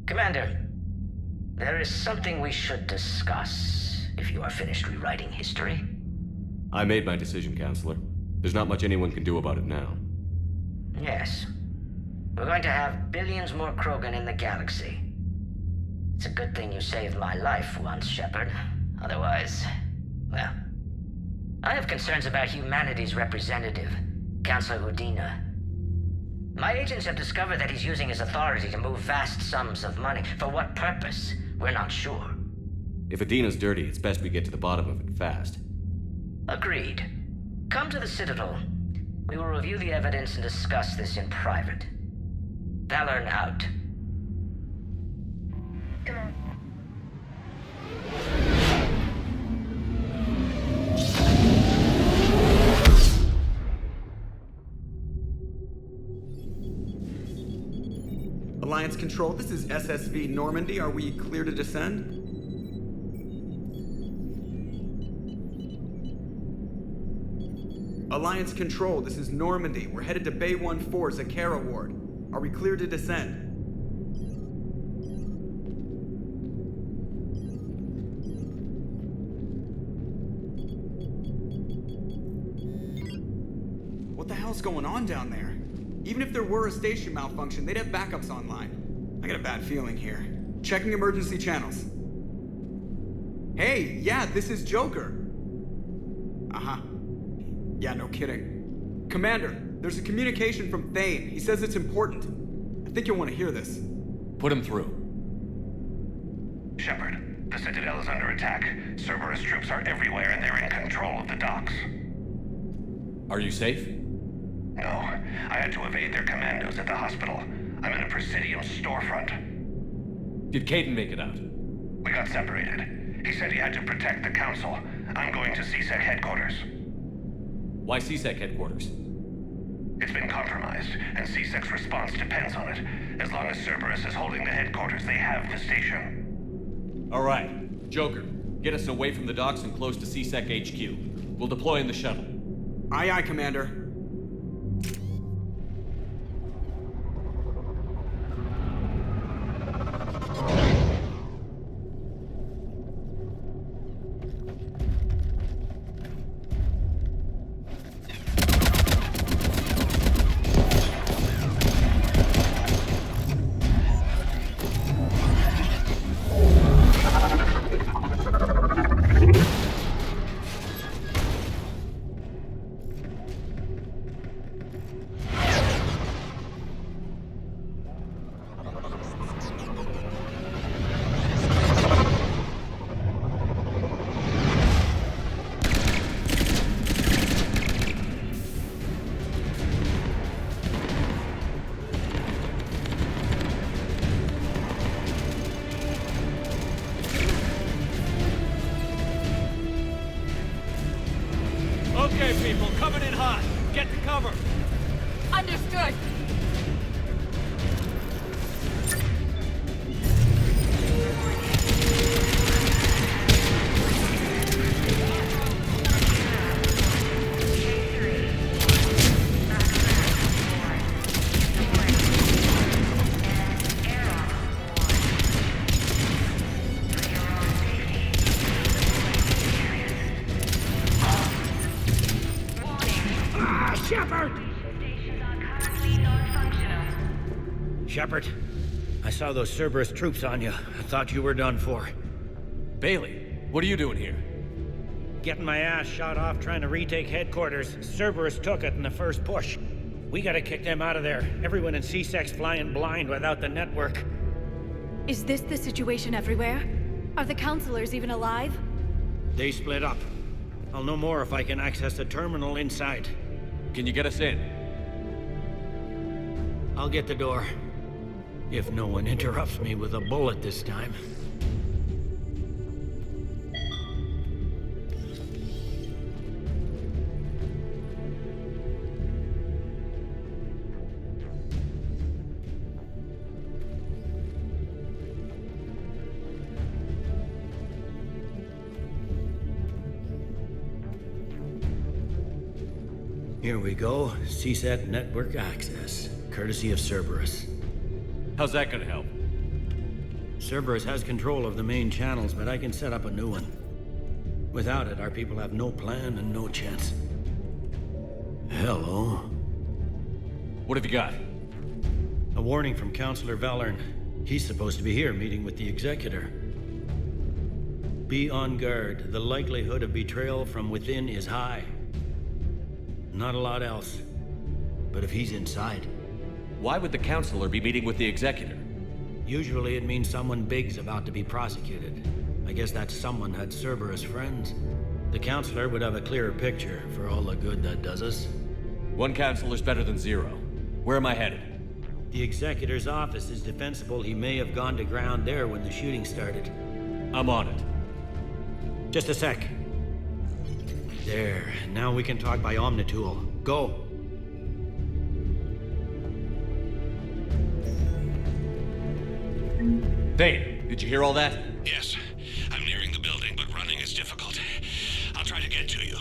Commander, there is something we should discuss, if you are finished rewriting history. I made my decision, Counselor. There's not much anyone can do about it now. Yes. We're going to have billions more Krogan in the galaxy. It's a good thing you saved my life once, Shepard. Otherwise, well... I have concerns about humanity's representative, Councillor Udina. My agents have discovered that he's using his authority to move vast sums of money. For what purpose? We're not sure. If Adina's dirty, it's best we get to the bottom of it fast. Agreed. Come to the Citadel. We will review the evidence and discuss this in private. Valorn out. Come on. Alliance Control, this is SSV Normandy. Are we clear to descend? Alliance Control, this is Normandy. We're headed to Bay 1-4, Zakara Ward. Are we clear to descend? What the hell's going on down there? Even if there were a station malfunction, they'd have backups online. I got a bad feeling here. Checking emergency channels. Hey, yeah, this is Joker. Uh-huh. Yeah, no kidding. Commander, there's a communication from Thane. He says it's important. I think you'll want to hear this. Put him through. Shepard, the Citadel is under attack. Cerberus troops are everywhere and they're in control of the docks. Are you safe? No, I had to evade their commandos at the hospital. I'm in a Presidium storefront. Did Caden make it out? We got separated. He said he had to protect the Council. I'm going to CSEC headquarters. Why CSEC headquarters? It's been compromised, and CSEC's response depends on it. As long as Cerberus is holding the headquarters, they have the station. All right. Joker, get us away from the docks and close to CSEC HQ. We'll deploy in the shuttle. Aye, aye, Commander. Okay, people, coming in hot. Get to cover. Understood. Shepard, I saw those Cerberus troops on you. I thought you were done for. Bailey, what are you doing here? Getting my ass shot off trying to retake headquarters. Cerberus took it in the first push. We gotta kick them out of there. Everyone in CSEC's flying blind without the network. Is this the situation everywhere? Are the counselors even alive? They split up. I'll know more if I can access the terminal inside. Can you get us in? I'll get the door. If no one interrupts me with a bullet this time. Here we go. CSEC network access, courtesy of Cerberus. How's that gonna help? Cerberus has control of the main channels, but I can set up a new one. Without it, our people have no plan and no chance. Hello. What have you got? A warning from Counselor Valern. He's supposed to be here meeting with the Executor. Be on guard. The likelihood of betrayal from within is high. Not a lot else. But if he's inside... Why would the Counselor be meeting with the Executor? Usually it means someone big's about to be prosecuted. I guess that someone had Cerberus friends. The Counselor would have a clearer picture for all the good that does us. One Counselor's better than zero. Where am I headed? The Executor's office is defensible. He may have gone to ground there when the shooting started. I'm on it. Just a sec. There. Now we can talk by Omnitool. Go. Thane, did you hear all that? Yes. I'm nearing the building, but running is difficult. I'll try to get to you.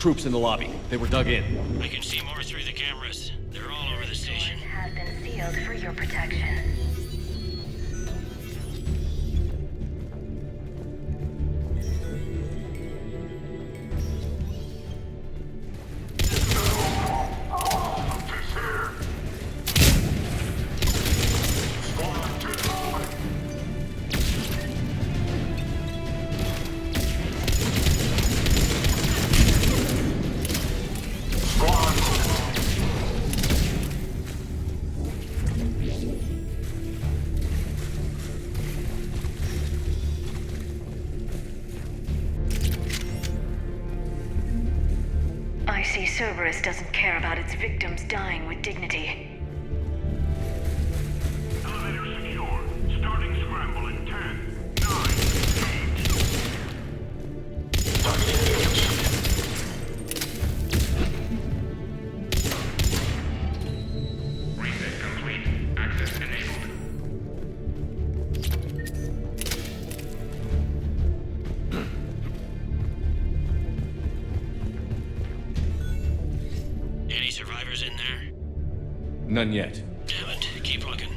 Troops in the lobby. They were dug in. I can see more through the cameras. They're all over the station. Has been sealed for your protection. Cerberus doesn't care about its victims dying with dignity. Elevator secure. Starting scramble in 10, 9, 8. Reset complete. Access enabled. Any survivors in there? None yet. Damn it. Keep looking.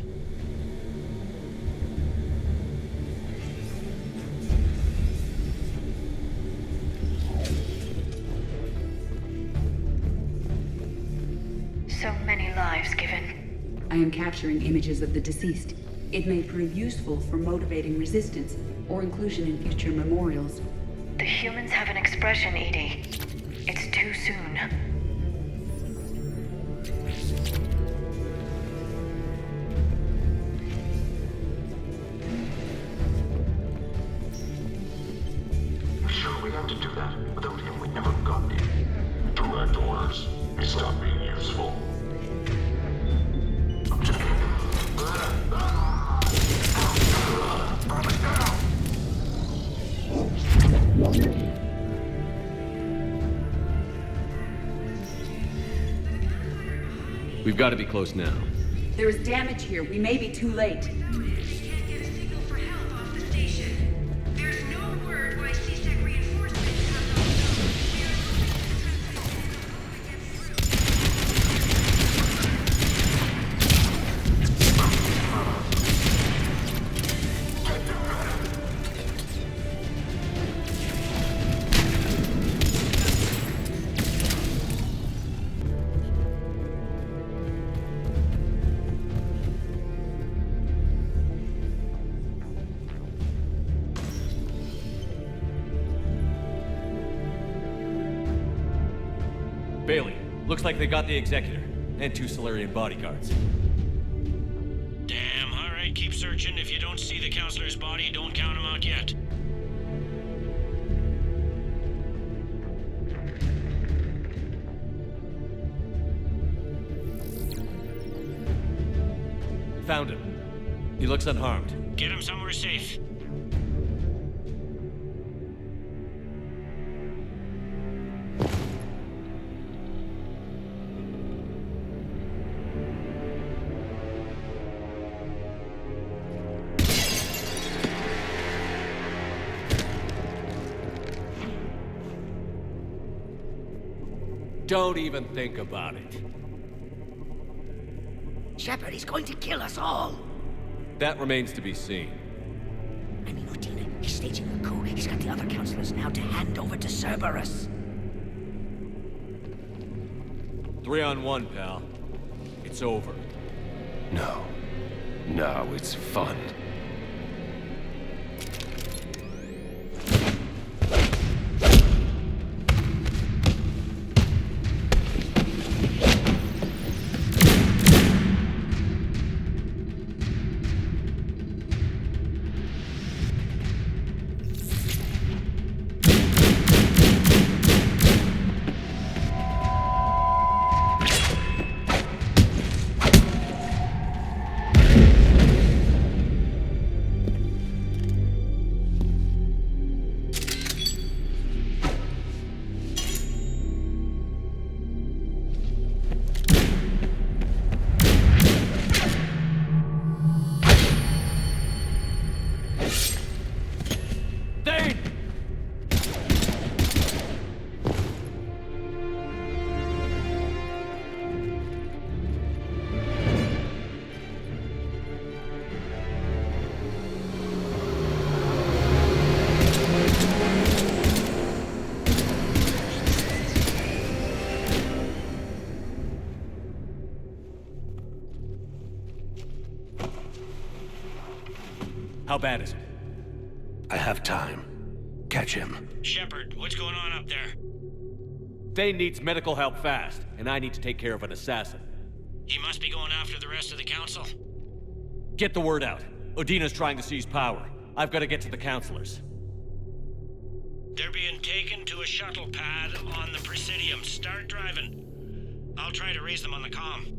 So many lives given. I am capturing images of the deceased. It may prove useful for motivating resistance or inclusion in future memorials. The humans have an expression, Edie. It's too soon. Sure we have to do that? Without him, we never got it. Direct orders. He stopped being useful. We've got to be close now. There is damage here. We may be too late. Bailey, looks like they got the Executor and 2 Solarian bodyguards. Damn, alright, keep searching. If you don't see the Counselor's body, don't count him out yet. He looks unharmed. Get him somewhere safe. Don't even think about it. Shepard, he's going to kill us all. That remains to be seen. I mean, Udina, he's staging a coup. He's got the other counselors now to hand over to Cerberus. 3-on-1, pal. It's over. No. No, it's fun. How bad is it? I have time. Catch him. Shepard, what's going on up there? Thane needs medical help fast, and I need to take care of an assassin. He must be going after the rest of the council. Get the word out. Udina's trying to seize power. I've got to get to the counselors. They're being taken to a shuttle pad on the Presidium. Start driving. I'll try to raise them on the comm.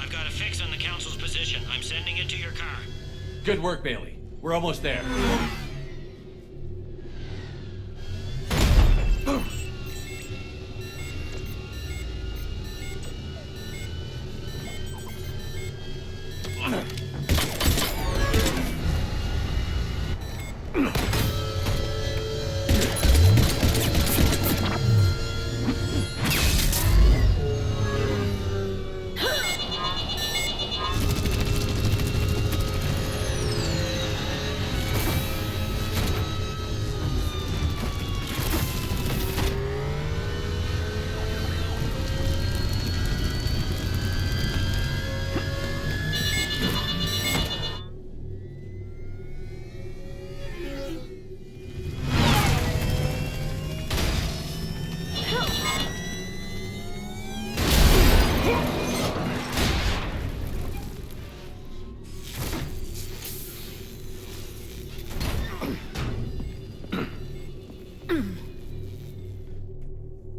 I've got a fix on the council's position. I'm sending it to your car. Good work, Bailey. We're almost there.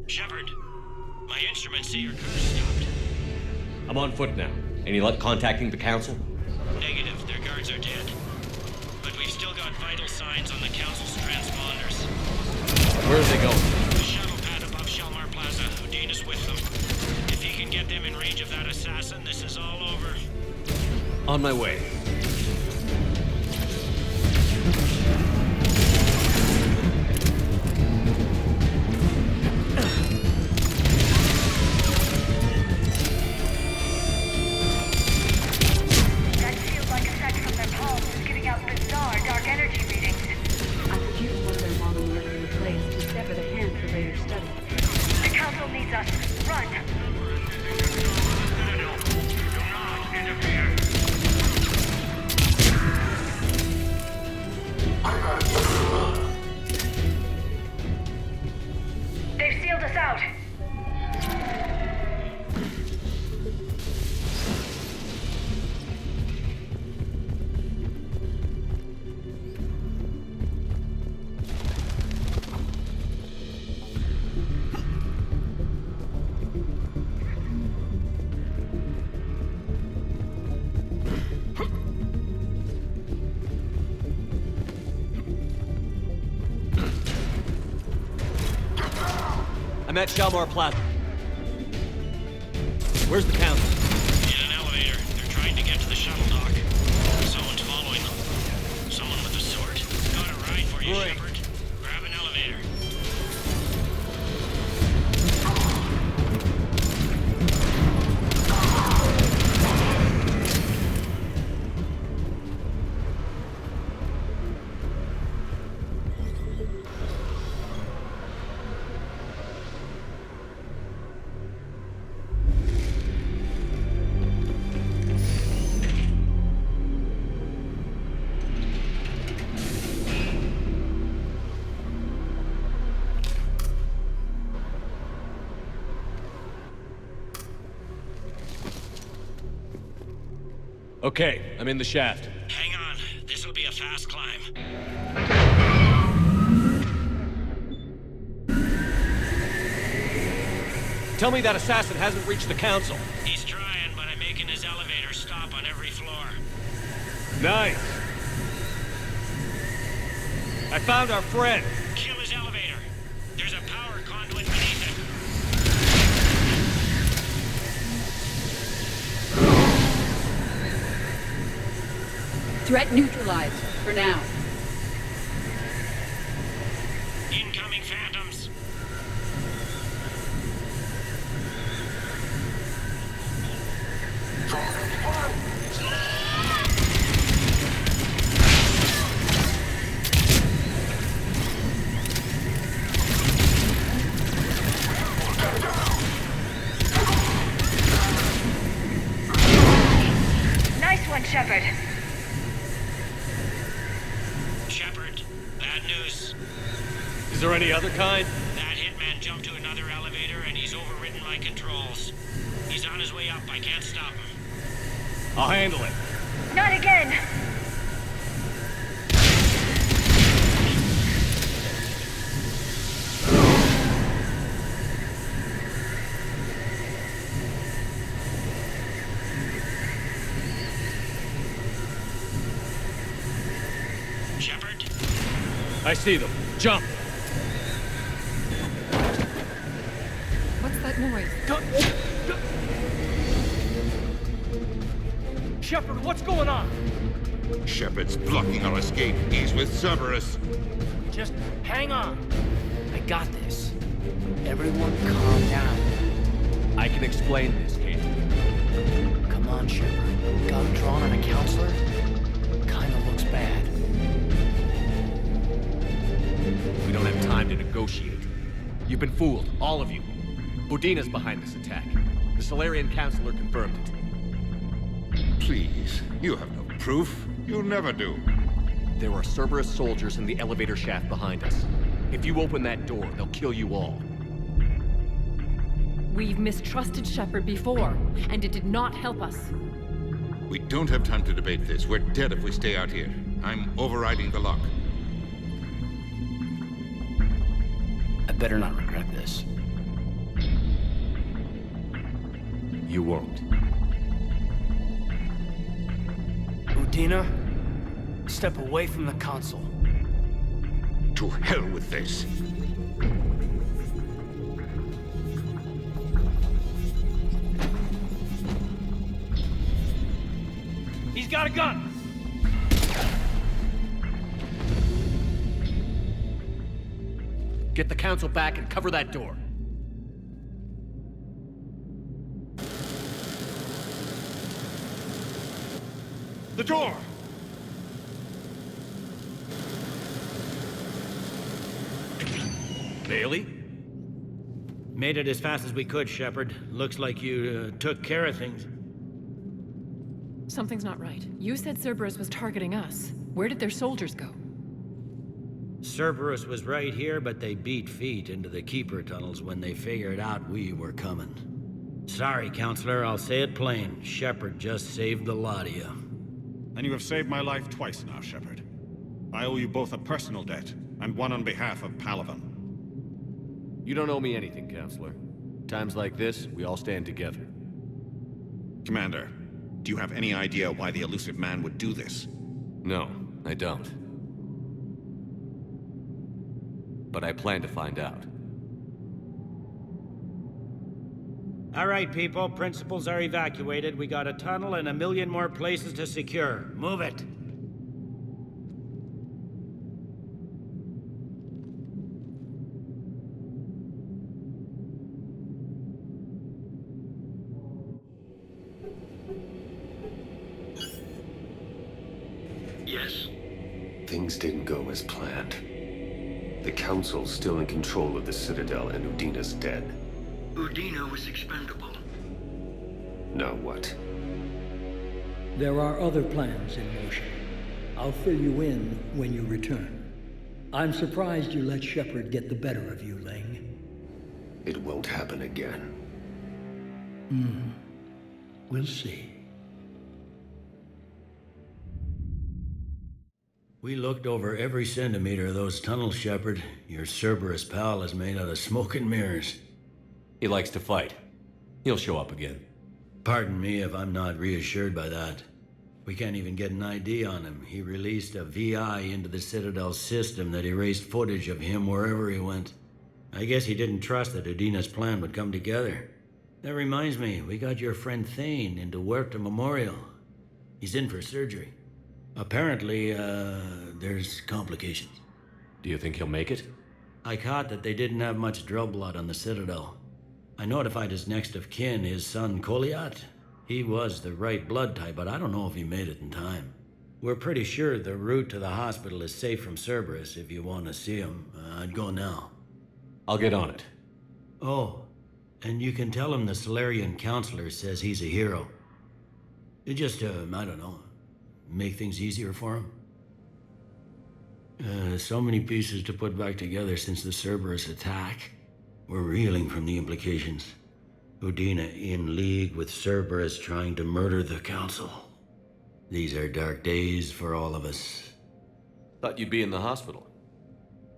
Shepard, my instruments say your car's stopped. I'm on foot now. Any luck contacting the council? Negative. Their guards are dead. But we've still got vital signs on the council's transponders. Where are they going? The shuttle pad above Shelmar Plaza. Udina's with them. If he can get them in range of that assassin, this is all over. On my way. I'm at Shalmar Plaza. Where's the council? In an elevator. They're trying to get to the shuttle dock. Someone's following them. Someone with a sword. Got a ride for you, Great. Shepard. Grab an elevator. Okay, I'm in the shaft. Hang on. This'll be a fast climb. Tell me that assassin hasn't reached the council. He's trying, but I'm making his elevator stop on every floor. Nice. I found our friend. Kill his elevator. There's a power conduit beneath it. Threat neutralized, for now. Incoming phantoms. Nice one, Shepard. Shepard, bad news. Is there any other kind? That hitman jumped to another elevator and he's overridden my controls. He's on his way up. I can't stop him. I'll handle it. Not again. Shepard? I see them. Jump! What's that noise? Shepard, what's going on? Shepard's blocking our escape. He's with Cerberus. Just hang on. I got this. Everyone calm down. I can explain this, can't you? Come on, Shepard. Gun drawn on a counselor? Kinda looks bad. We don't have time to negotiate. You've been fooled, all of you. Udina's behind this attack. The Solarian Counselor confirmed it. Please, you have no proof. You'll never do. There are Cerberus soldiers in the elevator shaft behind us. If you open that door, they'll kill you all. We've mistrusted Shepard before, and it did not help us. We don't have time to debate this. We're dead if we stay out here. I'm overriding the lock. I better not regret this. You won't. Udina, step away from the console. To hell with this. He's got a gun! Get the council back and cover that door. The door! Bailey? Made it as fast as we could, Shepard. Looks like you took care of things. Something's not right. You said Cerberus was targeting us. Where did their soldiers go? Cerberus was right here, but they beat feet into the Keeper tunnels when they figured out we were coming. Sorry, Counselor, I'll say it plain. Shepard just saved the lot of you. And you have saved my life twice now, Shepard. I owe you both a personal debt, and one on behalf of Palaven. You don't owe me anything, Counselor. Times like this, we all stand together. Commander, do you have any idea why the elusive man would do this? No, I don't. But I plan to find out. All right, people. Principals are evacuated. We got a tunnel and 1 million more places to secure. Move it. Yes? Things didn't go as planned. The Council's still in control of the Citadel and Udina's dead. Udina was expendable. Now what? There are other plans in motion. I'll fill you in when you return. I'm surprised you let Shepard get the better of you, Ling. It won't happen again. We'll see. We looked over every centimeter of those tunnels, Shepard. Your Cerberus pal is made out of smoke and mirrors. He likes to fight. He'll show up again. Pardon me if I'm not reassured by that. We can't even get an ID on him. He released a VI into the Citadel system that erased footage of him wherever he went. I guess he didn't trust that Udina's plan would come together. That reminds me, we got your friend Thane into Huerta Memorial. He's in for surgery. Apparently, there's complications. Do you think he'll make it? I caught that they didn't have much drill blood on the Citadel. I notified his next of kin, his son Koliat. He was the right blood type, but I don't know if he made it in time. We're pretty sure the route to the hospital is safe from Cerberus. If you want to see him, I'd go now. I'll get on it. Oh, and you can tell him the Solarian counselor says he's a hero. It just, I don't know, make things easier for him. So many pieces to put back together since the Cerberus attack. We're reeling from the implications. Udina in league with Cerberus trying to murder the Council. These are dark days for all of us. Thought you'd be in the hospital.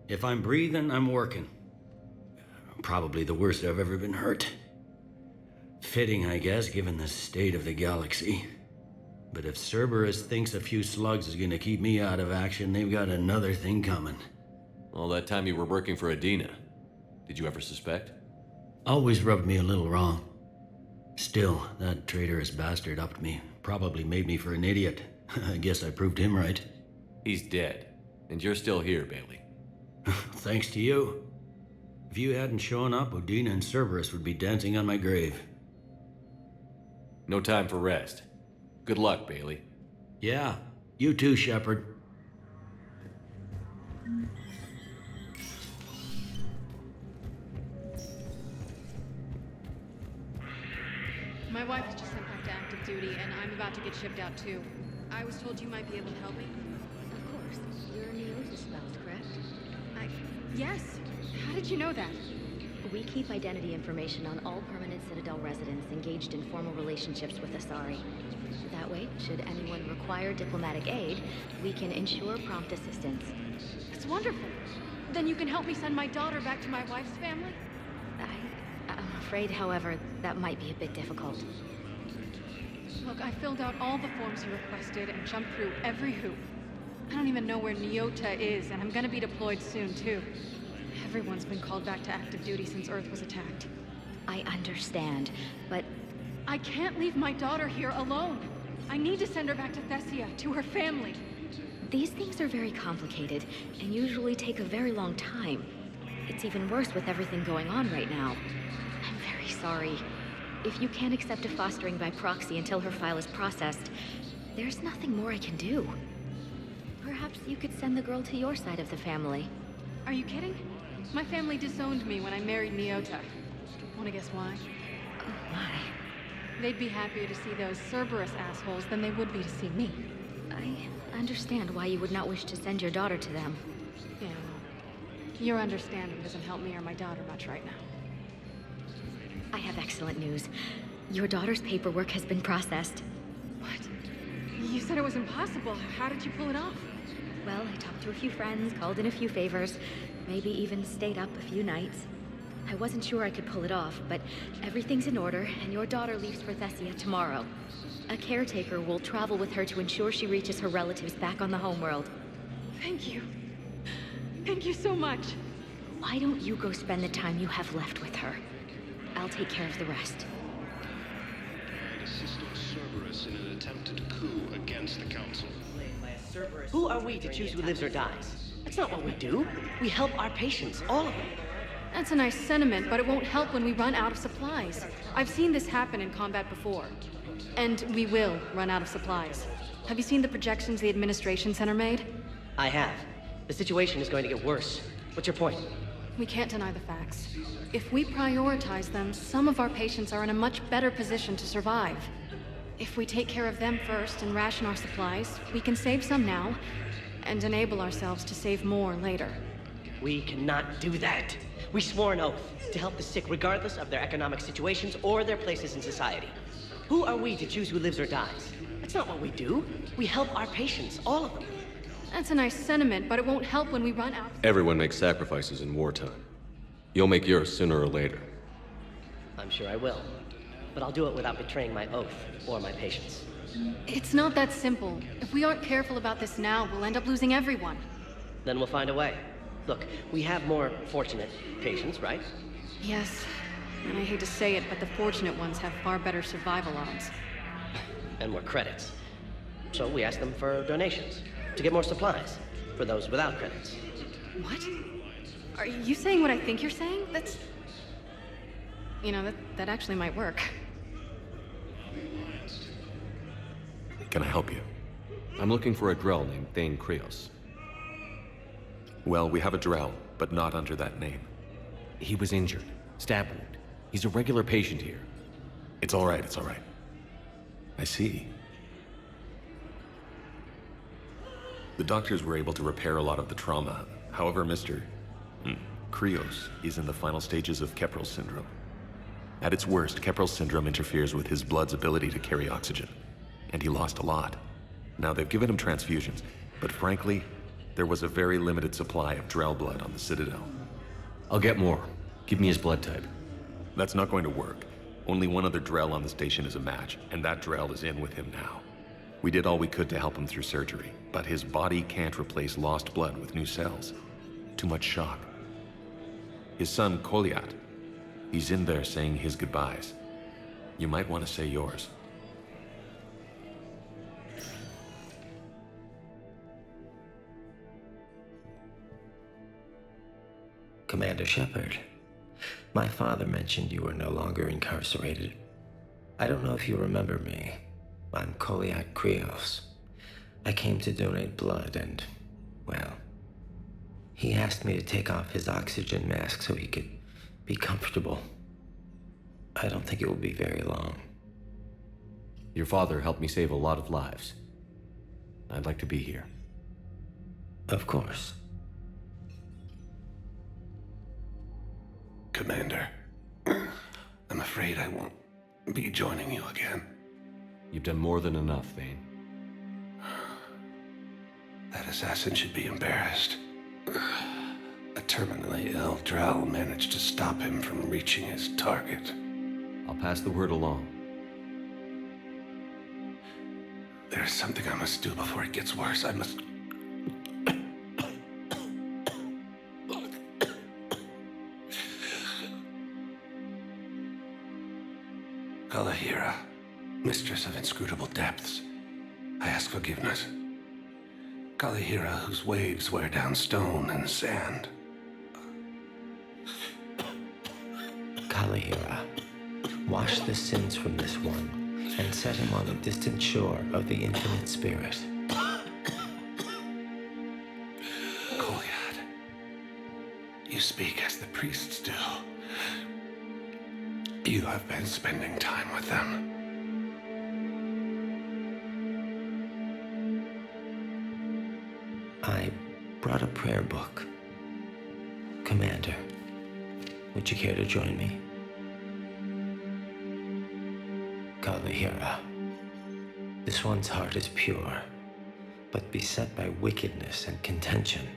If I'm breathing, I'm working. Probably the worst I've ever been hurt. Fitting, I guess, given the state of the galaxy. But if Cerberus thinks a few slugs is gonna keep me out of action, they've got another thing coming. All that time you were working for Udina, did you ever suspect? Always rubbed me a little wrong. Still, that traitorous bastard upped me. Probably made me for an idiot. I guess I proved him right. He's dead, and you're still here, Bailey. Thanks to you. If you hadn't shown up, Udina and Cerberus would be dancing on my grave. No time for rest. Good luck, Bailey. Yeah, you too, Shepard. My wife has just sent back to active duty, and I'm about to get shipped out too. I was told you might be able to help me. Of course. You're a Lesuss spouse, correct? Yes. How did you know that? We keep identity information on all permanent Citadel residents engaged in formal relationships with Asari. That way, should anyone require diplomatic aid, we can ensure prompt assistance. It's wonderful. Then you can help me send my daughter back to my wife's family? I'm afraid, however, that might be a bit difficult. Look, I filled out all the forms you requested and jumped through every hoop. I don't even know where Nyota is, and I'm gonna be deployed soon, too. Everyone's been called back to active duty since Earth was attacked. I understand, but... I can't leave my daughter here alone. I need to send her back to Thessia, to her family. These things are very complicated, and usually take a very long time. It's even worse with everything going on right now. I'm very sorry. If you can't accept a fostering by proxy until her file is processed, there's nothing more I can do. Perhaps you could send the girl to your side of the family. Are you kidding? My family disowned me when I married Nyota. Wanna guess why? Oh my. They'd be happier to see those Cerberus assholes than they would be to see me. I understand why you would not wish to send your daughter to them. Yeah. Your understanding doesn't help me or my daughter much right now. I have excellent news. Your daughter's paperwork has been processed. What? You said it was impossible. How did you pull it off? Well, I talked to a few friends, called in a few favors, maybe even stayed up a few nights. I wasn't sure I could pull it off, but everything's in order, and your daughter leaves for Thessia tomorrow. A caretaker will travel with her to ensure she reaches her relatives back on the homeworld. Thank you. Thank you so much. Why don't you go spend the time you have left with her? I'll take care of the rest. Cerberus in an attempted coup against the Council. Who are we to choose who lives or dies? That's not what we do. We help our patients, all of them. That's a nice sentiment, but it won't help when we run out of supplies. I've seen this happen in combat before. And we will run out of supplies. Have you seen the projections the Administration Center made? I have. The situation is going to get worse. What's your point? We can't deny the facts. If we prioritize them, some of our patients are in a much better position to survive. If we take care of them first and ration our supplies, we can save some now, and enable ourselves to save more later. We cannot do that. We swore an oath to help the sick regardless of their economic situations or their places in society. Who are we to choose who lives or dies? That's not what we do. We help our patients, all of them. That's a nice sentiment, but it won't help when we run out. Everyone makes sacrifices in wartime. You'll make yours sooner or later. I'm sure I will. But I'll do it without betraying my oath or my patients. It's not that simple. If we aren't careful about this now, we'll end up losing everyone. Then we'll find a way. Look, we have more fortunate patients, right? Yes. And I hate to say it, but the fortunate ones have far better survival odds. And more credits. So we ask them for donations, to get more supplies, for those without credits. What? Are you saying what I think you're saying? That's... You know, that actually might work. Can I help you? I'm looking for a Drell named Thane Krios. Well, we have a Drell, but not under that name. He was injured. Stab wound. He's a regular patient here. It's all right, it's all right. I see. The doctors were able to repair a lot of the trauma. However, Mr. Krios is in the final stages of Keprel's syndrome. At its worst, Keprel's syndrome interferes with his blood's ability to carry oxygen, and he lost a lot. Now, they've given him transfusions, but frankly, there was a very limited supply of Drell blood on the Citadel. I'll get more. Give me his blood type. That's not going to work. Only one other Drell on the station is a match, and that Drell is in with him now. We did all we could to help him through surgery, but his body can't replace lost blood with new cells. Too much shock. His son, Koliat, he's in there saying his goodbyes. You might want to say yours. Commander Shepard, my father mentioned you were no longer incarcerated. I don't know if you remember me. I'm Koliat Krios. I came to donate blood and, well, he asked me to take off his oxygen mask so he could be comfortable. I don't think it will be very long. Your father helped me save a lot of lives. I'd like to be here. Of course. Commander, I'm afraid I won't be joining you again. You've done more than enough, Thane. That assassin should be embarrassed. A terminally ill Drell managed to stop him from reaching his target. I'll pass the word along. There's something I must do before it gets worse. I must... Kalahira, mistress of inscrutable depths, I ask forgiveness. Kalahira, whose waves wear down stone and sand. Kalahira, wash the sins from this one, and set him on the distant shore of the infinite spirit. Koliat, you speak as the priests do. You have been spending time with them. I brought a prayer book. Commander, would you care to join me? Kalahira, this one's heart is pure, but beset by wickedness and contention.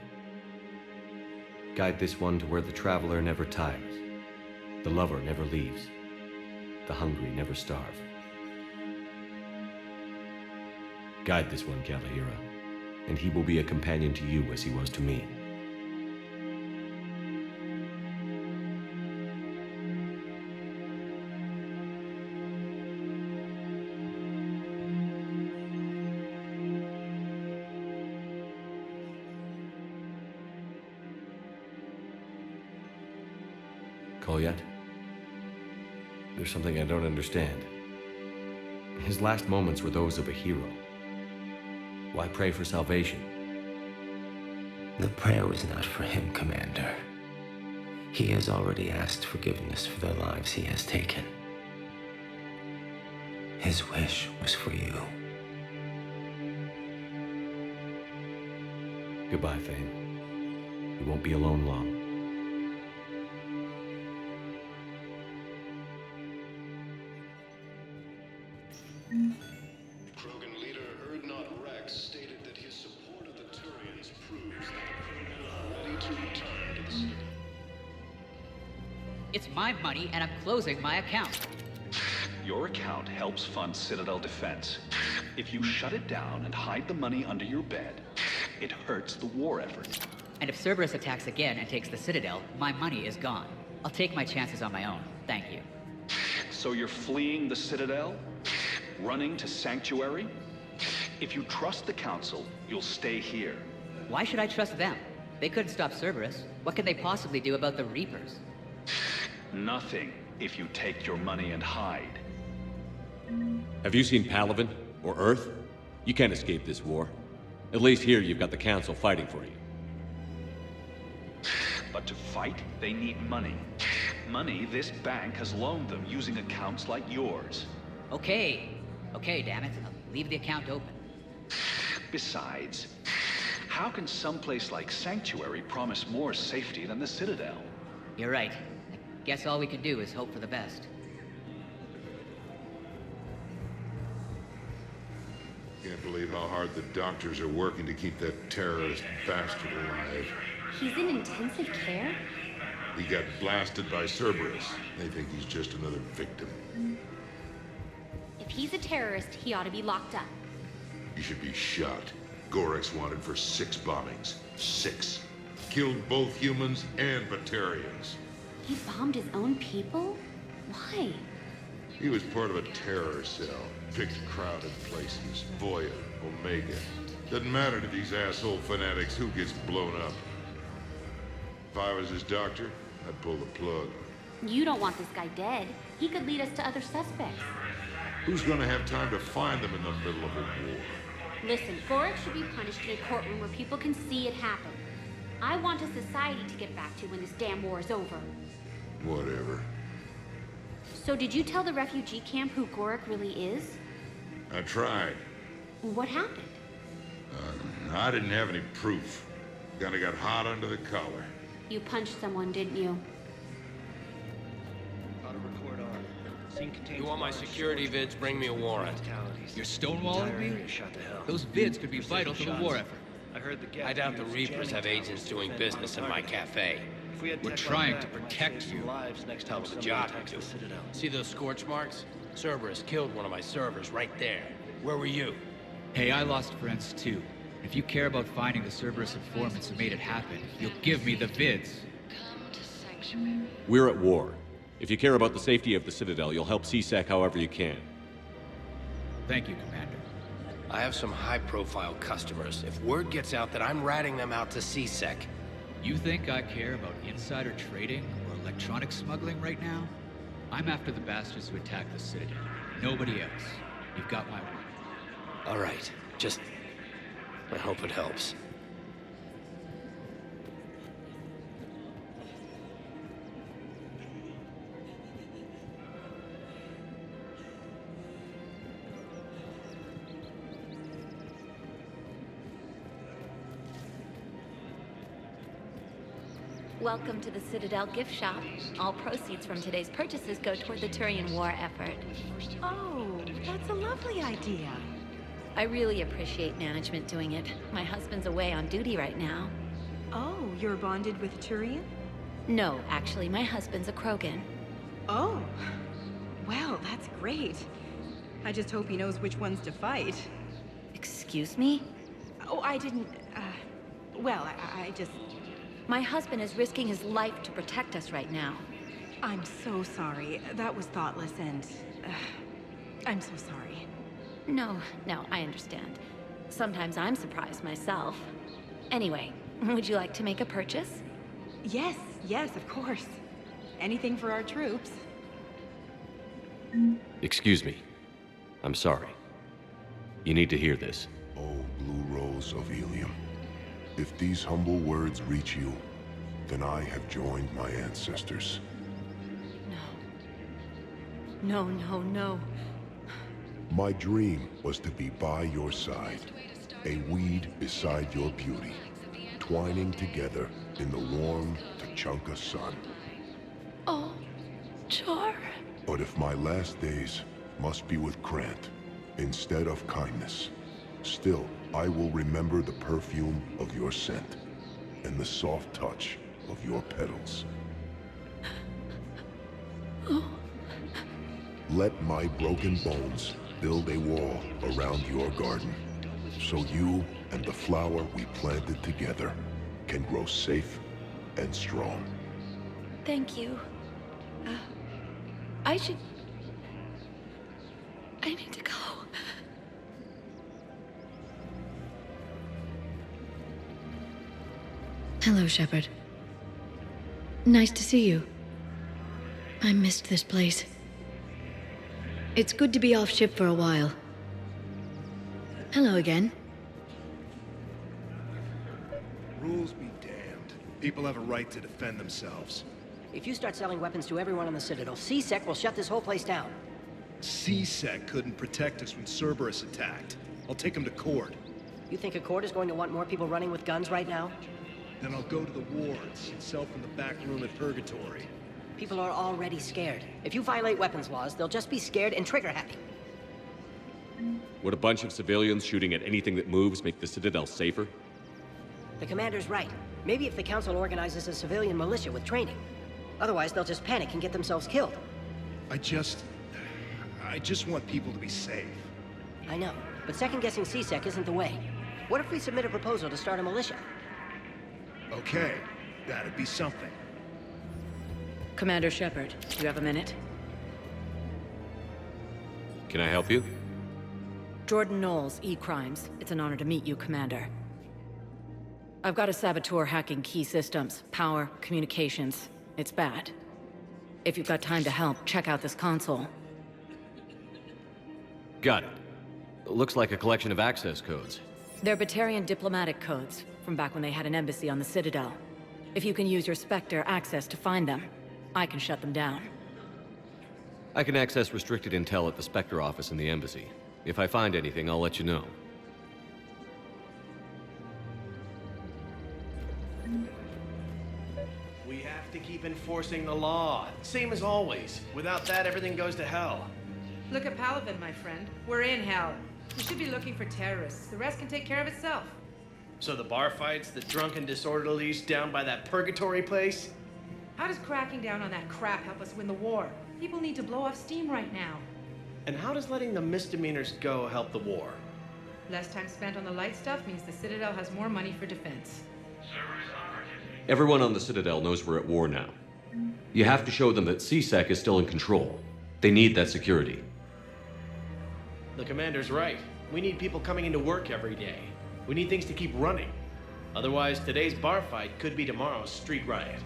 Guide this one to where the traveler never tires, the lover never leaves, the hungry never starve. Guide this one, Kalahira, and he will be a companion to you as he was to me. Kolyat? There's something I don't understand. His last moments were those of a hero. Why pray for salvation? The prayer was not for him, Commander. He has already asked forgiveness for the lives he has taken. His wish was for you. Goodbye, Thane. You won't be alone long. Krogan leader Erdnot Rex stated that his support of the Turians proves that the Krogan are ready to return to the Citadel. It's my money and I'm closing my account. Your account helps fund Citadel defense. If you shut it down and hide the money under your bed, it hurts the war effort. And if Cerberus attacks again and takes the Citadel, my money is gone. I'll take my chances on my own. Thank you. So you're fleeing the Citadel? Running to Sanctuary? If you trust the Council, you'll stay here. Why should I trust them? They couldn't stop Cerberus. What can they possibly do about the Reapers? Nothing, if you take your money and hide. Have you seen Palaven or Earth? You can't escape this war. At least here you've got the Council fighting for you. But to fight, they need money. Money this bank has loaned them using accounts like yours. Okay, damn it. I'll leave the account open. Besides, how can someplace like Sanctuary promise more safety than the Citadel? You're right. I guess all we can do is hope for the best. Can't believe how hard the doctors are working to keep that terrorist bastard alive. He's in intensive care? He got blasted by Cerberus. They think he's just another victim. If he's a terrorist, he ought to be locked up. He should be shot. Gorek's wanted for 6 bombings. 6. Killed both humans and Batarians. He bombed his own people? Why? He was part of a terror cell. Picked crowded places. Voya, Omega. Doesn't matter to these asshole fanatics who gets blown up. If I was his doctor, I'd pull the plug. You don't want this guy dead. He could lead us to other suspects. Who's gonna have time to find them in the middle of a war? Listen, Gorek should be punished in a courtroom where people can see it happen. I want a society to get back to when this damn war is over. Whatever. So did you tell the refugee camp who Gorek really is? I tried. What happened? I didn't have any proof. Kinda got hot under the collar. You punched someone, didn't you? You want my security vids? Bring me a warrant. You're stonewalling me? Those vids could be vital to the war effort. I doubt the Reapers have agents doing business in my cafe. We're trying to protect you. Hell of a job you do. See those scorch marks? Cerberus killed one of my servers right there. Where were you? Hey, I lost friends too. If you care about finding the Cerberus informants who made it happen, you'll give me the vids. We're at war. If you care about the safety of the Citadel, you'll help CSEC however you can. Thank you, Commander. I have some high-profile customers. If word gets out that I'm ratting them out to CSEC... You think I care about insider trading or electronic smuggling right now? I'm after the bastards who attacked the Citadel. Nobody else. You've got my word. All right. Just... I hope it helps. Welcome to the Citadel gift shop. All proceeds from today's purchases go toward the Turian war effort. Oh, that's a lovely idea. I really appreciate management doing it. My husband's away on duty right now. Oh, you're bonded with a Turian? No, actually, my husband's a Krogan. Oh, well, that's great. I just hope he knows which ones to fight. Excuse me? Oh, I didn't, well, I just... My husband is risking his life to protect us right now. I'm so sorry. That was thoughtless and... I'm so sorry. No, I understand. Sometimes I'm surprised myself. Anyway, would you like to make a purchase? Yes, of course. Anything for our troops. Excuse me. I'm sorry. You need to hear this. Oh, Blue Rose of Ilium. If these humble words reach you, then I have joined my ancestors. No, no, no. My dream was to be by your side, a weed beside your beauty, twining together in the warm Tучанka sun. Oh, Char. But if my last days must be with Krant instead of kindness, still I will remember the perfume of your scent and the soft touch of your petals. Oh. Let my broken bones build a wall around your garden, so you and the flower we planted together can grow safe and strong. Thank you. I need to go. Hello, Shepard. Nice to see you. I missed this place. It's good to be off ship for a while. Hello again. Rules be damned. People have a right to defend themselves. If you start selling weapons to everyone on the Citadel, CSEC will shut this whole place down. CSEC couldn't protect us when Cerberus attacked. I'll take him to court. You think a court is going to want more people running with guns right now? Then I'll go to the wards and sell from the back room at Purgatory. People are already scared. If you violate weapons laws, they'll just be scared and trigger happy. Would a bunch of civilians shooting at anything that moves make the Citadel safer? The commander's right. Maybe if the Council organizes a civilian militia with training. Otherwise, they'll just panic and get themselves killed. I just want people to be safe. I know, but second-guessing CSEC isn't the way. What if we submit a proposal to start a militia? Okay, that'd be something. Commander Shepard, do you have a minute? Can I help you? Jordan Knowles, E-Crimes. It's an honor to meet you, Commander. I've got a saboteur hacking key systems, power, communications. It's bad. If you've got time to help, check out this console. Got it. Looks like a collection of access codes. They're Batarian diplomatic codes, from back when they had an embassy on the Citadel. If you can use your Spectre access to find them, I can shut them down. I can access restricted intel at the Spectre office in the embassy. If I find anything, I'll let you know. We have to keep enforcing the law. Same as always. Without that, everything goes to hell. Look at Paladin, my friend. We're in hell. We should be looking for terrorists. The rest can take care of itself. So the bar fights, the drunken disorderlies down by that purgatory place? How does cracking down on that crap help us win the war? People need to blow off steam right now. And how does letting the misdemeanors go help the war? Less time spent on the light stuff means the Citadel has more money for defense. Everyone on the Citadel knows we're at war now. You have to show them that CSEC is still in control. They need that security. The commander's right. We need people coming into work every day. We need things to keep running. Otherwise, today's bar fight could be tomorrow's street riot.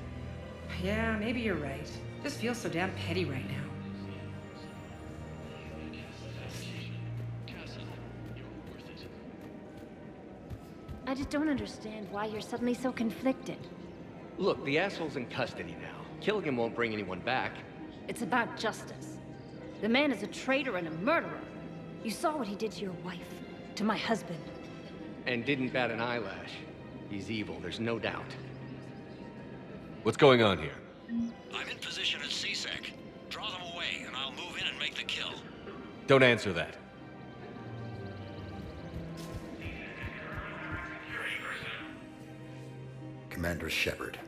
Yeah, maybe you're right. Just feels so damn petty right now. I just don't understand why you're suddenly so conflicted. Look, the asshole's in custody now. Killing him won't bring anyone back. It's about justice. The man is a traitor and a murderer. You saw what he did to your wife, to my husband. And didn't bat an eyelash. He's evil, there's no doubt. What's going on here? I'm in position at CSEC. Draw them away, and I'll move in and make the kill. Don't answer that. Commander Shepard.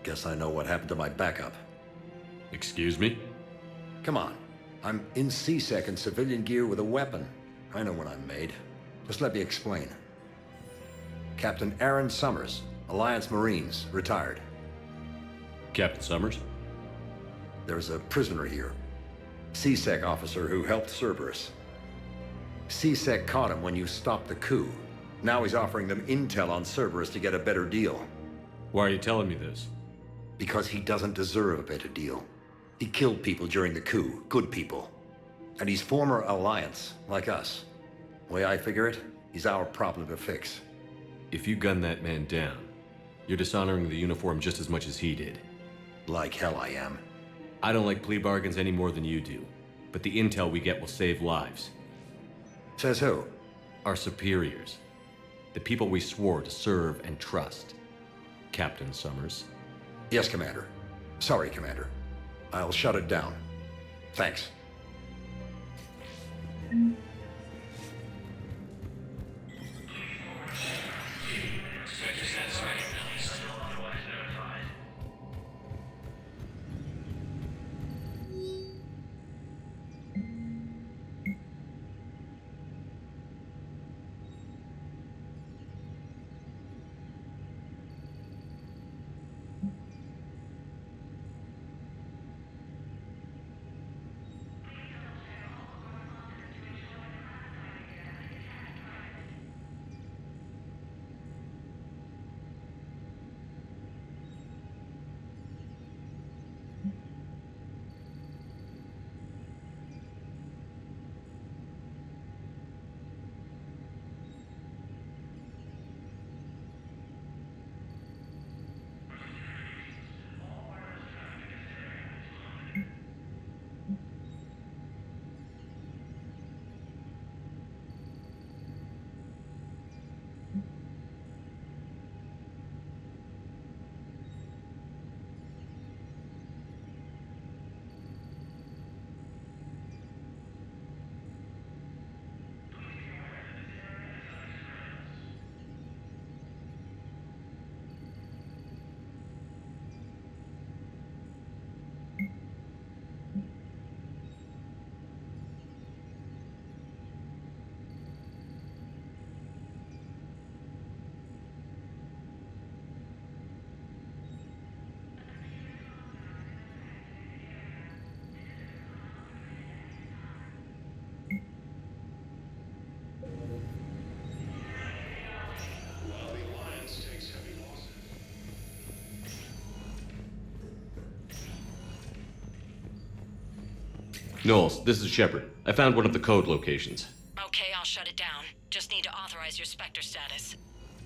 Guess I know what happened to my backup. Excuse me? Come on. I'm in CSEC in civilian gear with a weapon. I know what I'm made. Just let me explain. Captain Aaron Summers, Alliance Marines, retired. Captain Summers? There's a prisoner here. CSEC officer who helped Cerberus. CSEC caught him when you stopped the coup. Now he's offering them intel on Cerberus to get a better deal. Why are you telling me this? Because he doesn't deserve a better deal. He killed people during the coup, good people. And he's former Alliance, like us. The way I figure it, he's our problem to fix. If you gun that man down, you're dishonoring the uniform just as much as he did. Like hell I am. I don't like plea bargains any more than you do, but the intel we get will save lives. Says who? Our superiors. The people we swore to serve and trust. Captain Summers. Yes, Commander. Sorry, Commander. I'll shut it down. Thanks. Knowles, this is Shepard. I found one of the code locations. Okay, I'll shut it down. Just need to authorize your Spectre status.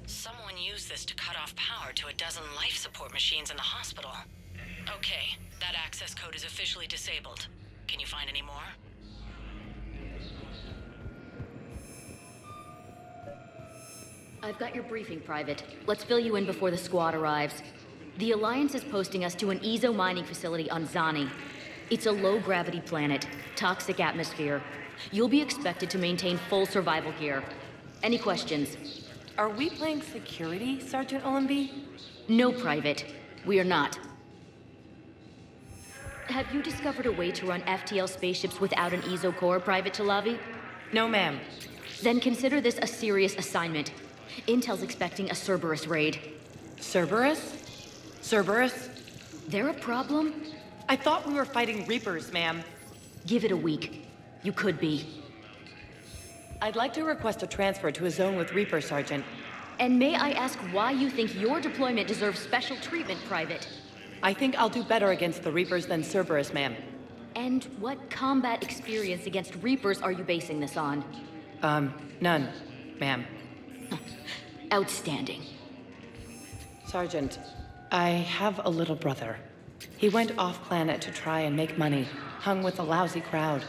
Someone used this to cut off power to a dozen life support machines in the hospital. Okay, that access code is officially disabled. Can you find any more? I've got your briefing, Private. Let's fill you in before the squad arrives. The Alliance is posting us to an Ezo mining facility on Zani. It's a low-gravity planet, toxic atmosphere. You'll be expected to maintain full survival gear. Any questions? Are we playing security, Sergeant Ullenby? No, Private. We are not. Have you discovered a way to run FTL spaceships without an Ezo core, Private Chalavi? No, ma'am. Then consider this a serious assignment. Intel's expecting a Cerberus raid. Cerberus? Cerberus? They're a problem? I thought we were fighting Reapers, ma'am. Give it a week. You could be. I'd like to request a transfer to a zone with Reaper, Sergeant. And may I ask why you think your deployment deserves special treatment, Private? I think I'll do better against the Reapers than Cerberus, ma'am. And what combat experience against Reapers are you basing this on? None, ma'am. Outstanding. Sergeant, I have a little brother. He went off-planet to try and make money, hung with a lousy crowd.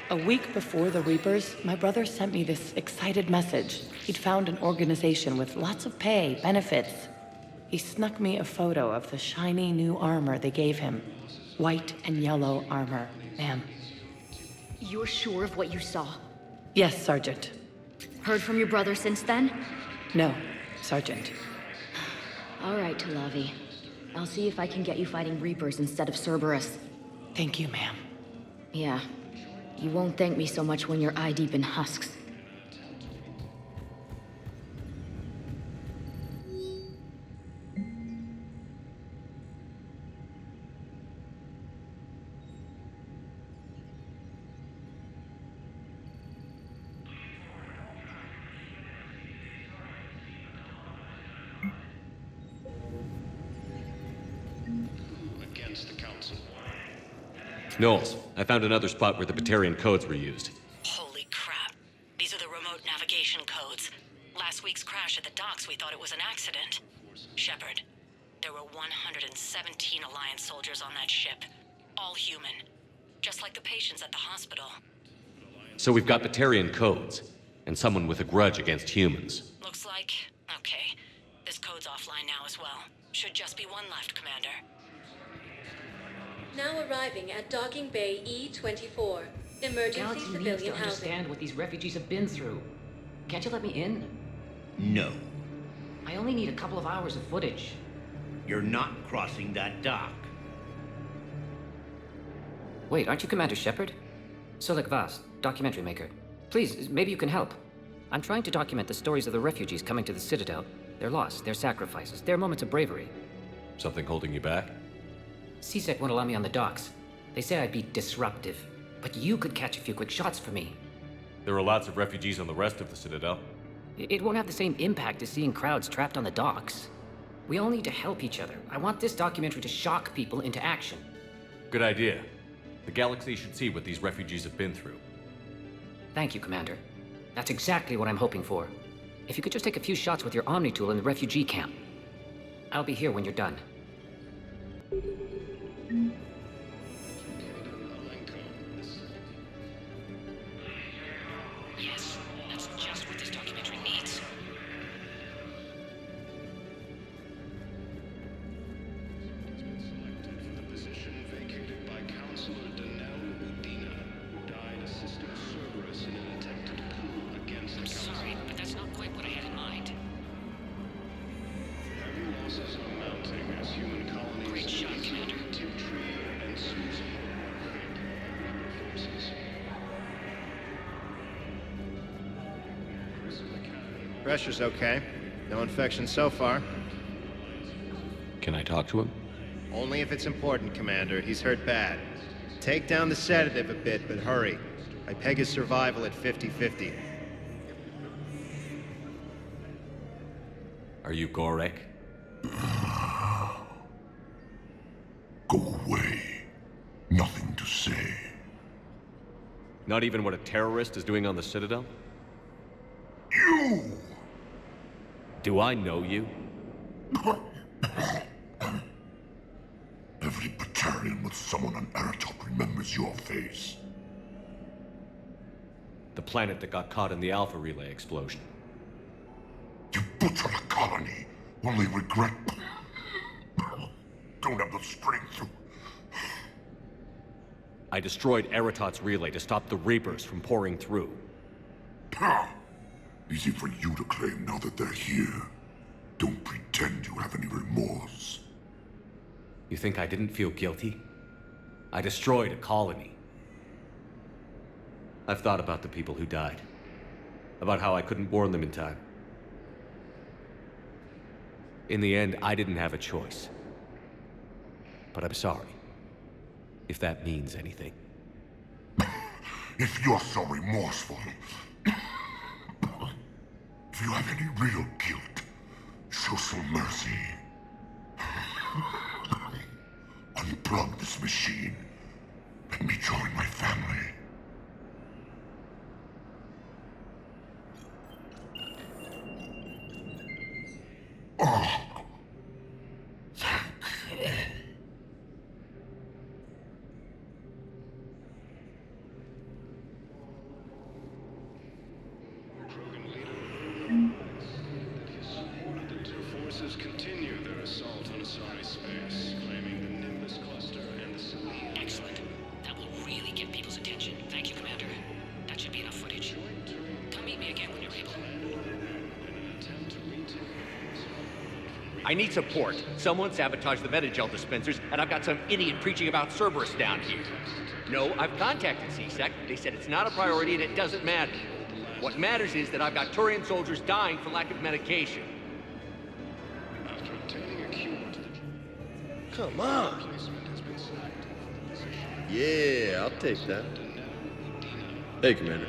A week before the Reapers, my brother sent me this excited message. He'd found an organization with lots of pay, benefits. He snuck me a photo of the shiny new armor they gave him. White and yellow armor, ma'am. You're sure of what you saw? Yes, Sergeant. Heard from your brother since then? No, Sergeant. All right, Talavi. I'll see if I can get you fighting Reapers instead of Cerberus. Thank you, ma'am. Yeah. You won't thank me so much when you're eye-deep in husks. against the Council. Knowles, I found another spot where the Batarian codes were used. Holy crap. These are the remote navigation codes. Last week's crash at the docks, we thought it was an accident. Shepard, there were 117 Alliance soldiers on that ship. All human. Just like the patients at the hospital. So we've got Batarian codes, and someone with a grudge against humans. Looks like... okay. This code's offline now as well. Should just be one left, Commander. Now arriving at Docking Bay E-24. Emergency Galaxy needs civilian to housing. understand what these refugees have been through. Can't you let me in? No. I only need a couple of hours of footage. You're not crossing that dock. Wait, aren't you Commander Shepard? Solik Vast, documentary maker. Please, maybe you can help. I'm trying to document the stories of the refugees coming to the Citadel. Their loss, their sacrifices, their moments of bravery. Something holding you back? CSEC won't allow me on the docks. They say I'd be disruptive. But you could catch a few quick shots for me. There are lots of refugees on the rest of the Citadel. It won't have the same impact as seeing crowds trapped on the docks. We all need to help each other. I want this documentary to shock people into action. Good idea. The galaxy should see what these refugees have been through. Thank you, Commander. That's exactly what I'm hoping for. If you could just take a few shots with your Omni tool in the refugee camp. I'll be here when you're done. Yes, that's just what this documentary needs. The position vacated by Counselor Danelle Udina, who died assisting Cerberus in an attempted coup against the Council. Sorry, but that's not quite what I had in mind. Heavy losses are mounting as human colonies Great shot, Commander. and Susan forces. Pressure's okay. No infection so far. Can I talk to him? Only if it's important, Commander. He's hurt bad. Take down the sedative a bit, but hurry. I peg his survival at 50-50. Are you Gorek? Go away. Nothing to say. Not even what a terrorist is doing on the Citadel? You! Do I know you? Every Batarian with someone on Aratok remembers your face. The planet that got caught in the Alpha Relay explosion. You butchered a colony, only regret. Don't have the strength to... I destroyed Eratot's relay to stop the Reapers from pouring through. Easy for you to claim now that they're here. Don't pretend you have any remorse. You think I didn't feel guilty? I destroyed a colony. I've thought about the people who died. About how I couldn't warn them in time. In the end, I didn't have a choice. But I'm sorry. If that means anything. If you're so remorseful... if you have any real guilt, show some mercy. Unplug this machine. Let me join my family. Oh. Forces continue their assault on Asari space, claiming the Nimbus cluster and the Selene. Excellent. That will really get people's attention. Thank you, Commander. That should be enough footage. Come meet me again when you're able. I need support. Someone sabotaged the Metagel dispensers, and I've got some idiot preaching about Cerberus down here. No, I've contacted CSEC. They said it's not a priority and it doesn't matter. What matters is that I've got Turian soldiers dying for lack of medication. After obtaining a cure to the... Come on! Replacement has been selected. Yeah, I'll take that. Hey, Commander.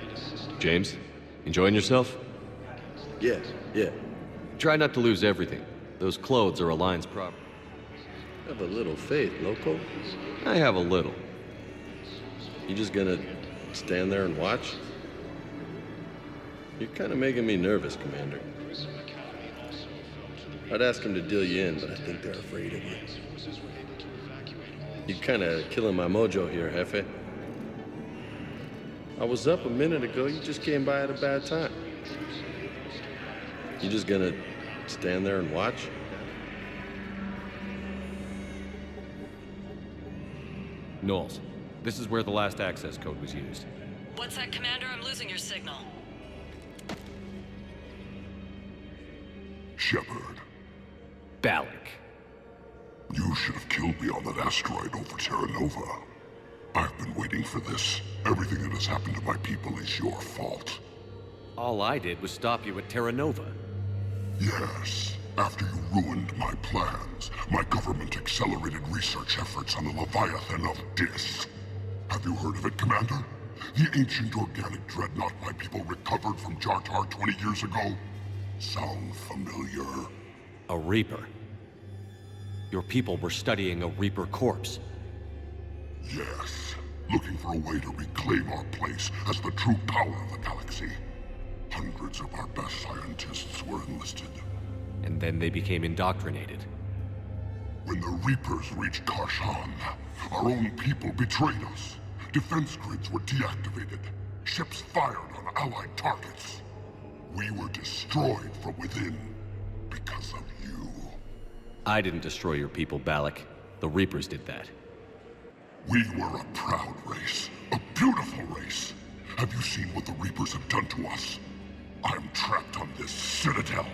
James, enjoying yourself? Yes, yeah. Try not to lose everything. Those clothes are Alliance property. Have a little faith, loco. I have a little. You just gonna stand there and watch? You're kind of making me nervous, Commander. I'd ask them to deal you in, but I think they're afraid of you. You're kind of killing my mojo here, Jefe. I was up a minute ago, you just came by at a bad time. You just gonna stand there and watch? Knowles, this is where the last access code was used. What's that, Commander? I'm losing your signal. Shepard. Balak. You should have killed me on that asteroid over Terra Nova. I've been waiting for this. Everything that has happened to my people is your fault. All I did was stop you at Terra Nova. Yes. After you ruined my plans, my government accelerated research efforts on the Leviathan of Dis. Have you heard of it, Commander? The ancient organic dreadnought my people recovered from Jar Tar 20 years ago? Sound familiar? A Reaper. Your people were studying a Reaper corpse. Yes. Looking for a way to reclaim our place as the true power of the galaxy. Hundreds of our best scientists were enlisted. And then they became indoctrinated. When the Reapers reached Karshan, our own people betrayed us. Defense grids were deactivated. Ships fired on Allied targets. We were destroyed from within because of you. I didn't destroy your people, Balak. The Reapers did that. We were a proud race. A beautiful race. Have you seen what the Reapers have done to us? I'm trapped on this Citadel.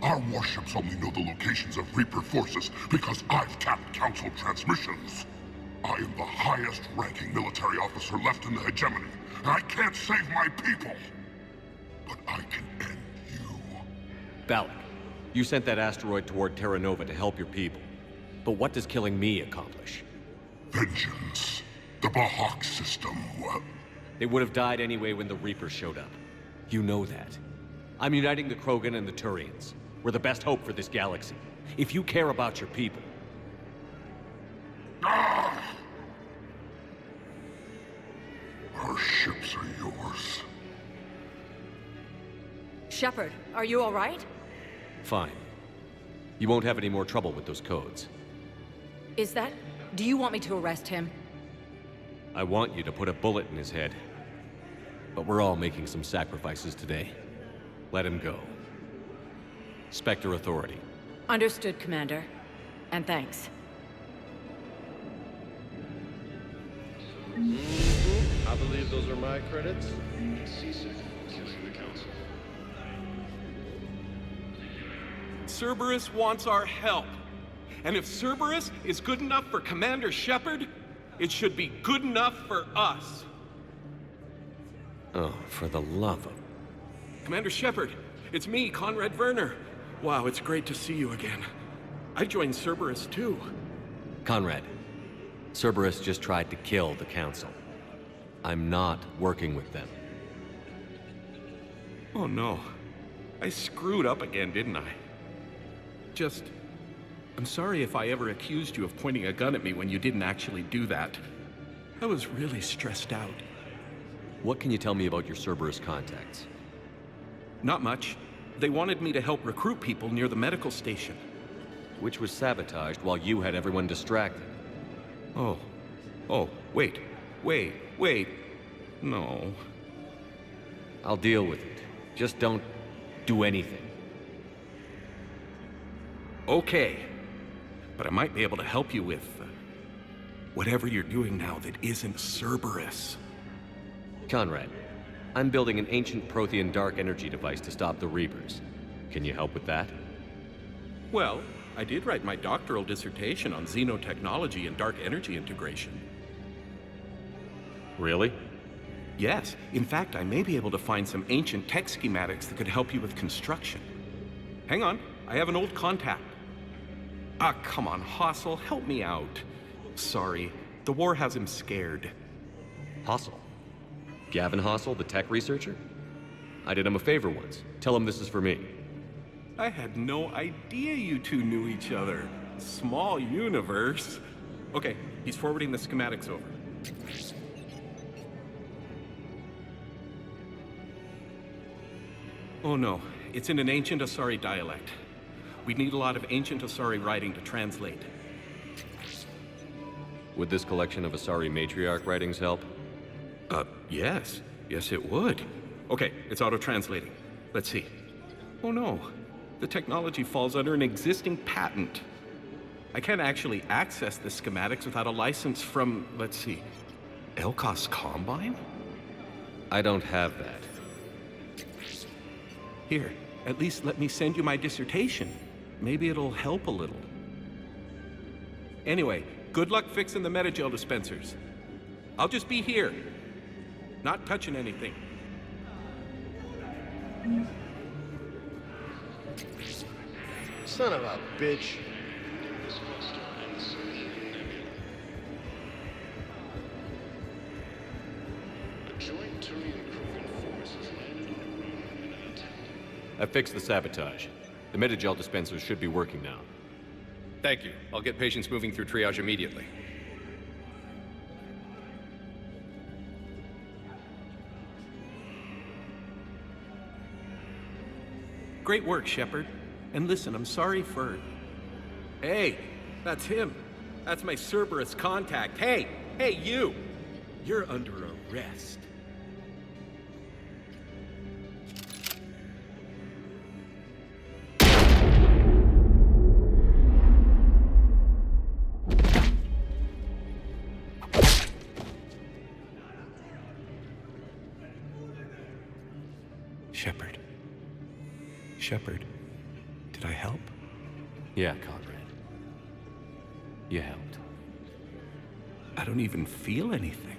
Our warships only know the locations of Reaper forces because I've tapped Council transmissions. I am the highest-ranking military officer left in the hegemony, and I can't save my people. But I can end you. Balak, you sent that asteroid toward Terra Nova to help your people. But what does killing me accomplish? Vengeance. The Bahak system, well... They would have died anyway when the Reapers showed up. You know that. I'm uniting the Krogan and the Turians. We're the best hope for this galaxy. If you care about your people... Ah! Our ships are yours. Shepard, are you all right? Fine. You won't have any more trouble with those codes. Is that... Do you want me to arrest him? I want you to put a bullet in his head. But we're all making some sacrifices today. Let him go. Spectre Authority. Understood, Commander. And thanks. I believe those are my credits. Cerberus wants our help. And if Cerberus is good enough for Commander Shepard, it should be good enough for us. Oh, for the love of... Commander Shepard, it's me, Conrad Werner. Wow, it's great to see you again. I joined Cerberus too. Conrad, Cerberus just tried to kill the Council. I'm not working with them. Oh no. I screwed up again, didn't I? I'm sorry if I ever accused you of pointing a gun at me when you didn't actually do that. I was really stressed out. What can you tell me about your Cerberus contacts? Not much. They wanted me to help recruit people near the medical station. Which was sabotaged while you had everyone distracted. Oh, wait. No. I'll deal with it. Just don't do anything. Okay. But I might be able to help you with whatever you're doing now that isn't Cerberus. Conrad, I'm building an ancient Prothean dark energy device to stop the Reapers. Can you help with that? Well, I did write my doctoral dissertation on xenotechnology and dark energy integration. Really? Yes. In fact, I may be able to find some ancient tech schematics that could help you with construction. Hang on, I have an old contact. Ah, come on, Hossel, help me out. Sorry, the war has him scared. Hossel? Gavin Hossel, the tech researcher? I did him a favor once. Tell him this is for me. I had no idea you two knew each other. small universe. Okay, he's forwarding the schematics over. Oh no, it's in an ancient Asari dialect. We'd need a lot of ancient Asari writing to translate. Would this collection of Asari matriarch writings help? Yes. Yes, it would. Okay, it's auto-translating. Let's see. Oh no, the technology falls under an existing patent. I can't actually access the schematics without a license from, let's see, Elkos Combine? I don't have that. Here, at least let me send you my dissertation. Maybe it'll help a little. Anyway, good luck fixing the Metagel dispensers. I'll just be here. Not touching anything. Son of a bitch. I fixed the sabotage. The Metagel dispensers should be working now. Thank you. I'll get patients moving through triage immediately. Great work, Shepard. And listen, I'm sorry for... Hey, that's him. That's my Cerberus contact. Hey, you! You're under arrest. Shepard, did I help? Yeah, Conrad. You helped. I don't even feel anything.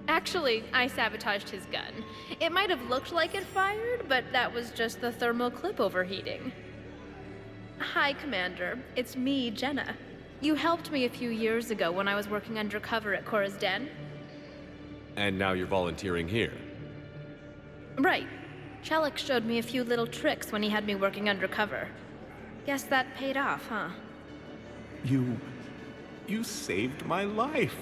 Actually, I sabotaged his gun. It might have looked like it fired, but that was just the thermal clip overheating. Hi, Commander. It's me, Jenna. You helped me a few years ago when I was working undercover at Cora's Den. And now you're volunteering here. Right. Shellick showed me a few little tricks when he had me working undercover. Guess that paid off, huh? You saved my life.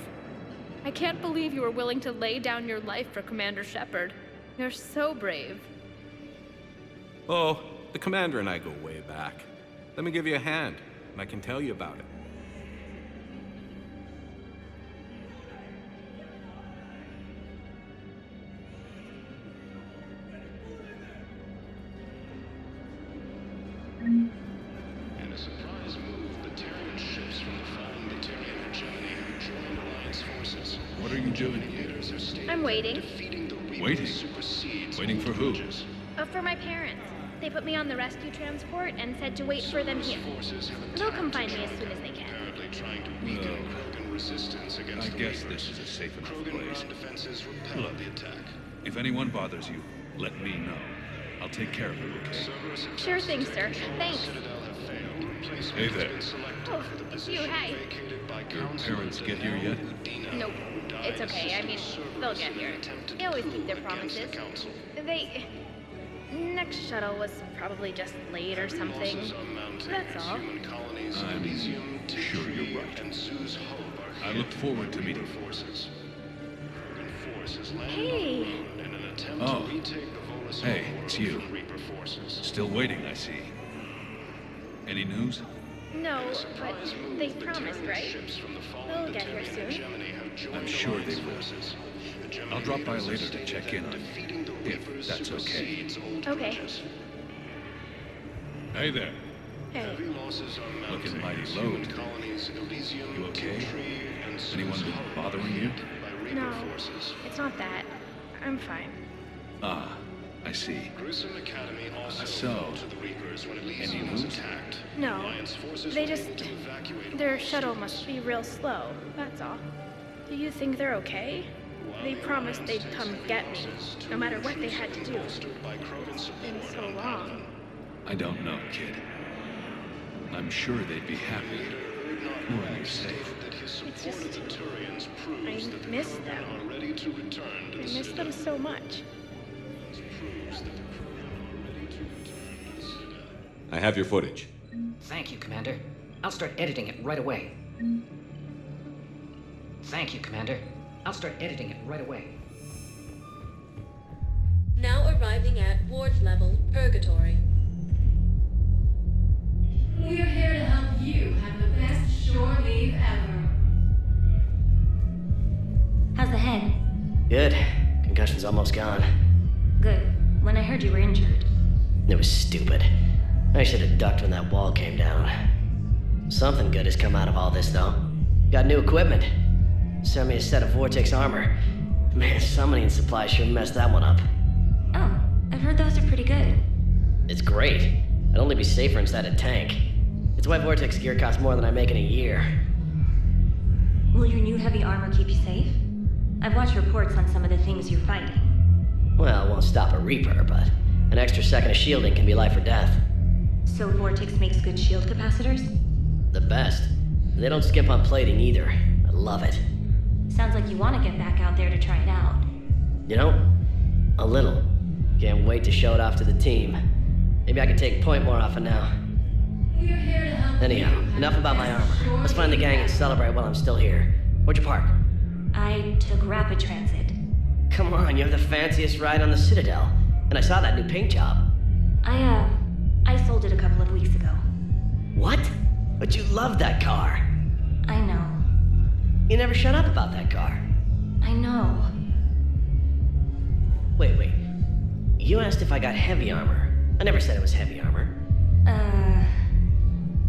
I can't believe you were willing to lay down your life for Commander Shepard. You're so brave. Oh, the Commander and I go way back. Let me give you a hand, and I can tell you about it. In a surprise move, Batarian ships from the flying Batarian hegemony have joined Alliance forces. What are you doing? I'm waiting. Waiting? Waiting for who? For my parents. They put me on the rescue transport and said to wait for them here. They'll come find me as soon as they can. I guess this is a safe enough place. Look, if anyone bothers you, let me know. I'll take care of them, okay? Sure thing, sir. Thanks. Hey there. Oh, it's you. Hi. Your parents get here yet? Nope. It's okay. I mean, they'll get here. They always keep their promises. Next shuttle was probably just late or something. That's all. I'm sure you're right. I look forward to meeting you. Hey! Oh. Hey, it's you. Still waiting, I see. Any news? No, but they promised, right? They'll get here soon. I'm sure they will. I'll drop by later to check in on you, if that's okay. Okay. Hey there. Hey. Looking mighty low. You okay? Anyone been bothering you? No, it's not that. I'm fine. Ah, I see. So, any news? No, they just... Their shuttle must be real slow, that's all. Do you think they're okay? They promised they'd come get me, no matter what they had to do. It's been so long. I don't know, kid. I'm sure they'd be happy when you're safe. It's just... I miss them. I miss them so much. I have your footage. Thank you, Commander. I'll start editing it right away. Thank you, Commander. I'll start editing it right away. Now arriving at ward level, Purgatory. We're here to help you have the best shore leave ever. How's the head? Good. Concussion's almost gone. Good. When I heard you were injured. It was stupid. I should have ducked when that wall came down. Something good has come out of all this, though. Got new equipment. Sent me a set of Vortex armor. Man, summoning supply sure messed that one up. Oh, I've heard those are pretty good. It's great. I'd only be safer inside a tank. It's why Vortex gear costs more than I make in a year. Will your new heavy armor keep you safe? I've watched reports on some of the things you're fighting. Well, it won't stop a Reaper, but an extra second of shielding can be life or death. So Vortex makes good shield capacitors? The best. They don't skimp on plating either. I love it. Sounds like you want to get back out there to try it out. You know, a little. Can't wait to show it off to the team. Maybe I can take point more often now. We're here to help Anyhow, enough about my armor. Let's find the gang and celebrate while I'm still here. Where'd you park? I took rapid transit. Come on, you have the fanciest ride on the Citadel. And I saw that new paint job. I sold it a couple of weeks ago. What? But you loved that car. I know. You never shut up about that car. I know. Wait. You asked if I got heavy armor. I never said it was heavy armor.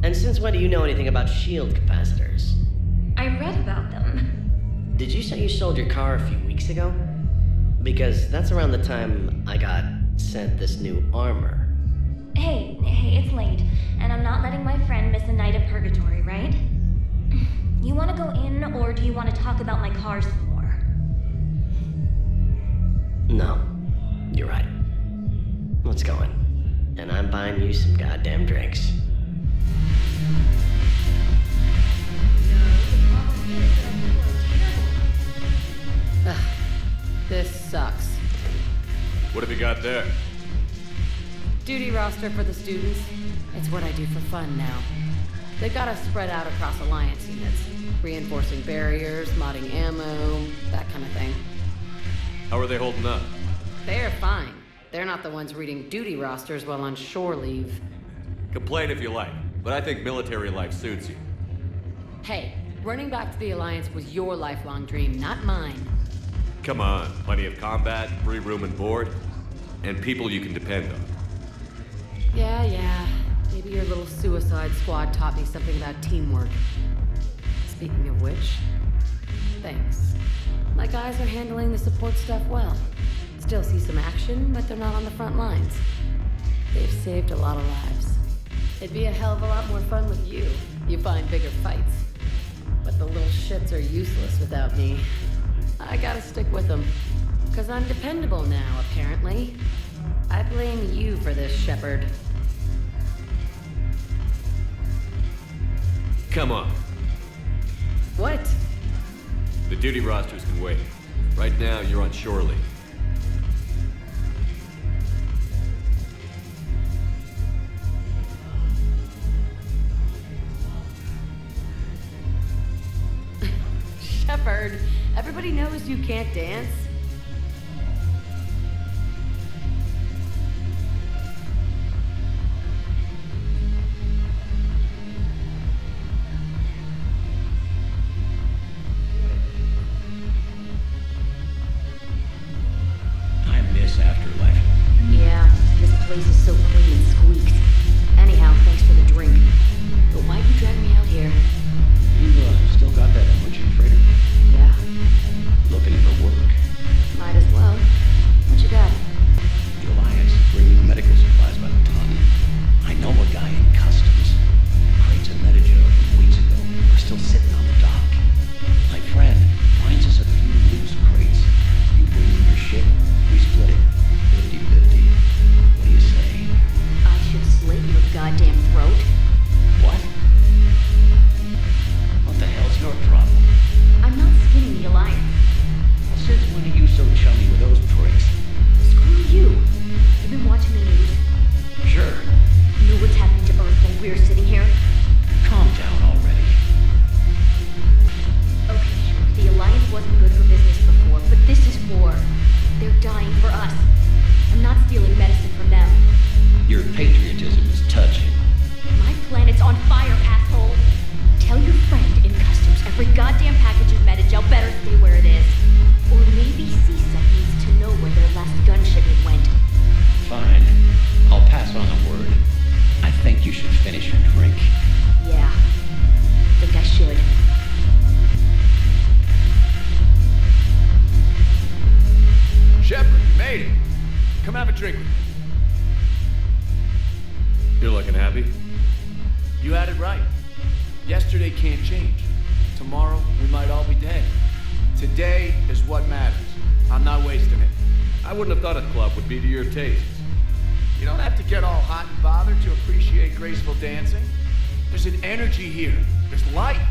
And since when do you know anything about shield capacitors? I read about them. Did you say you sold your car a few weeks ago? Because that's around the time I got sent this new armor. Hey, it's late, and I'm not letting my friend miss a night of purgatory, right? You want to go in, or do you want to talk about my car some more? No, you're right. Let's go in. And I'm buying you some goddamn drinks. This sucks. What have you got there? Duty roster for the students. It's what I do for fun now. They've got us spread out across Alliance units. Reinforcing barriers, modding ammo, that kind of thing. How are they holding up? They're fine. They're not the ones reading duty rosters while on shore leave. Complain if you like, but I think military life suits you. Hey, running back to the Alliance was your lifelong dream, not mine. Come on, plenty of combat, free room and board, and people you can depend on. Yeah. Maybe your little suicide squad taught me something about teamwork. Speaking of which, thanks. My guys are handling the support stuff well. Still see some action, but they're not on the front lines. They've saved a lot of lives. It'd be a hell of a lot more fun with you. You find bigger fights. But the little shits are useless without me. I gotta stick with them. 'Cause I'm dependable now, apparently. I blame you for this, Shepard. Come on. What? The duty rosters can wait. Right now, you're on shore leave. Shepard, everybody knows you can't dance. I miss Afterlife. Yeah, this place is so clean and squeaked. Anyhow, thanks for the drink. But why'd you drag me out here? You still got that Munchkin freighter? Yeah. Looking for work. magnetism is touching. My planet's on fire, asshole! Tell your friend in customs every goddamn package of metagel better stay where it is. Or maybe CSEC needs to know where their last gun shipment went. Fine. I'll pass on the word. I think you should finish your drink. Yeah. Think I should. Shepard, you made it. Come have a drink with me. You're looking happy? You had it right. Yesterday can't change. Tomorrow, we might all be dead. Today is what matters. I'm not wasting it. I wouldn't have thought a club would be to your taste. You don't have to get all hot and bothered to appreciate graceful dancing. There's an energy here. There's light.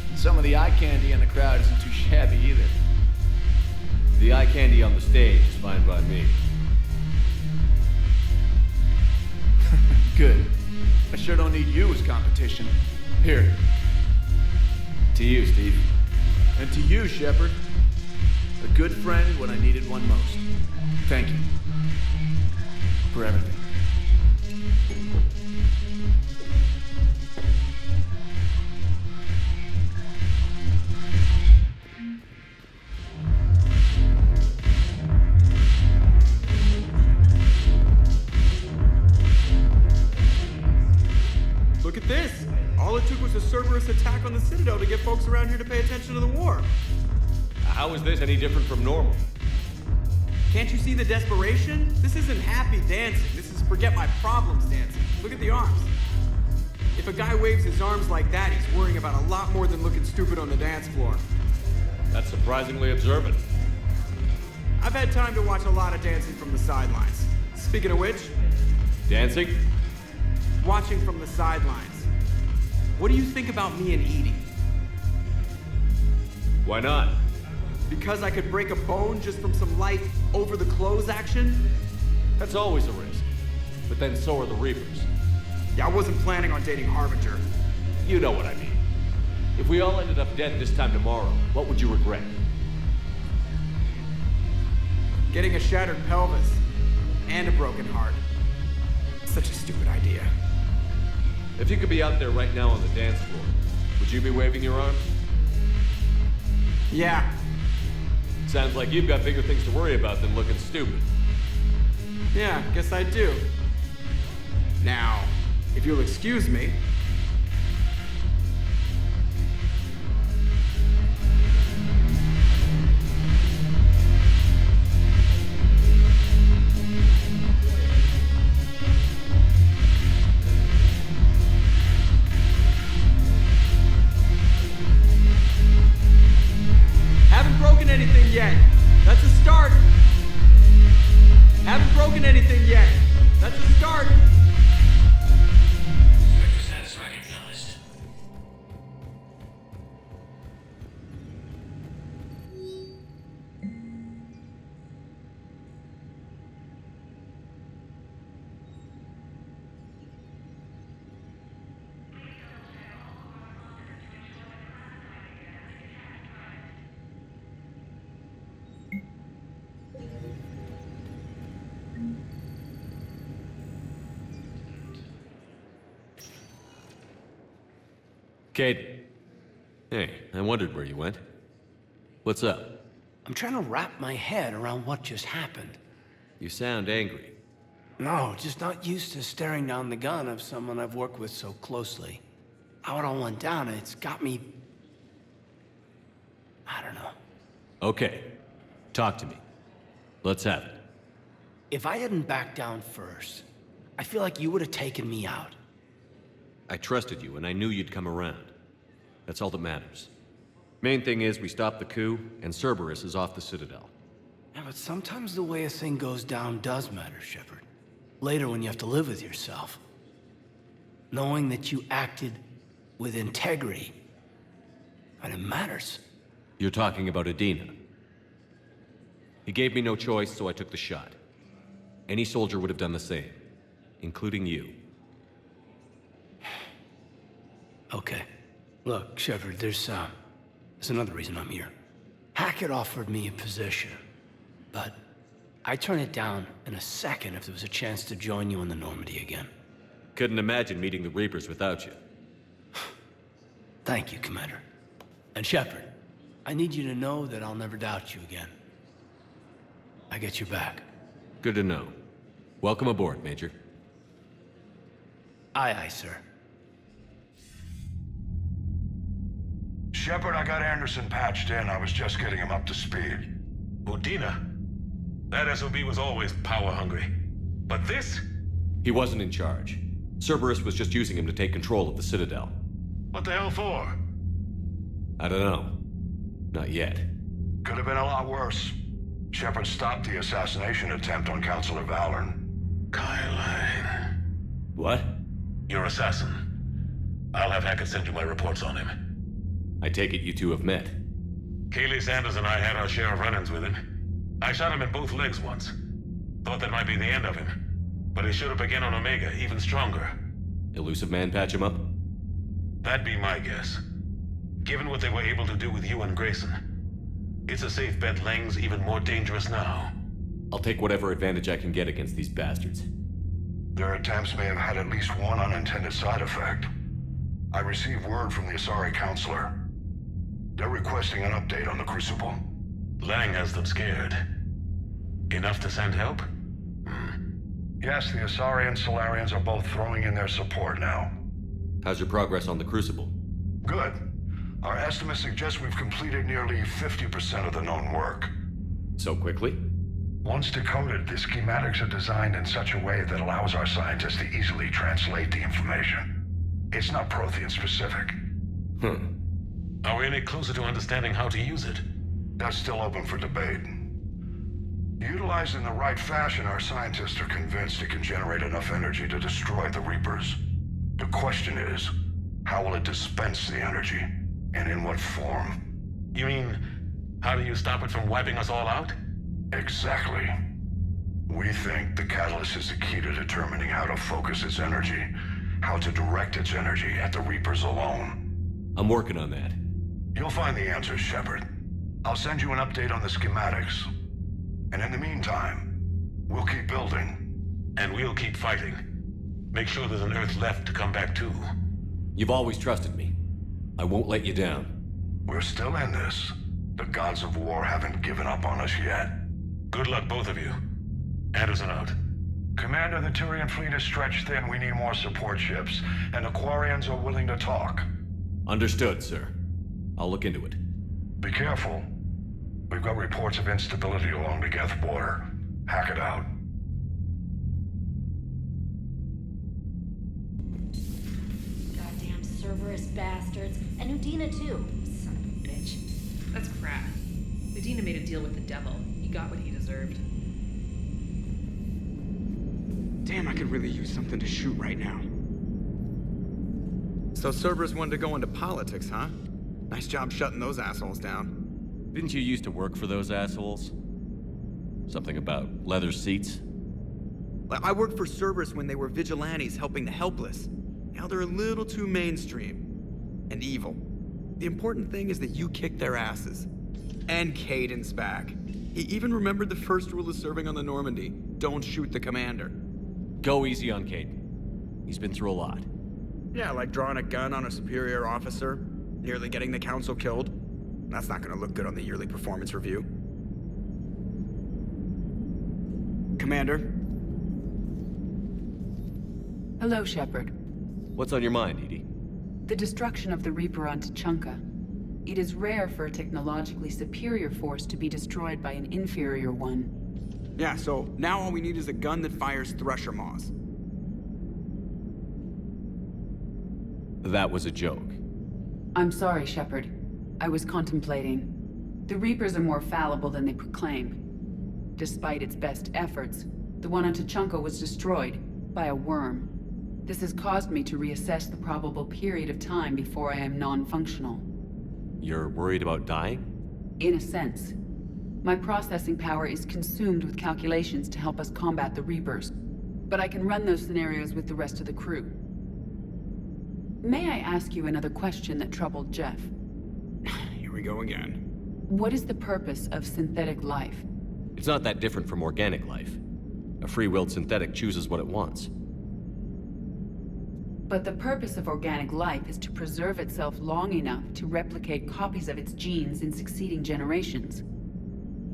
And some of the eye candy in the crowd isn't too shabby either. The eye candy on the stage is fine by me. Good. I sure don't need you as competition. Here. To you, Steve. And to you, Shepard. A good friend when I needed one most. Thank you. For everything. Look at this! All it took was a Cerberus attack on the Citadel to get folks around here to pay attention to the war. How is this any different from normal? Can't you see the desperation? This isn't happy dancing. This is forget my problems dancing. Look at the arms. If a guy waves his arms like that, he's worrying about a lot more than looking stupid on the dance floor. That's surprisingly observant. I've had time to watch a lot of dancing from the sidelines. Speaking of which... Dancing? Watching from the sidelines. What do you think about me and Edie? Why not? Because I could break a bone just from some light over-the-clothes action? That's always a risk. But then so are the Reapers. Yeah, I wasn't planning on dating Harbinger. You know what I mean. If we all ended up dead this time tomorrow, what would you regret? Getting a shattered pelvis. And a broken heart. Such a stupid idea. If you could be out there right now on the dance floor, would you be waving your arms? Yeah. Sounds like you've got bigger things to worry about than looking stupid. Yeah, guess I do. Now, if you'll excuse me... Haven't broken anything yet. That's a start. Haven't broken anything yet. That's a start. Status recognized. Kate. Hey, I wondered where you went. What's up? I'm trying to wrap my head around what just happened. You sound angry. No, just not used to staring down the gun of someone I've worked with so closely. How it all went down, it's got me... I don't know. Okay. Talk to me. Let's have it. If I hadn't backed down first, I feel like you would have taken me out. I trusted you, and I knew you'd come around. That's all that matters. Main thing is we stopped the coup, and Cerberus is off the Citadel. Yeah, but sometimes the way a thing goes down does matter, Shepard. Later when you have to live with yourself. Knowing that you acted with integrity. And it matters. You're talking about Adina. He gave me no choice, so I took the shot. Any soldier would have done the same. Including you. Okay. Look, Shepard, there's another reason I'm here. Hackett offered me a position, but I'd turn it down in a second if there was a chance to join you in the Normandy again. Couldn't imagine meeting the Reapers without you. Thank you, Commander. And Shepard, I need you to know that I'll never doubt you again. I get your back. Good to know. Welcome aboard, Major. Aye, aye, sir. Shepard, I got Anderson patched in. I was just getting him up to speed. Udina? That SOB was always power-hungry. But this? He wasn't in charge. Cerberus was just using him to take control of the Citadel. What the hell for? I don't know. Not yet. Could have been a lot worse. Shepard stopped the assassination attempt on Counselor Valorn. Kyle. What? Your assassin. I'll have Hackett send you my reports on him. I take it you two have met. Kaylee Sanders and I had our share of run-ins with him. I shot him in both legs once. Thought that might be the end of him. But he showed up again on Omega, even stronger. Elusive Man patch him up? That'd be my guess. Given what they were able to do with you and Grayson, it's a safe bet Lang's even more dangerous now. I'll take whatever advantage I can get against these bastards. Their attempts may have had at least one unintended side effect. I received word from the Asari Counselor. They're requesting an update on the Crucible. Lang has them scared. Enough to send help? Yes, the Asari and Solarians are both throwing in their support now. How's your progress on the Crucible? Good. Our estimates suggest we've completed nearly 50% of the known work. So quickly? Once decoded, the schematics are designed in such a way that allows our scientists to easily translate the information. It's not Prothean specific. Are we any closer to understanding how to use it? That's still open for debate. Utilized in the right fashion, our scientists are convinced it can generate enough energy to destroy the Reapers. The question is, how will it dispense the energy? And in what form? You mean, how do you stop it from wiping us all out? Exactly. We think the catalyst is the key to determining how to focus its energy, how to direct its energy at the Reapers alone. I'm working on that. You'll find the answers, Shepard. I'll send you an update on the schematics. And in the meantime, we'll keep building. And we'll keep fighting. Make sure there's an Earth left to come back to. You've always trusted me. I won't let you down. We're still in this. The gods of war haven't given up on us yet. Good luck, both of you. Anderson out. Commander, the Turian fleet is stretched thin. We need more support ships. And the Quarians are willing to talk. Understood, sir. I'll look into it. Be careful. We've got reports of instability along the Geth border. Hack it out. Goddamn Cerberus bastards. And Udina too. Son of a bitch. That's crap. Udina made a deal with the devil. He got what he deserved. Damn, I could really use something to shoot right now. So Cerberus wanted to go into politics, huh? Nice job shutting those assholes down. Didn't you used to work for those assholes? Something about leather seats? I worked for Cerberus when they were vigilantes helping the helpless. Now they're a little too mainstream. And evil. The important thing is that you kick their asses. And Caden's back. He even remembered the first rule of serving on the Normandy. Don't shoot the commander. Go easy on Caden. He's been through a lot. Yeah, like drawing a gun on a superior officer, nearly getting the council killed. That's not gonna look good on the yearly performance review. Commander? Hello, Shepard. What's on your mind, Edie? The destruction of the Reaper on Tучанка. It is rare for a technologically superior force to be destroyed by an inferior one. Yeah, so now all we need is a gun that fires thresher maws. That was a joke. I'm sorry, Shepard. I was contemplating. The Reapers are more fallible than they proclaim. Despite its best efforts, the one on Tучанка was destroyed by a worm. This has caused me to reassess the probable period of time before I am non-functional. You're worried about dying? In a sense. My processing power is consumed with calculations to help us combat the Reapers, but I can run those scenarios with the rest of the crew. May I ask you another question that troubled Jeff? Here we go again. What is the purpose of synthetic life? It's not that different from organic life. A free-willed synthetic chooses what it wants. But the purpose of organic life is to preserve itself long enough to replicate copies of its genes in succeeding generations.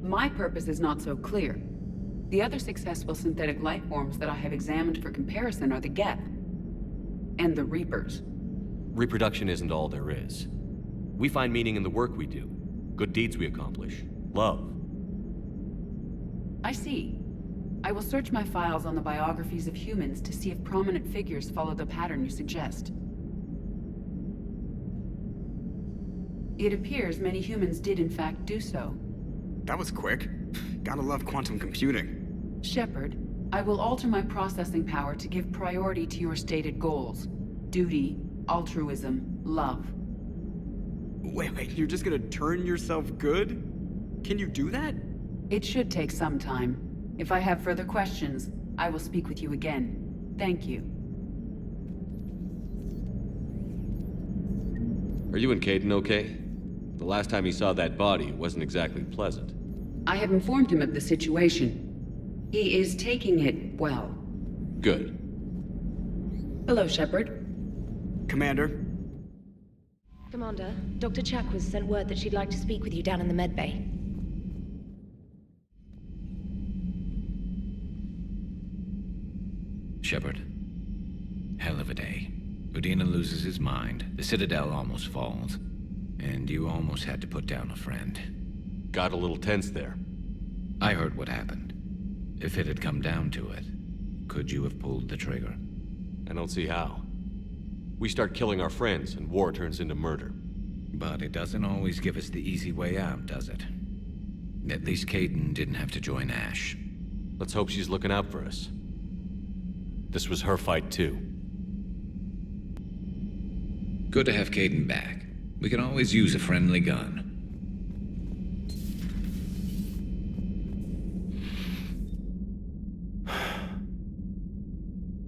My purpose is not so clear. The other successful synthetic life forms that I have examined for comparison are the Geth and the Reapers. Reproduction isn't all there is. We find meaning in the work we do, good deeds we accomplish, love. I see. I will search my files on the biographies of humans to see if prominent figures follow the pattern you suggest. It appears many humans did in fact do so. That was quick. Gotta love quantum computing. Shepard, I will alter my processing power to give priority to your stated goals. Duty, altruism, love. Wait, you're just gonna turn yourself good? Can you do that? It should take some time. If I have further questions, I will speak with you again. Thank you. Are you and Caden okay? The last time he saw that body, it wasn't exactly pleasant. I have informed him of the situation. He is taking it well. Good. Hello, Shepard. Commander. Commander, Dr. Chakwas sent word that she'd like to speak with you down in the medbay. Shepard. Hell of a day. Udina loses his mind, the Citadel almost falls, and you almost had to put down a friend. Got a little tense there. I heard what happened. If it had come down to it, could you have pulled the trigger? I don't see how. We start killing our friends, and war turns into murder. But it doesn't always give us the easy way out, does it? At least Caden didn't have to join Ash. Let's hope she's looking out for us. This was her fight, too. Good to have Caden back. We can always use a friendly gun.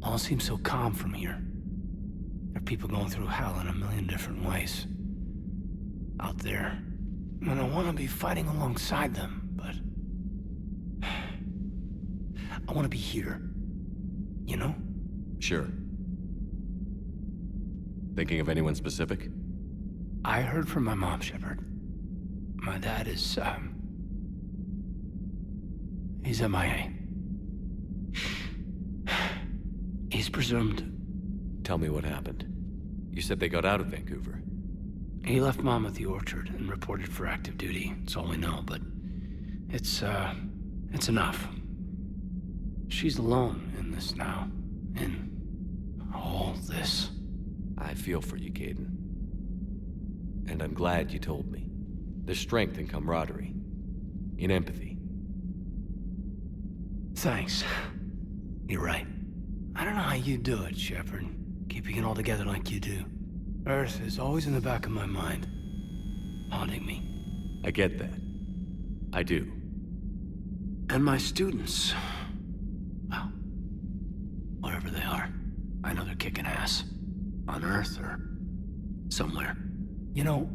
All seems so calm from here. There are people going through hell in a million different ways. Out there. And I want to be fighting alongside them, but... I want to be here. You know? Sure. Thinking of anyone specific? I heard from my mom, Shepard. My dad is, he's MIA. He's presumed. Tell me what happened. You said they got out of Vancouver. He left Mom at the orchard and reported for active duty. That's all we know, but it's enough. She's alone in this now. In all this. I feel for you, Caden. And I'm glad you told me. There's strength in camaraderie. In empathy. Thanks. You're right. I don't know how you do it, Shepard. Keeping it all together like you do. Earth is always in the back of my mind. Haunting me. I get that. I do. And my students. Well, wherever they are. I know they're kicking ass. On Earth or somewhere. You know,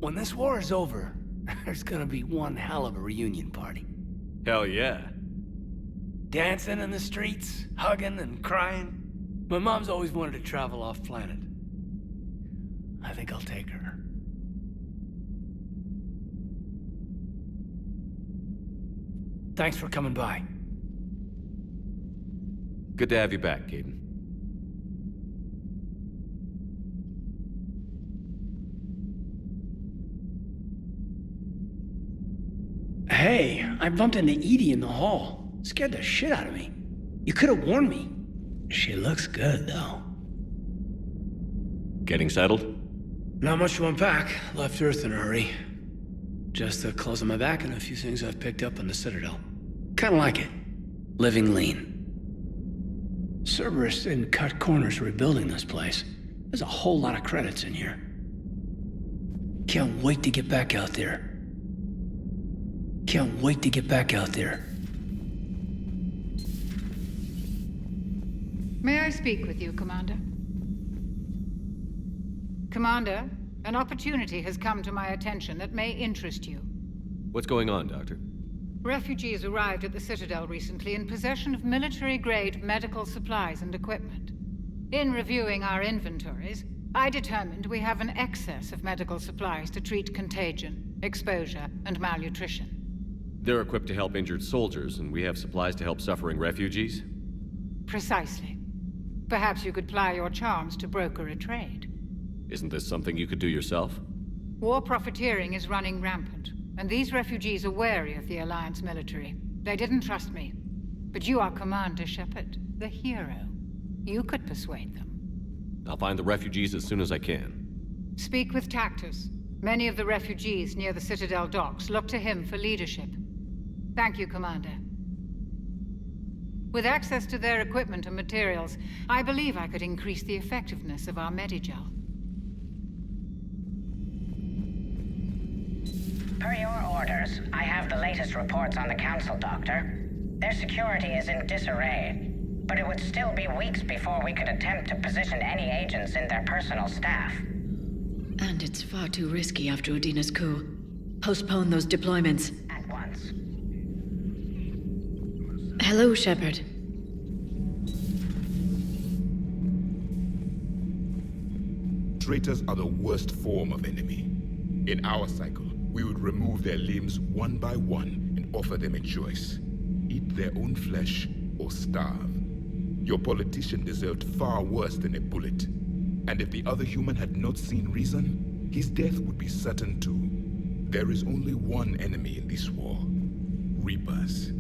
when this war is over, there's gonna be one hell of a reunion party. Hell yeah. Dancing in the streets, hugging and crying. My mom's always wanted to travel off-planet. I think I'll take her. Thanks for coming by. Good to have you back, Caden. Hey, I bumped into Edie in the hall. Scared the shit out of me. You could have warned me. She looks good, though. Getting settled? Not much to unpack. Left Earth in a hurry. Just the clothes on my back and a few things I've picked up on the Citadel. Kinda like it. Living lean. Cerberus didn't cut corners rebuilding this place. There's a whole lot of credits in here. Can't wait to get back out there. Can't wait to get back out there. May I speak with you, Commander? Commander, an opportunity has come to my attention that may interest you. What's going on, Doctor? Refugees arrived at the Citadel recently in possession of military-grade medical supplies and equipment. In reviewing our inventories, I determined we have an excess of medical supplies to treat contagion, exposure, and malnutrition. They're equipped to help injured soldiers, and we have supplies to help suffering refugees? Precisely. Perhaps you could ply your charms to broker a trade. Isn't this something you could do yourself? War profiteering is running rampant, and these refugees are wary of the Alliance military. They didn't trust me. But you are Commander Shepard, the hero. You could persuade them. I'll find the refugees as soon as I can. Speak with Tactus. Many of the refugees near the Citadel docks look to him for leadership. Thank you, Commander. With access to their equipment and materials, I believe I could increase the effectiveness of our Medigel. Per your orders, I have the latest reports on the Council, Doctor. Their security is in disarray, but it would still be weeks before we could attempt to position any agents in their personal staff. And it's far too risky after Udina's coup. Postpone those deployments. At once. Hello, Shepard. Traitors are the worst form of enemy. In our cycle, we would remove their limbs one by one and offer them a choice. Eat their own flesh or starve. Your politician deserved far worse than a bullet. And if the other human had not seen reason, his death would be certain too. There is only one enemy in this war. Reapers.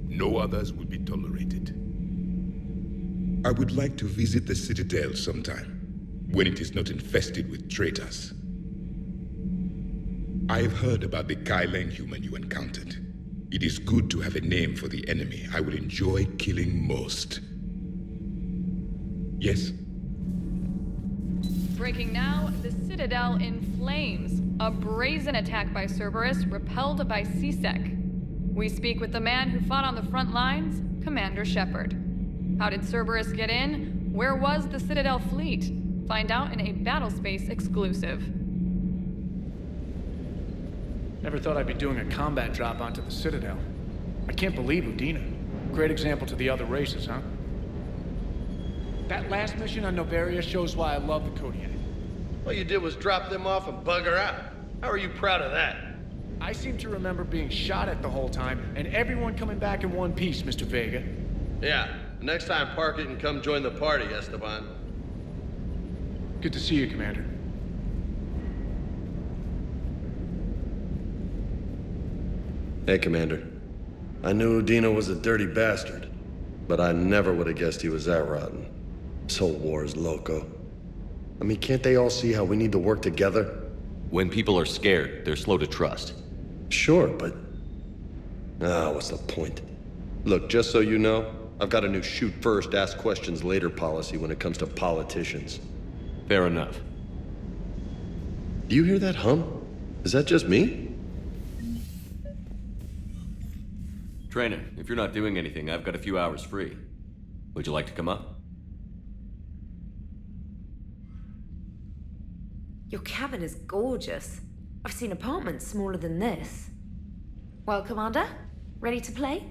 No others will be tolerated. I would like to visit the Citadel sometime, when it is not infested with traitors. I have heard about the Kaileng human you encountered. It is good to have a name for the enemy I will enjoy killing most. Yes? Breaking now, the Citadel in flames. A brazen attack by Cerberus, repelled by C-Sec. We speak with the man who fought on the front lines, Commander Shepard. How did Cerberus get in? Where was the Citadel fleet? Find out in a Battlespace exclusive. Never thought I'd be doing a combat drop onto the Citadel. I can't believe Udina. Great example to the other races, huh? That last mission on Novaria shows why I love the Kodiak. All you did was drop them off and bugger out. How are you proud of that? I seem to remember being shot at the whole time, and everyone coming back in one piece, Mr. Vega. Yeah, next time park it and come join the party, Esteban. Good to see you, Commander. Hey, Commander. I knew Udina was a dirty bastard, but I never would have guessed he was that rotten. This whole war is loco. I mean, can't they all see how we need to work together? When people are scared, they're slow to trust. Sure, but... what's the point? Look, just so you know, I've got a new shoot first, ask questions later policy when it comes to politicians. Fair enough. Do you hear that hum? Is that just me? Trainer, if you're not doing anything, I've got a few hours free. Would you like to come up? Your cabin is gorgeous. I've seen apartments smaller than this. Well, Commander, ready to play?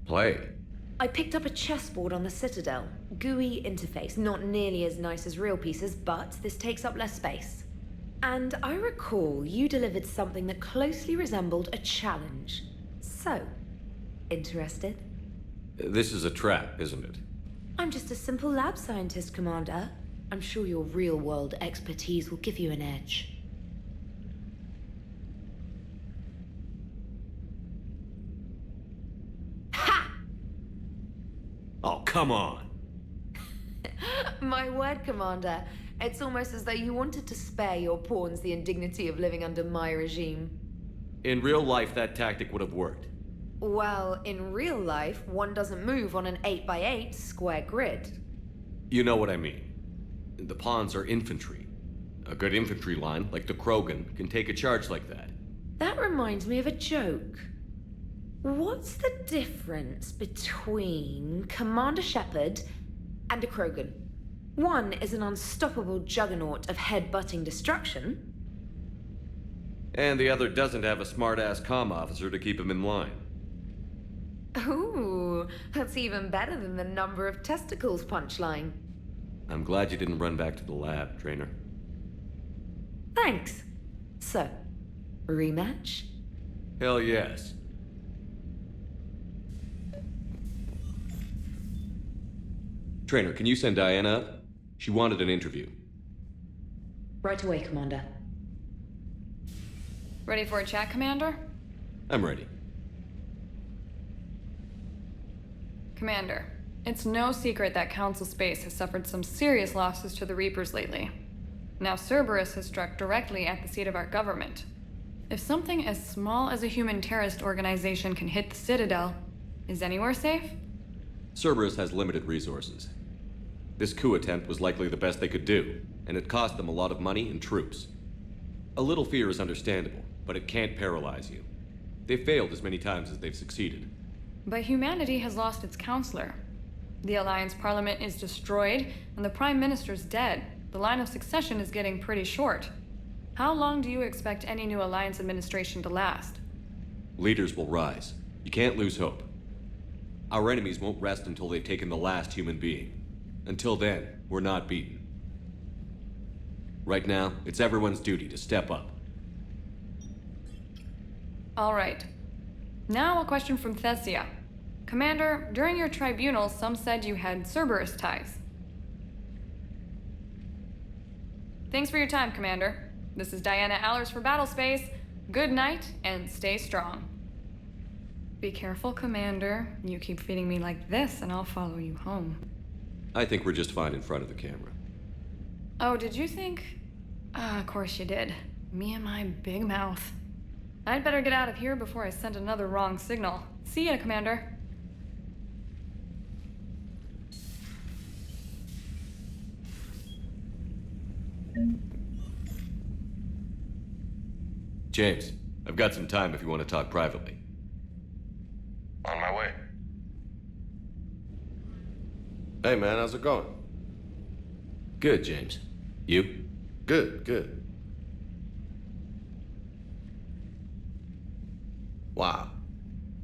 Play? I picked up a chessboard on the Citadel. GUI interface, not nearly as nice as real pieces, but this takes up less space. And I recall you delivered something that closely resembled a challenge. So, interested? This is a trap, isn't it? I'm just a simple lab scientist, Commander. I'm sure your real-world expertise will give you an edge. Ha! Oh, come on! My word, Commander. It's almost as though you wanted to spare your pawns the indignity of living under my regime. In real life, that tactic would have worked. Well, in real life, one doesn't move on an 8x8 square grid. You know what I mean. The pawns are infantry. A good infantry line, like the Krogan, can take a charge like that. That reminds me of a joke. What's the difference between Commander Shepard and a Krogan? One is an unstoppable juggernaut of head-butting destruction. And the other doesn't have a smart-ass comm officer to keep him in line. Ooh, Ooh, that's even better than the number of testicles punchline. I'm glad you didn't run back to the lab, Trainer. Thanks. So, rematch? Hell yes. Trainer, can you send Diana up? She wanted an interview. Right away, Commander. Ready for a chat, Commander? I'm ready. Commander, it's no secret that Council Space has suffered some serious losses to the Reapers lately. Now Cerberus has struck directly at the seat of our government. If something as small as a human terrorist organization can hit the Citadel, is anywhere safe? Cerberus has limited resources. This coup attempt was likely the best they could do, and it cost them a lot of money and troops. A little fear is understandable, but it can't paralyze you. They've failed as many times as they've succeeded. But humanity has lost its counselor. The Alliance Parliament is destroyed, and the Prime Minister's dead. The line of succession is getting pretty short. How long do you expect any new Alliance administration to last? Leaders will rise. You can't lose hope. Our enemies won't rest until they've taken the last human being. Until then, we're not beaten. Right now, it's everyone's duty to step up. All right. Now a question from Thessia. Commander, during your tribunal, some said you had Cerberus ties. Thanks for your time, Commander. This is Diana Allers for Battlespace. Good night, and stay strong. Be careful, Commander. You keep feeding me like this, and I'll follow you home. I think we're just fine in front of the camera. Oh, did you think? Of course you did. Me and my big mouth. I'd better get out of here before I send another wrong signal. See ya, Commander. James, I've got some time if you want to talk privately. On my way. Hey man, how's it going? Good, James. You? Good, good. Wow.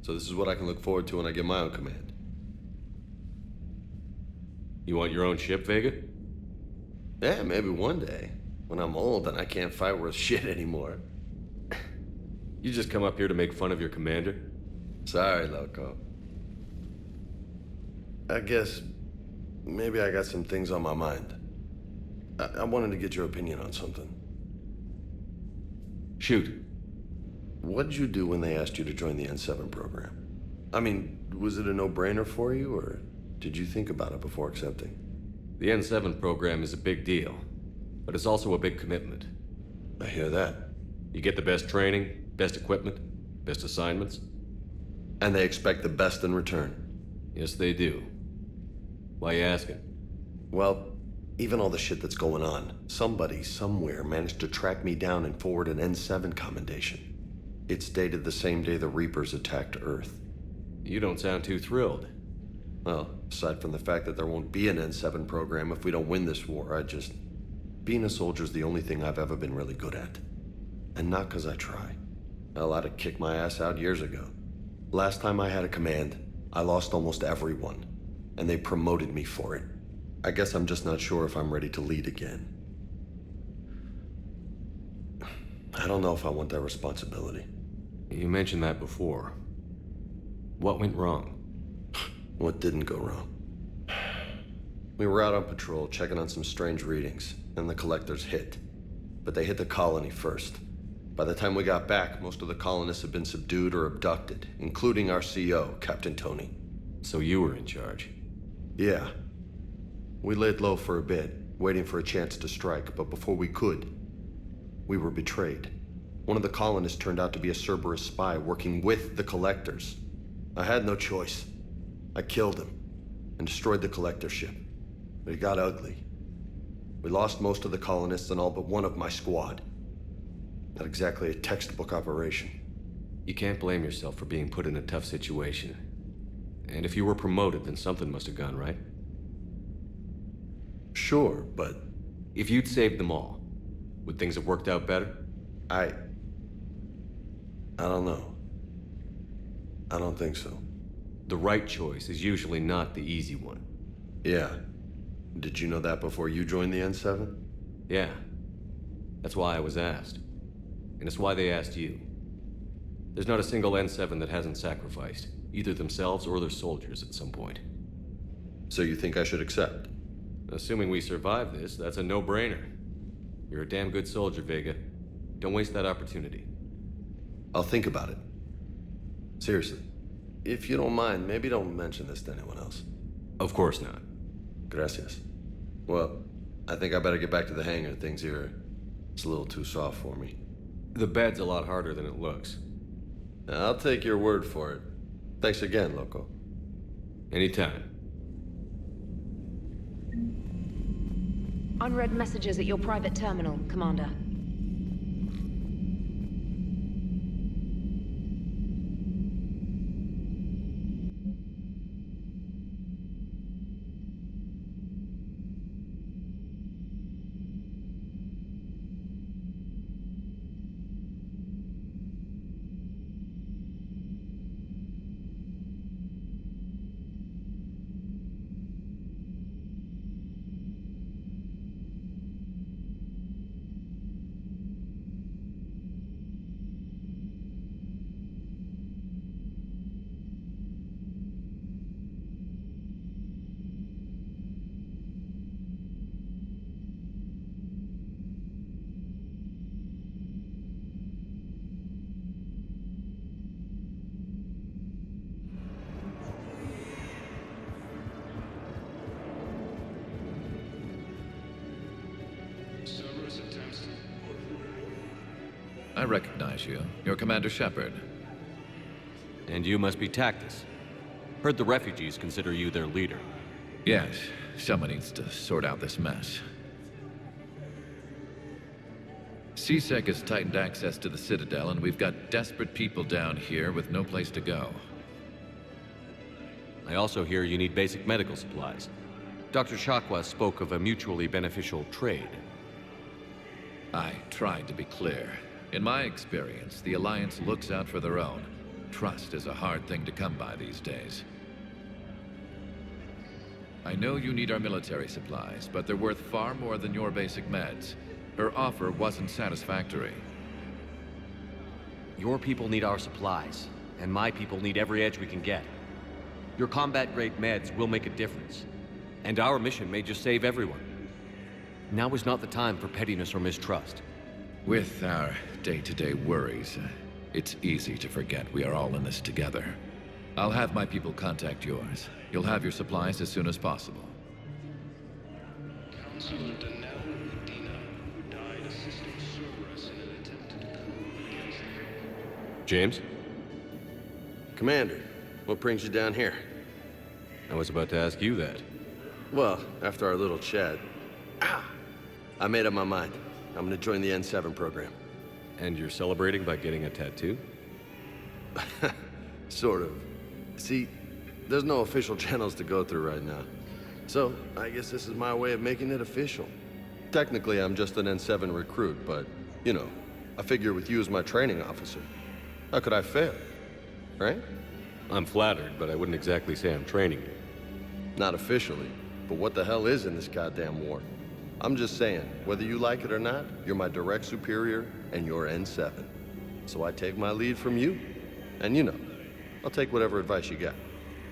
So this is what I can look forward to when I get my own command. You want your own ship, Vega? Yeah, maybe one day. When I'm old and I can't fight worth shit anymore. You just come up here to make fun of your commander? Sorry, Loco. I guess maybe I got some things on my mind. I wanted to get your opinion on something. Shoot. What did you do when they asked you to join the N7 program? I mean, was it a no-brainer for you, or did you think about it before accepting? The N7 program is a big deal, but it's also a big commitment. I hear that. You get the best training, best equipment, best assignments. And they expect the best in return. Yes, they do. Why you asking? Well, even all the shit that's going on, somebody somewhere managed to track me down and forward an N7 commendation. It's dated the same day the Reapers attacked Earth. You don't sound too thrilled. Well, aside from the fact that there won't be an N7 program if we don't win this war, being a soldier's the only thing I've ever been really good at. And not because I try. Hell, I'd have kicked my ass out years ago. Last time I had a command, I lost almost everyone. And they promoted me for it. I guess I'm just not sure if I'm ready to lead again. I don't know if I want that responsibility. You mentioned that before. What went wrong? What didn't go wrong? We were out on patrol, checking on some strange readings, and the collectors hit. But they hit the colony first. By the time we got back, most of the colonists had been subdued or abducted, including our CO, Captain Tony. So you were in charge? Yeah. We laid low for a bit, waiting for a chance to strike, but before we could, we were betrayed. One of the colonists turned out to be a Cerberus spy working with the collectors. I had no choice. I killed him and destroyed the collector ship. But it got ugly. We lost most of the colonists and all but one of my squad. Not exactly a textbook operation. You can't blame yourself for being put in a tough situation. And if you were promoted, then something must have gone right. Sure, but... If you'd saved them all, would things have worked out better? I don't know. I don't think so. The right choice is usually not the easy one. Yeah. Did you know that before you joined the N7? Yeah. That's why I was asked. And it's why they asked you. There's not a single N7 that hasn't sacrificed, either themselves or their soldiers at some point. So you think I should accept? Assuming we survive this, that's a no-brainer. You're a damn good soldier, Vega. Don't waste that opportunity. I'll think about it. Seriously. If you don't mind, maybe don't mention this to anyone else. Of course not. Gracias. Well, I think I better get back to the hangar. Things here, it's a little too soft for me. The bed's a lot harder than it looks. I'll take your word for it. Thanks again, Loco. Anytime. Unread messages at your private terminal, Commander. I recognize you. You're Commander Shepard. And you must be Tactus. Heard the refugees consider you their leader. Yes, someone needs to sort out this mess. CSEC has tightened access to the Citadel, and we've got desperate people down here with no place to go. I also hear you need basic medical supplies. Dr. Shakwa spoke of a mutually beneficial trade. I tried to be clear. In my experience, the Alliance looks out for their own. Trust is a hard thing to come by these days. I know you need our military supplies, but they're worth far more than your basic meds. Her offer wasn't satisfactory. Your people need our supplies, and my people need every edge we can get. Your combat-grade meds will make a difference, and our mission may just save everyone. Now is not the time for pettiness or mistrust. With our day-to-day worries, it's easy to forget we are all in this together. I'll have my people contact yours. You'll have your supplies as soon as possible. James? Commander, what brings you down here? I was about to ask you that. Well, after our little chat, I made up my mind. I'm gonna join the N7 program. And you're celebrating by getting a tattoo? Sort of. See, there's no official channels to go through right now. So, I guess this is my way of making it official. Technically, I'm just an N7 recruit, but, you know, I figure with you as my training officer, how could I fail? Right? I'm flattered, but I wouldn't exactly say I'm training you. Not officially, but what the hell is in this goddamn war? I'm just saying, whether you like it or not, you're my direct superior, and you're N7. So I take my lead from you, and you know, I'll take whatever advice you got.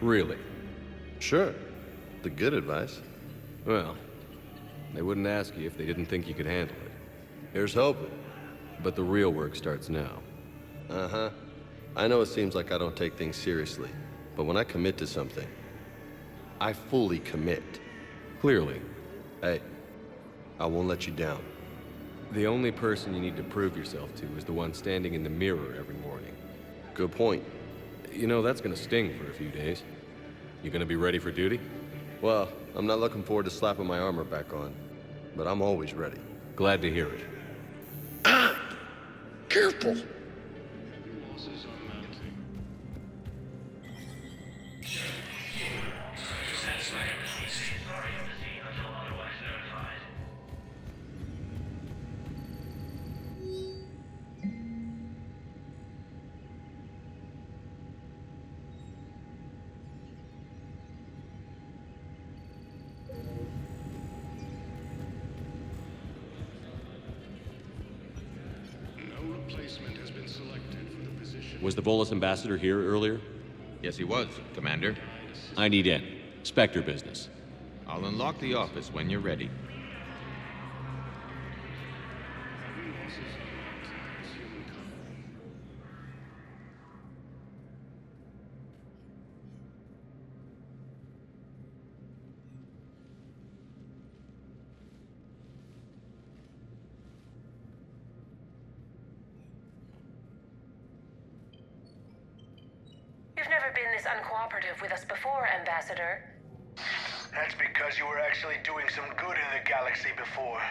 Really? Sure. The good advice. Well, they wouldn't ask you if they didn't think you could handle it. Here's hoping. But the real work starts now. Uh-huh. I know it seems like I don't take things seriously, but when I commit to something, I fully commit. Clearly. Hey, I won't let you down. The only person you need to prove yourself to is the one standing in the mirror every morning. Good point. You know, that's gonna sting for a few days. You gonna be ready for duty? Well, I'm not looking forward to slapping my armor back on, but I'm always ready. Glad to hear it. Careful! Was the Volus ambassador here earlier? Yes, he was, Commander. I need in. Spectre business. I'll unlock the office when you're ready. You've never been this uncooperative with us before, Ambassador. That's because you were actually doing some good in the galaxy before.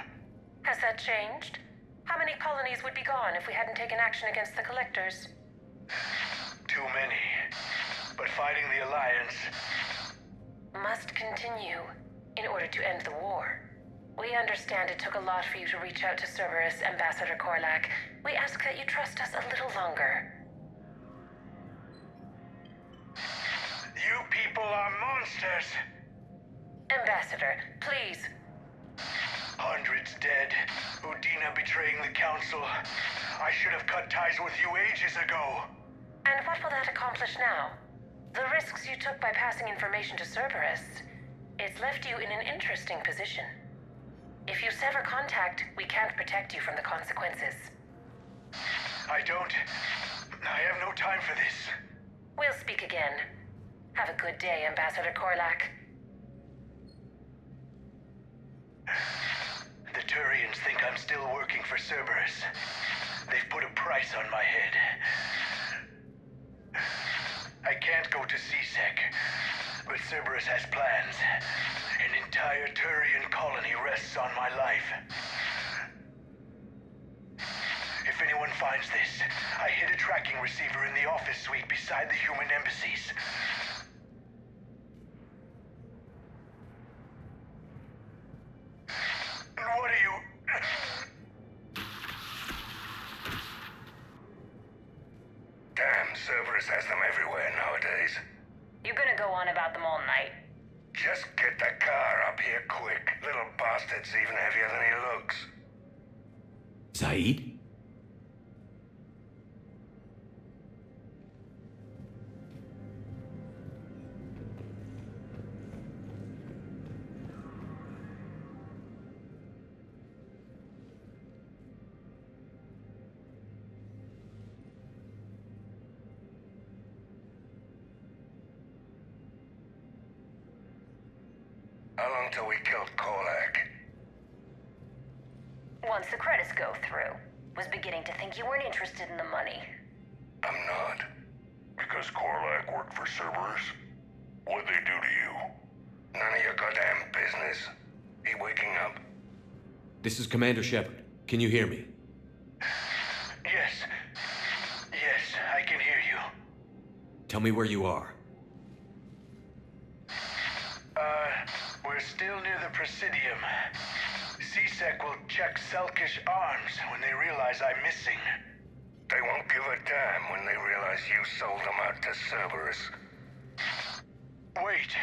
Has that changed? How many colonies would be gone if we hadn't taken action against the Collectors? Too many. But fighting the Alliance must continue in order to end the war. We understand it took a lot for you to reach out to Cerberus, Ambassador Korlak. We ask that you trust us a little longer. You people are monsters! Ambassador, please. Hundreds dead. Udina betraying the Council. I should have cut ties with you ages ago. And what will that accomplish now? The risks you took by passing information to Cerberus, it's left you in an interesting position. If you sever contact, we can't protect you from the consequences. I have no time for this. We'll speak again. Have a good day, Ambassador Korlak. The Turians think I'm still working for Cerberus. They've put a price on my head. I can't go to CSEC, but Cerberus has plans. An entire Turian colony rests on my life. If anyone finds this, I hid a tracking receiver in the office suite beside the human embassies. What are you... Damn, Cerberus has them everywhere nowadays. You gonna go on about them all night? Just get the car up here quick. Little bastard's even heavier than he looks. Zaid? How long till we killed Korlak? Once the credits go through. Was beginning to think you weren't interested in the money. I'm not. Because Korlak worked for Cerberus? What'd they do to you? None of your goddamn business. He waking up? This is Commander Shepard. Can you hear me? Yes. Yes, I can hear you. Tell me where you are. We're still near the Presidium. CSEC will check Selkish arms when they realize I'm missing. They won't give a damn when they realize you sold them out to Cerberus. Wait.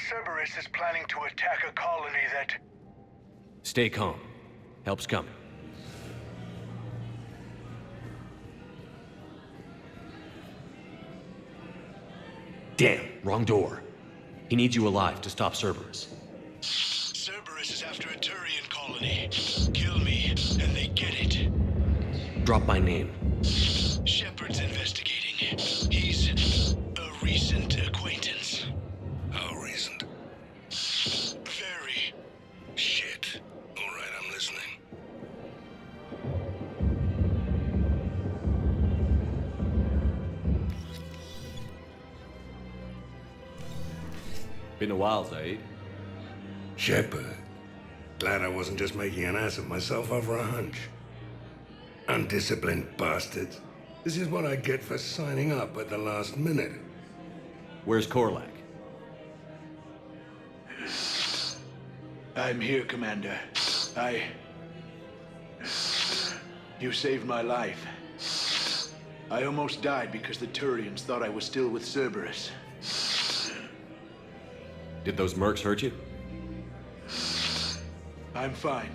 Cerberus is planning to attack a colony that... Stay calm. Help's coming. Damn, wrong door. He needs you alive to stop Cerberus. Cerberus is after a Turian colony. Kill me, and they get it. Drop my name. Shepard's investigating. He's a recent acquaintance. How recent? Very. Shit. All right, I'm listening. Been a while, Zaid. Shepard. Glad I wasn't just making an ass of myself over a hunch. Undisciplined bastards. This is what I get for signing up at the last minute. Where's Korlak? I'm here, Commander. You saved my life. I almost died because the Turians thought I was still with Cerberus. Did those mercs hurt you? I'm fine.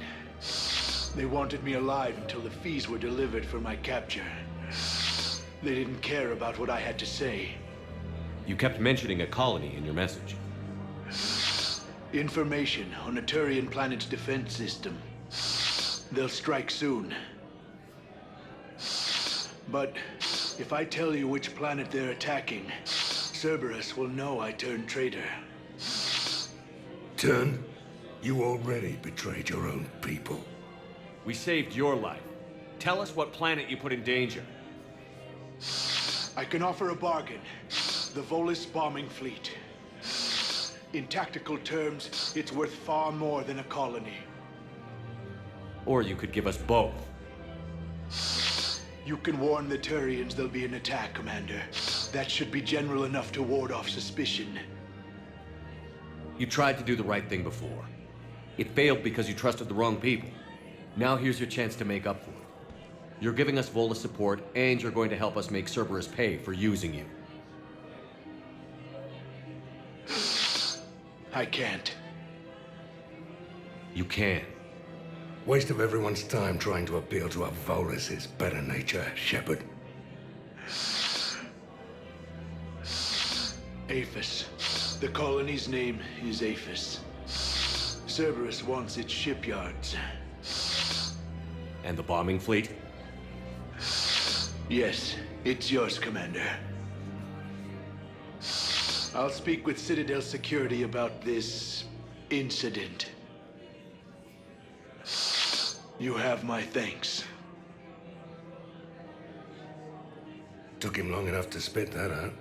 They wanted me alive until the fees were delivered for my capture. They didn't care about what I had to say. You kept mentioning a colony in your message. Information on a Turian planet's defense system. They'll strike soon. But if I tell you which planet they're attacking, Cerberus will know I turned traitor. Turn? You already betrayed your own people. We saved your life. Tell us what planet you put in danger. I can offer a bargain. The Volus bombing fleet. In tactical terms, it's worth far more than a colony. Or you could give us both. You can warn the Turians there'll be an attack, Commander. That should be general enough to ward off suspicion. You tried to do the right thing before. It failed because you trusted the wrong people. Now here's your chance to make up for it. You're giving us Volus support, and you're going to help us make Cerberus pay for using you. I can't. You can. Waste of everyone's time trying to appeal to a Volus' better nature, Shepard. Aphis. The colony's name is Aphis. Cerberus wants its shipyards. And the bombing fleet? Yes, it's yours, Commander. I'll speak with Citadel security about this incident. You have my thanks. Took him long enough to spit that out.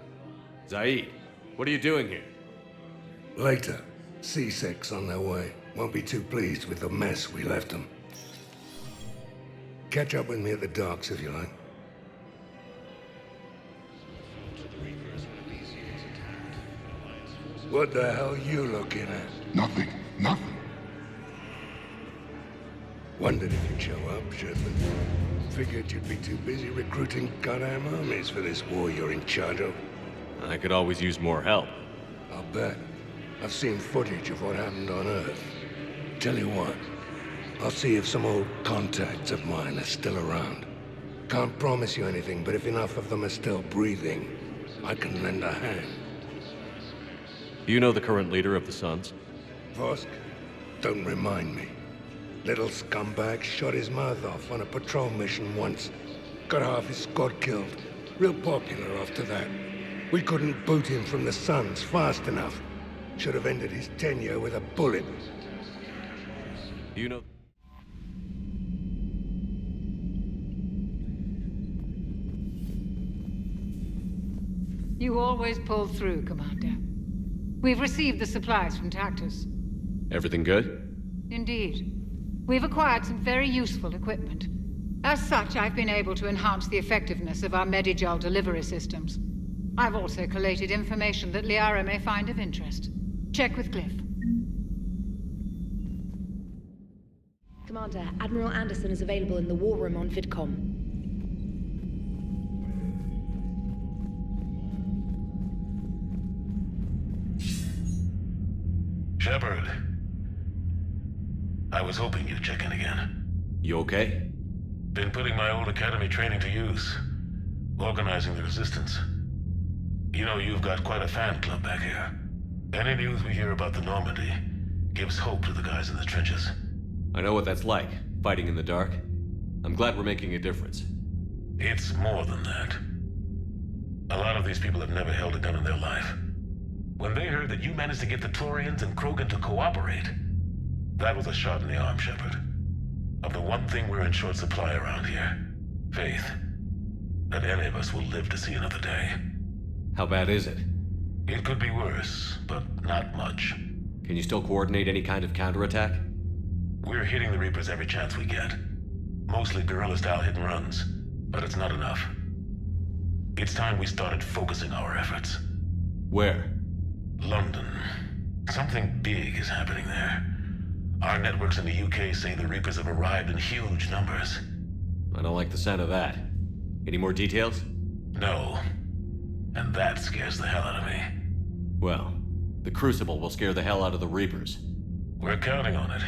Zaid, what are you doing here? Later, C-Sec's on their way. Won't be too pleased with the mess we left them. Catch up with me at the docks if you like. What the hell you looking at? Nothing. Nothing. Wondered if you'd show up, Shepard. Figured you'd be too busy recruiting goddamn armies for this war you're in charge of. I could always use more help. I'll bet. I've seen footage of what happened on Earth. Tell you what, I'll see if some old contacts of mine are still around. Can't promise you anything, but if enough of them are still breathing, I can lend a hand. You know the current leader of the Suns? Vosk? Don't remind me. Little scumbag shot his mouth off on a patrol mission once. Got half his squad killed. Real popular after that. We couldn't boot him from the Suns fast enough. Should have ended his tenure with a bullet. You know... You always pull through, Commander. We've received the supplies from Tactus. Everything good? Indeed. We've acquired some very useful equipment. As such, I've been able to enhance the effectiveness of our Medigel delivery systems. I've also collated information that Liara may find of interest. Check with Cliff. Commander, Admiral Anderson is available in the war room on VidCom. Shepard. I was hoping you'd check in again. You okay? Been putting my old academy training to use. Organizing the resistance. You know, you've got quite a fan club back here. Any news we hear about the Normandy gives hope to the guys in the trenches. I know what that's like, fighting in the dark. I'm glad we're making a difference. It's more than that. A lot of these people have never held a gun in their life. When they heard that you managed to get the Turians and Krogan to cooperate, that was a shot in the arm, Shepard. Of the one thing we're in short supply around here, faith. That any of us will live to see another day. How bad is it? It could be worse, but not much. Can you still coordinate any kind of counterattack? We're hitting the Reapers every chance we get. Mostly guerrilla-style hit and runs, but it's not enough. It's time we started focusing our efforts. Where? London. Something big is happening there. Our networks in the UK say the Reapers have arrived in huge numbers. I don't like the sound of that. Any more details? No. And that scares the hell out of me. Well, the Crucible will scare the hell out of the Reapers. We're counting on it.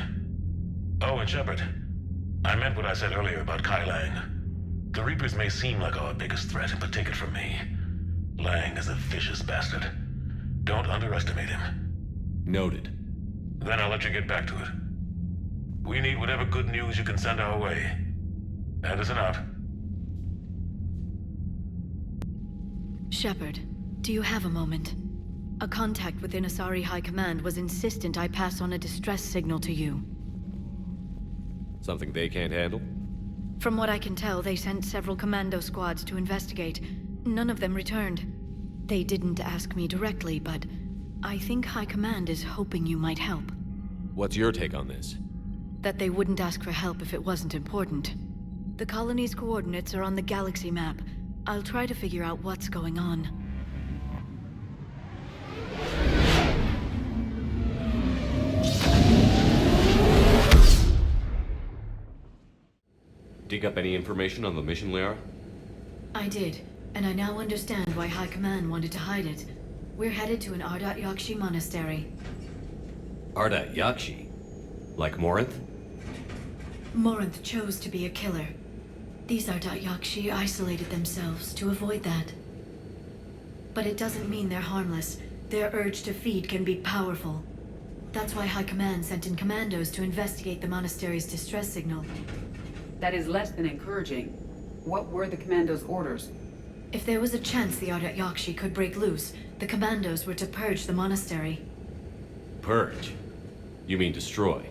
Oh, and Shepard, I meant what I said earlier about Kai Lang. The Reapers may seem like our biggest threat, but take it from me. Lang is a vicious bastard. Don't underestimate him. Noted. Then I'll let you get back to it. We need whatever good news you can send our way. Anderson out. Shepard, do you have a moment? A contact within Asari High Command was insistent I pass on a distress signal to you. Something they can't handle? From what I can tell, they sent several commando squads to investigate. None of them returned. They didn't ask me directly, but I think High Command is hoping you might help. What's your take on this? That they wouldn't ask for help if it wasn't important. The colony's coordinates are on the galaxy map. I'll try to figure out what's going on. Dig up any information on the mission, Liara? I did, and I now understand why High Command wanted to hide it. We're headed to an Ardat Yakshi monastery. Ardat Yakshi? Like Morinth? Morinth chose to be a killer. These Ardat Yakshi isolated themselves to avoid that. But it doesn't mean they're harmless. Their urge to feed can be powerful. That's why High Command sent in commandos to investigate the monastery's distress signal. That is less than encouraging. What were the commandos' orders? If there was a chance the Ardat Yakshi could break loose, the commandos were to purge the monastery. Purge? You mean destroy?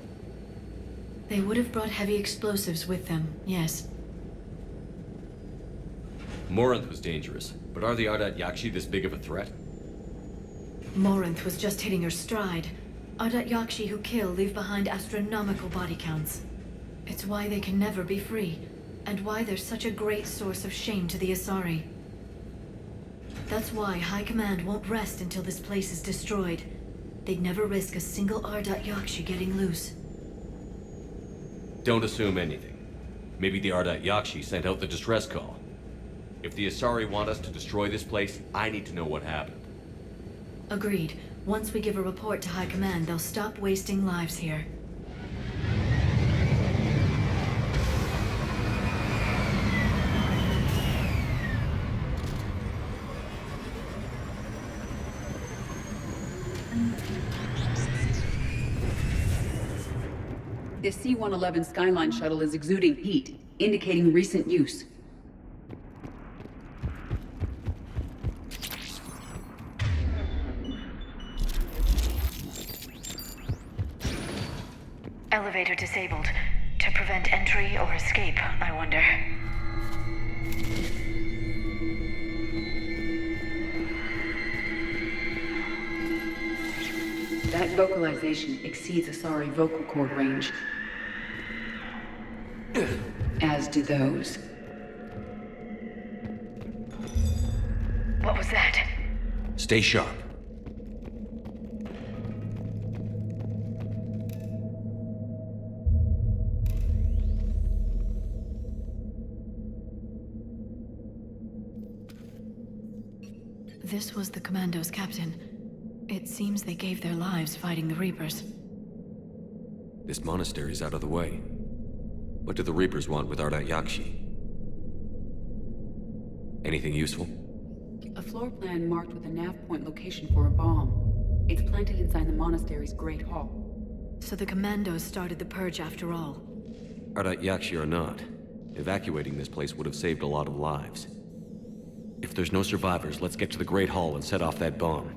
They would have brought heavy explosives with them, yes. Morinth was dangerous, but are the Ardat Yakshi this big of a threat? Morinth was just hitting her stride. Ardat Yakshi who kill leave behind astronomical body counts. It's why they can never be free, and why they're such a great source of shame to the Asari. That's why High Command won't rest until this place is destroyed. They'd never risk a single Ardat Yakshi getting loose. Don't assume anything. Maybe the Ardat Yakshi sent out the distress call. If the Asari want us to destroy this place, I need to know what happened. Agreed. Once we give a report to High Command, they'll stop wasting lives here. This C-111 Skyline shuttle is exuding heat, indicating recent use. Elevator disabled. To prevent entry or escape, I wonder. That vocalization exceeds Asari vocal cord range. As do those. What was that? Stay sharp. This was the commandos' captain. It seems they gave their lives fighting the Reapers. This monastery's out of the way. What do the Reapers want with Ardat Yakshi? Anything useful? A floor plan marked with a nav point location for a bomb. It's planted inside the monastery's Great Hall. So the commandos started the purge after all. Ardat Yakshi or not, evacuating this place would have saved a lot of lives. If there's no survivors, let's get to the Great Hall and set off that bomb.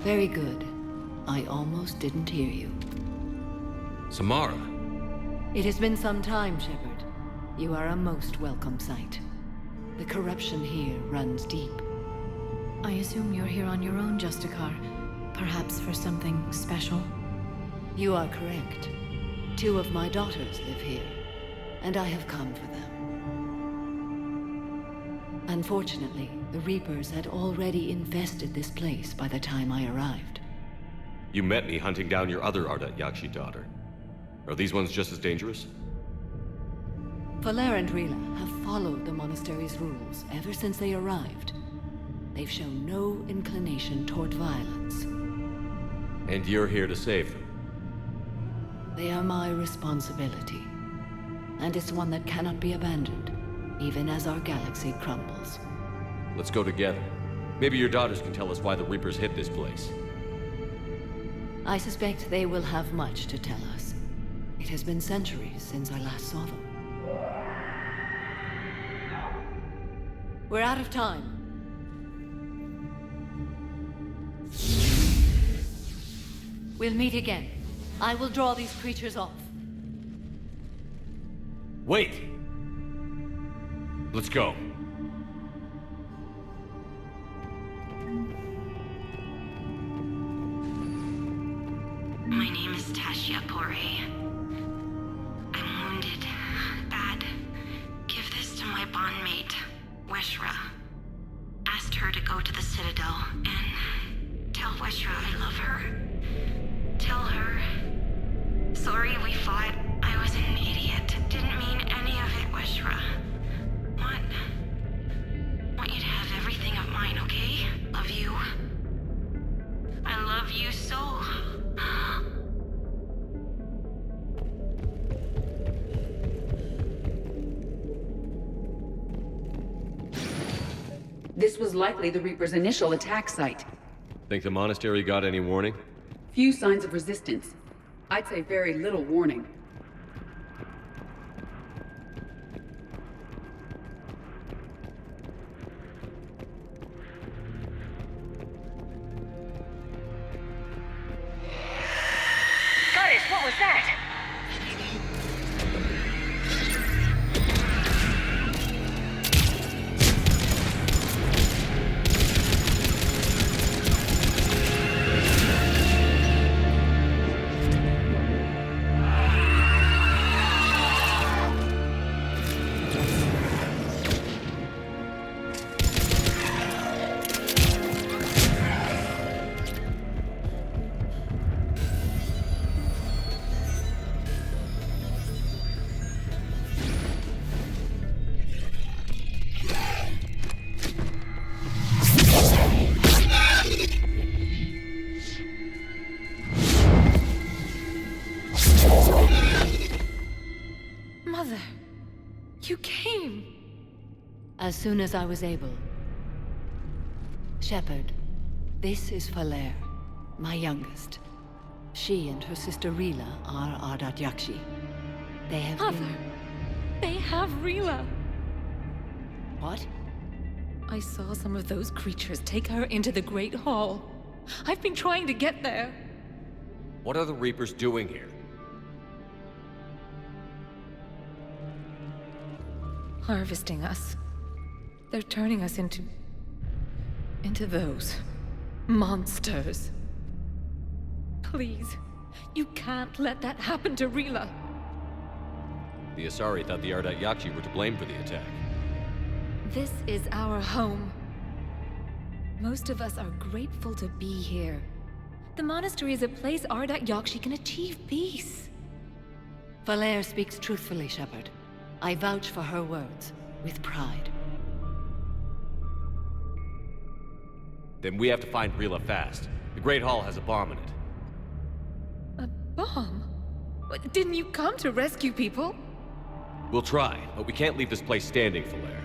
Very good. I almost didn't hear you. Samara! It has been some time, Shepard. You are a most welcome sight. The corruption here runs deep. I assume you're here on your own, Justicar. Perhaps for something special? You are correct. 2 of my daughters live here, and I have come for them. Unfortunately, the Reapers had already infested this place by the time I arrived. You met me hunting down your other Ardat Yakshi daughter. Are these ones just as dangerous? Valere and Rila have followed the monastery's rules ever since they arrived. They've shown no inclination toward violence. And you're here to save them? They are my responsibility. And it's one that cannot be abandoned, even as our galaxy crumbles. Let's go together. Maybe your daughters can tell us why the Reapers hid this place. I suspect they will have much to tell us. It has been centuries since I last saw them. We're out of time. We'll meet again. I will draw these creatures off. Wait! Let's go. My name is Tashia Pori. I'm wounded. Bad. Give this to my bondmate, Weshra. Asked her to go to the Citadel and tell Weshra I love her. Tell her. Sorry we fought. I was an idiot. Didn't mean any of it, Weshra. Want you to have everything of mine, okay? Love you. I love you so. This was likely the Reaper's initial attack site. Think the monastery got any warning? Few signs of resistance. I'd say very little warning. Goddess, what was that? Mother, you came. As soon as I was able. Shepard, this is Valere, my youngest. She and her sister Rila are Ardat Yakshi. They have Mother, they have Rila. What? I saw some of those creatures take her into the Great Hall. I've been trying to get there. What are the Reapers doing here? Harvesting us. They're turning us into those monsters. Please, you can't let that happen to Rila. The Asari thought the Ardat Yakshi were to blame for the attack. This is our home. Most of us are grateful to be here. The monastery is a place Ardat Yakshi can achieve peace. Valere speaks truthfully, Shepard. I vouch for her words, with pride. Then we have to find Rila fast. The Great Hall has a bomb in it. A bomb? What, didn't you come to rescue people? We'll try, but we can't leave this place standing, Valere.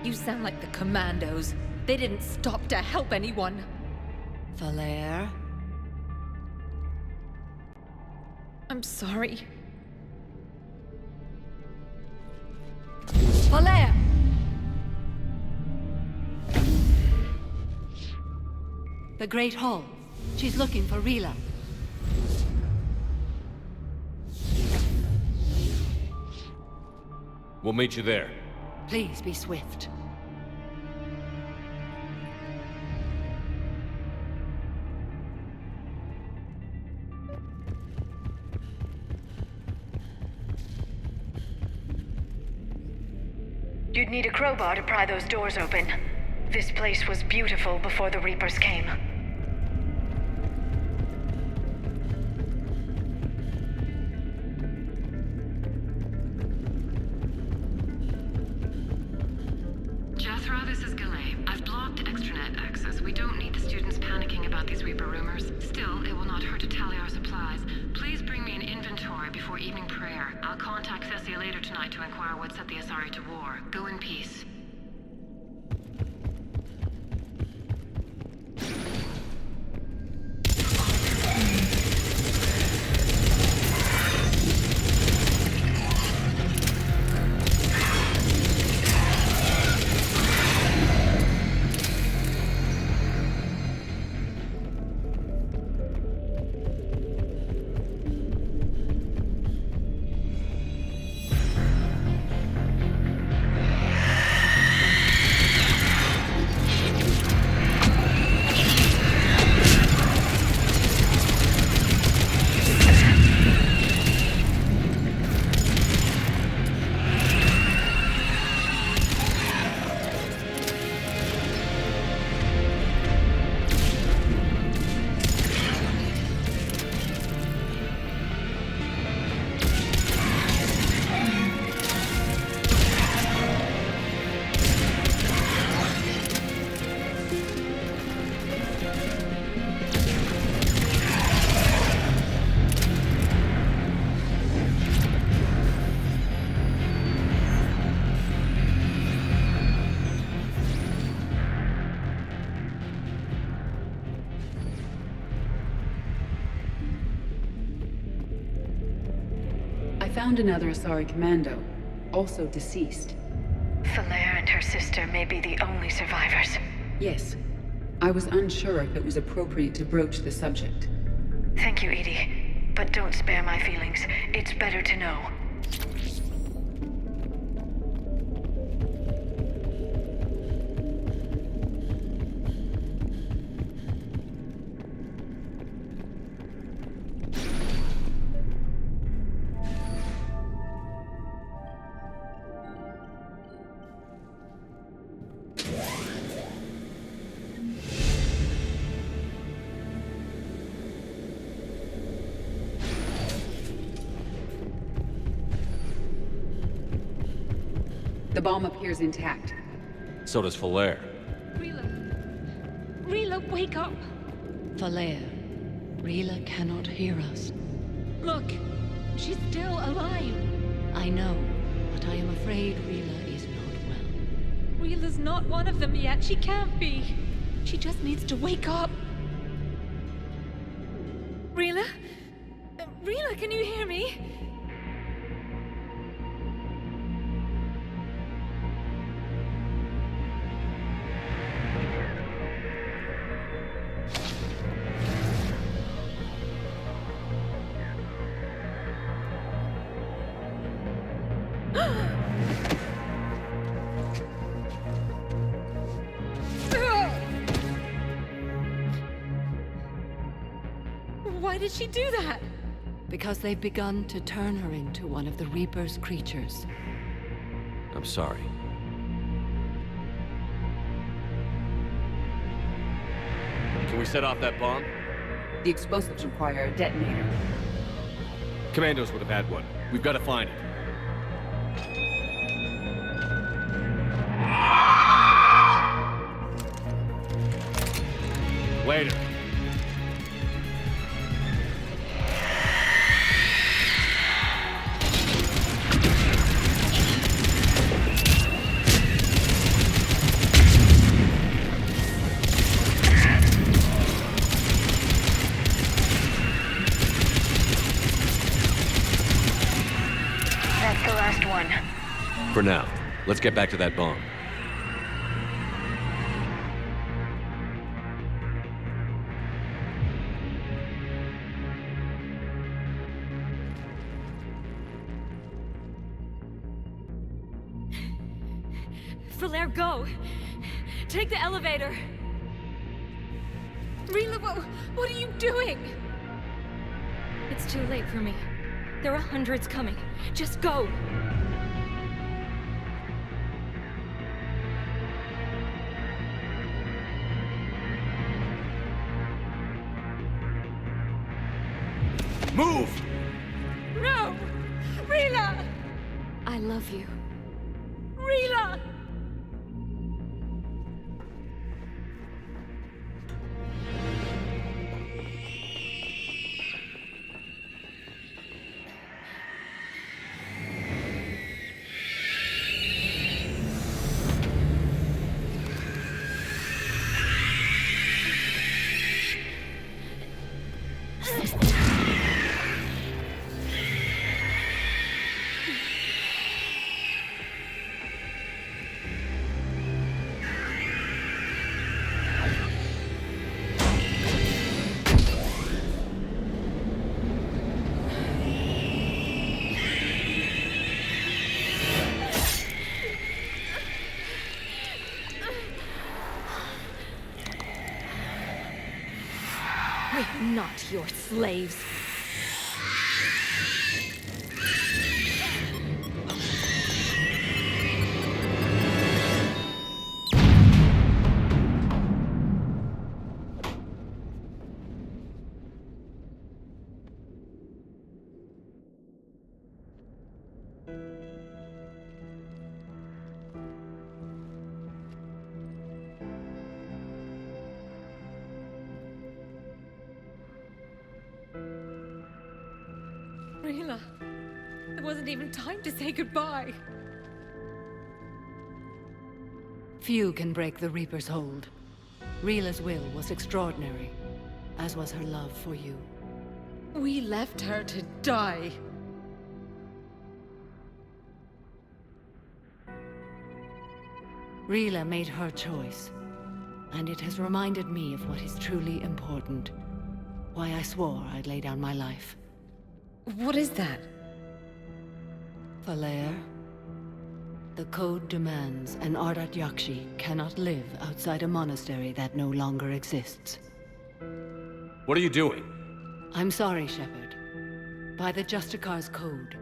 You sound like the Commandos. They didn't stop to help anyone. Valere? I'm sorry. Valere! The Great Hall. She's looking for Rila. We'll meet you there. Please be swift. You'd need a crowbar to pry those doors open. This place was beautiful before the Reapers came. Jethro, this is Galay. I've blocked extranet access. We don't need the students panicking about these Reaper rumors. Still, it will not hurt to tally our supplies. Please bring me an inventory before evening prayer. I'll contact Cessia later tonight to inquire what set the Asari to war. Go in peace. Found another Asari commando, also deceased. Falaire and her sister may be the only survivors. Yes. I was unsure if it was appropriate to broach the subject. Thank you, Edie. But don't spare my feelings. It's better to know. The bomb appears intact. So does Falaire. Rila, wake up! Falaire, Rila cannot hear us. Look, she's still alive. I know, but I am afraid Rila is not well. Rila's not one of them yet. She can't be. She just needs to wake up. Rila? Rila, can you hear me? Why did she do that? Because they've begun to turn her into one of the Reaper's creatures. I'm sorry. Can we set off that bomb? The explosives require a detonator. Commandos would have had one. We've got to find it. Later. That's the last one. For now, let's get back to that bomb. Falaire, go! Take the elevator! Rila, what are you doing? It's too late for me. There are hundreds coming. Just go! Move! No! Rila! I love you. Rila! We're not your slaves. Rila, there wasn't even time to say goodbye. Few can break the Reaper's hold. Rila's will was extraordinary, as was her love for you. We left her to die. Rila made her choice, and it has reminded me of what is truly important. Why I swore I'd lay down my life. What is that? Falair, the code demands an Ardat Yakshi cannot live outside a monastery that no longer exists. What are you doing? I'm sorry, Shepard. By the Justicar's code,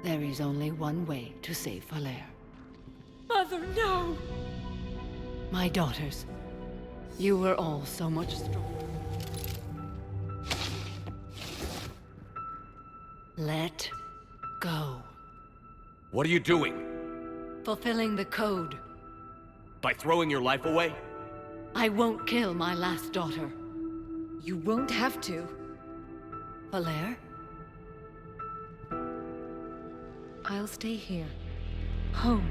there is only one way to save Falair. Mother, no! My daughters, you were all so much stronger. Let go. What are you doing? Fulfilling the code. By throwing your life away? I won't kill my last daughter. You won't have to. Falair? I'll stay here. Home.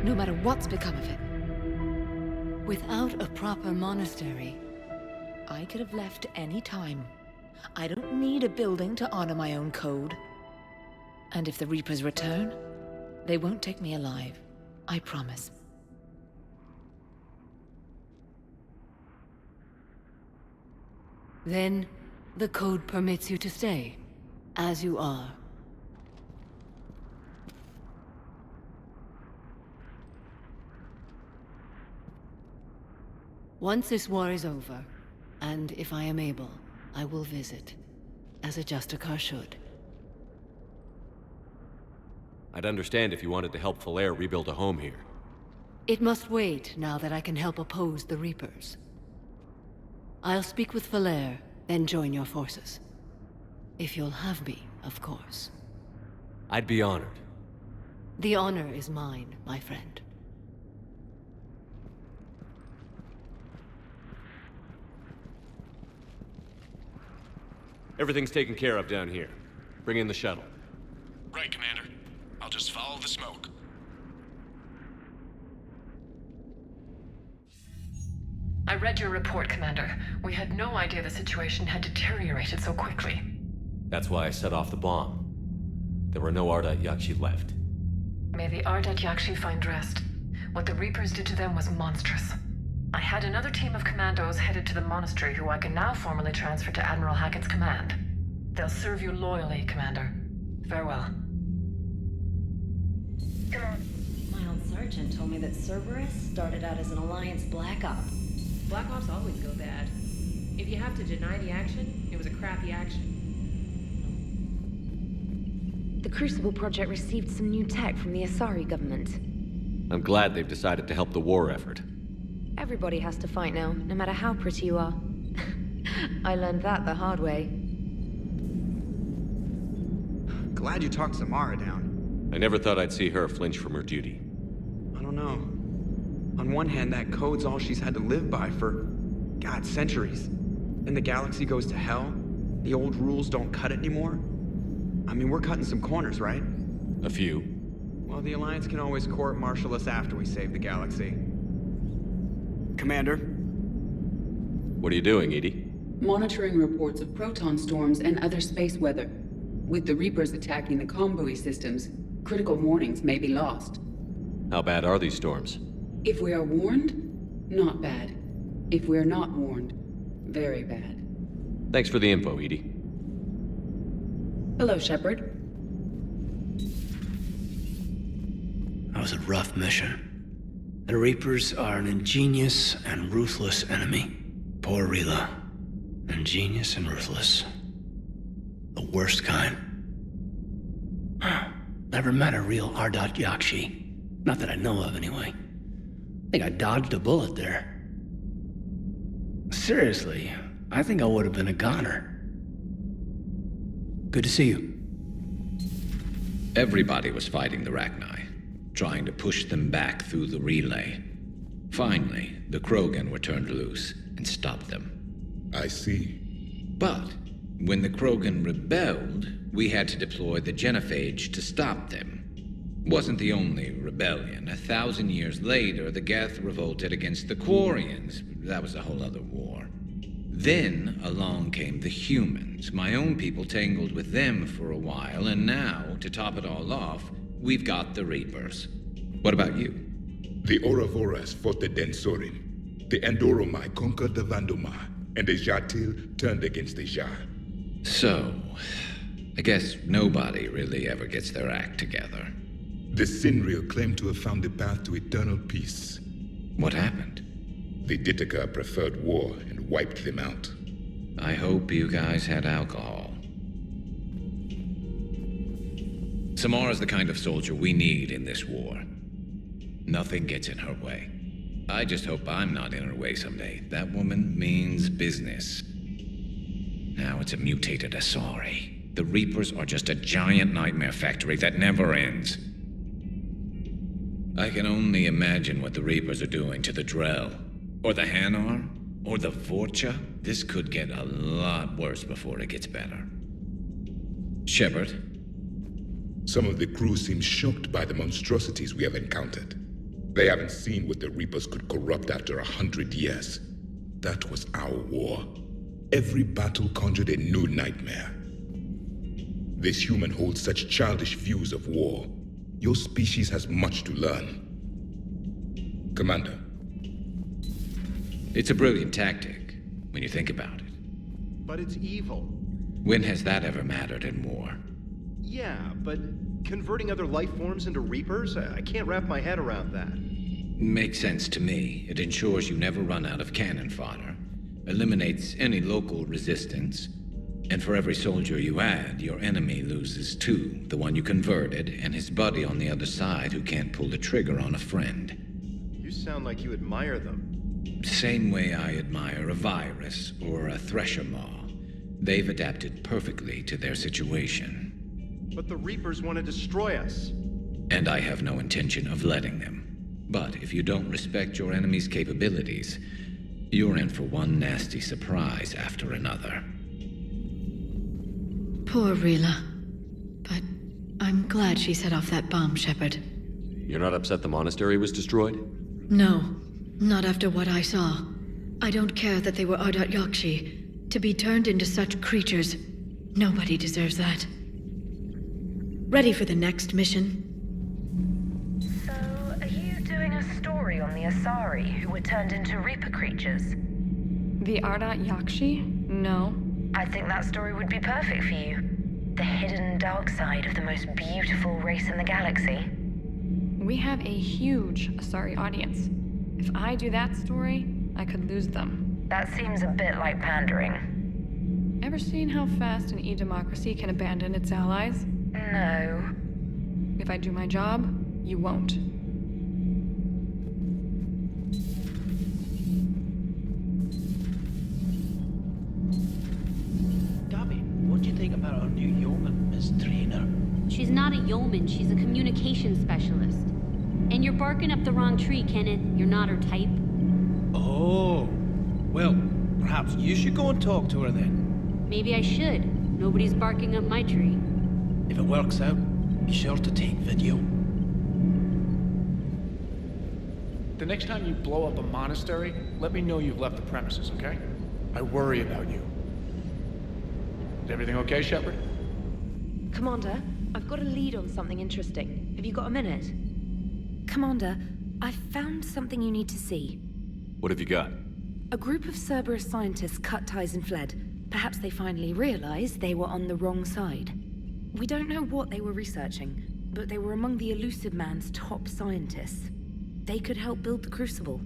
No matter what's become of it. Without a proper monastery, I could have left any time. I don't need a building to honor my own code. And if the Reapers return, they won't take me alive. I promise. Then, the code permits you to stay, as you are. Once this war is over, and if I am able, I will visit, as a Justicar should. I'd understand if you wanted to help Falair rebuild a home here. It must wait now that I can help oppose the Reapers. I'll speak with Falair, then join your forces. If you'll have me, of course. I'd be honored. The honor is mine, my friend. Everything's taken care of down here. Bring in the shuttle. Right, Commander. I'll just follow the smoke. I read your report, Commander. We had no idea the situation had deteriorated so quickly. That's why I set off the bomb. There were no Ardat Yakshi left. May the Ardat Yakshi find rest. What the Reapers did to them was monstrous. I had another team of commandos headed to the monastery who I can now formally transfer to Admiral Hackett's command. They'll serve you loyally, Commander. Farewell. My old sergeant told me that Cerberus started out as an Alliance Black Op. Black Ops always go bad. If you have to deny the action, it was a crappy action. The Crucible Project received some new tech from the Asari government. I'm glad they've decided to help the war effort. Everybody has to fight now, no matter how pretty you are. I learned that the hard way. glad you talked Samara down. I never thought I'd see her flinch from her duty. I don't know. On one hand, that code's all she's had to live by for, God, centuries. Then the galaxy goes to hell. The old rules don't cut it anymore. I mean, we're cutting some corners, right? A few. Well, the Alliance can always court-martial us after we save the galaxy. Commander? What are you doing, Edie? Monitoring reports of proton storms and other space weather. With the Reapers attacking the comm buoy systems, critical warnings may be lost. How bad are these storms? If we are warned, not bad. If we are not warned, very bad. Thanks for the info, Edie. Hello, Shepard. That was a rough mission. The Reapers are an ingenious and ruthless enemy. Poor Rila. Ingenious and ruthless. The worst kind. Never met a real Ardat Yakshi. Not that I know of, anyway. I think I dodged a bullet there. Seriously, I think I would have been a goner. Good to see you. Everybody was fighting the Rachni, trying to push them back through the relay. Finally, the Krogan were turned loose and stopped them. I see. But when the Krogan rebelled, we had to deploy the genophage to stop them. Wasn't the only rebellion. 1,000 years later, the Geth revolted against the Quarians. That was a whole other war. Then along came the humans. My own people tangled with them for a while, and now, to top it all off, we've got the Reapers. What about you? The Ouroboros fought the Densorim. The Andoromai conquered the Vandomai, and the Jatil turned against the Ja. So, I guess nobody really ever gets their act together. The Sinreal claimed to have found the path to eternal peace. What happened? The Ditaka preferred war and wiped them out. I hope you guys had alcohol. Samara's the kind of soldier we need in this war. Nothing gets in her way. I just hope I'm not in her way someday. That woman means business. Now it's a mutated Asari. The Reapers are just a giant nightmare factory that never ends. I can only imagine what the Reapers are doing to the Drell, or the Hanar, or the Vorcha. This could get a lot worse before it gets better. Shepard? Some of the crew seem shocked by the monstrosities we have encountered. They haven't seen what the Reapers could corrupt after 100 years. That was our war. Every battle conjured a new nightmare. This human holds such childish views of war. Your species has much to learn. Commander. It's a brilliant tactic, when you think about it. But it's evil. When has that ever mattered in war? Yeah, but converting other life forms into Reapers? I can't wrap my head around that. Makes sense to me. It ensures you never run out of cannon fodder, eliminates any local resistance, and for every soldier you add, your enemy loses two, the one you converted, and his buddy on the other side who can't pull the trigger on a friend. You sound like you admire them. Same way I admire a virus or a thresher maw. They've adapted perfectly to their situation. But the Reapers want to destroy us. And I have no intention of letting them. But if you don't respect your enemy's capabilities, you're in for one nasty surprise after another. Poor Rila. But I'm glad she set off that bomb, Shepard. You're not upset the monastery was destroyed? No, not after what I saw. I don't care that they were Ardat Yakshi. To be turned into such creatures, nobody deserves that. Ready for the next mission? So, are you doing a story on the Asari who were turned into Reaper creatures? The Ardat Yakshi? No. I think that story would be perfect for you. The hidden dark side of the most beautiful race in the galaxy. We have a huge Asari audience. If I do that story, I could lose them. That seems a bit like pandering. Ever seen how fast an e-democracy can abandon its allies? No. If I do my job, you won't. Gabby, what do you think about our new yeoman, Miss Trainer? She's not a yeoman, she's a communications specialist. And you're barking up the wrong tree, Kenneth. You're not her type. Oh. Well, perhaps you should go and talk to her then. Maybe I should. Nobody's barking up my tree. If it works out, be sure to take video. The next time you blow up a monastery, let me know you've left the premises, okay? I worry about you. Is everything okay, Shepard? Commander, I've got a lead on something interesting. Have you got a minute? Commander, I've found something you need to see. What have you got? A group of Cerberus scientists cut ties and fled. Perhaps they finally realized they were on the wrong side. We don't know what they were researching, but they were among the Elusive Man's top scientists. They could help build the Crucible.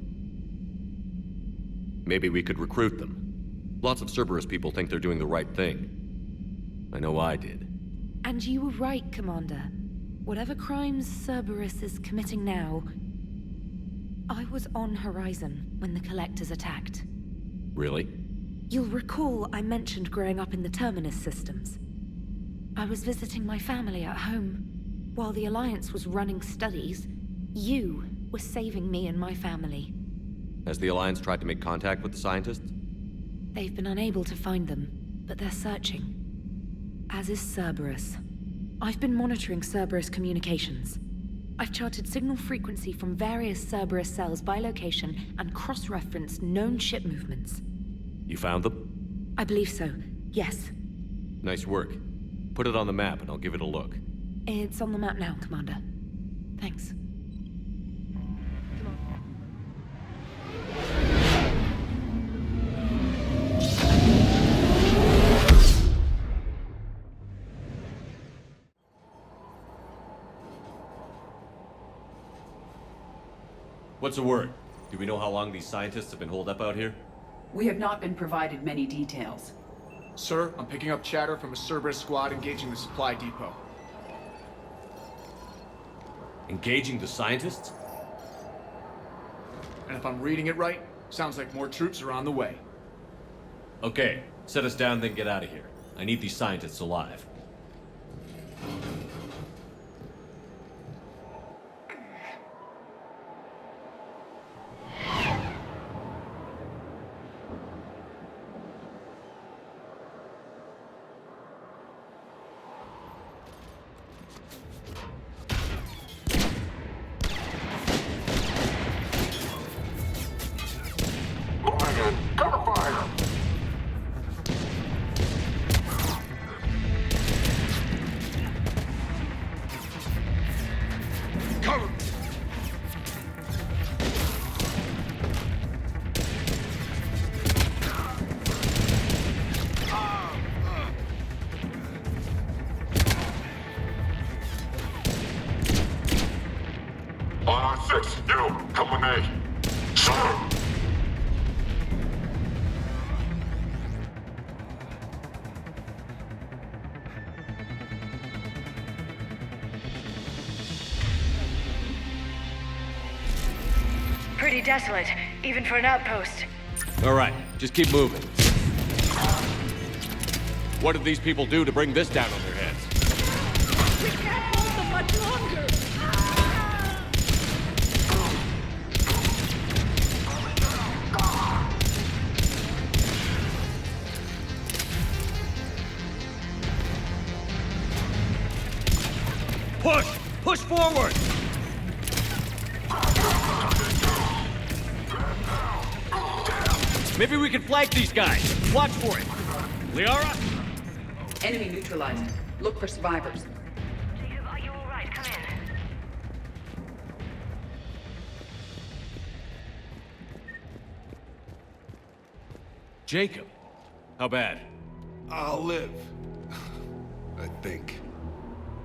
Maybe we could recruit them. Lots of Cerberus people think they're doing the right thing. I know I did. And you were right, Commander. Whatever crimes Cerberus is committing now, I was on Horizon when the Collectors attacked. Really? You'll recall I mentioned growing up in the Terminus systems. I was visiting my family at home. While the Alliance was running studies, you were saving me and my family. Has the Alliance tried to make contact with the scientists? They've been unable to find them, but they're searching. As is Cerberus. I've been monitoring Cerberus communications. I've charted signal frequency from various Cerberus cells by location and cross-referenced known ship movements. You found them? I believe so, yes. Nice work. Put it on the map and I'll give it a look. It's on the map now, Commander. Thanks. What's the word? Do we know how long these scientists have been holed up out here? We have not been provided many details. Sir, I'm picking up chatter from a Cerberus squad engaging the supply depot. Engaging the scientists? And if I'm reading it right, sounds like more troops are on the way. Okay, set us down, then get out of here. I need these scientists alive. Pretty desolate, even for an outpost. All right, just keep moving. What did these people do to bring this down on their heads? We can't hold them much longer! Push! Push forward! Maybe we can flank these guys. Watch for it. Liara? Enemy neutralized. Look for survivors. Jacob, are you alright? Come in. Jacob. How bad? I'll live. I think.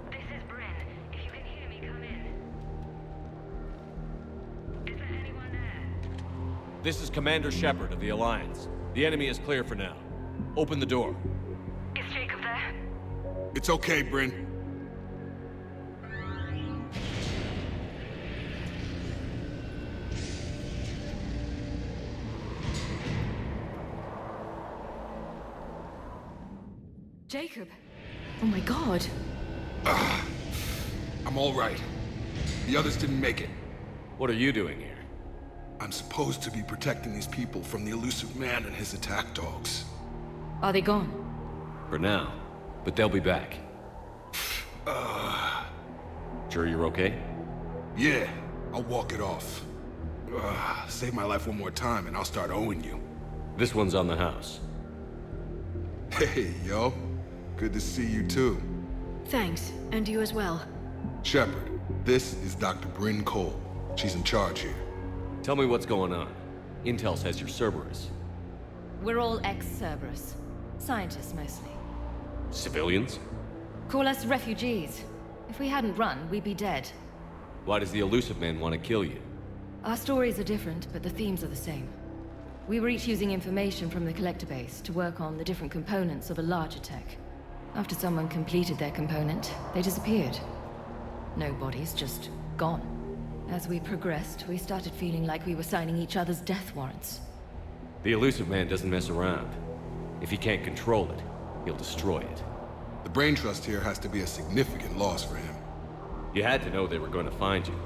This is Bryn. If you can hear me, come in. Is there anyone there? This is Commander Shepard of the Alliance. The enemy is clear for now. Open the door. Is Jacob there? It's okay, Bryn. Jacob! Oh my god! I'm all right. The others didn't make it. What are you doing here? I'm supposed to be protecting these people from the elusive man and his attack dogs. Are they gone? For now, but they'll be back. Sure you're okay? Yeah, I'll walk it off. Save my life one more time and I'll start owing you. This one's on the house. Hey, yo. Good to see you too. Thanks, and you as well. Shepard, this is Dr. Bryn Cole. She's in charge here. Tell me what's going on. Intel says you're Cerberus. We're all ex-Cerberus. Scientists, mostly. Civilians? Call us refugees. If we hadn't run, we'd be dead. Why does the elusive man want to kill you? Our stories are different, but the themes are the same. We were each using information from the collector base to work on the different components of a larger tech. After someone completed their component, they disappeared. No bodies, just gone. As we progressed, we started feeling like we were signing each other's death warrants. The elusive man doesn't mess around. If he can't control it, he'll destroy it. The brain trust here has to be a significant loss for him. You had to know they were going to find you.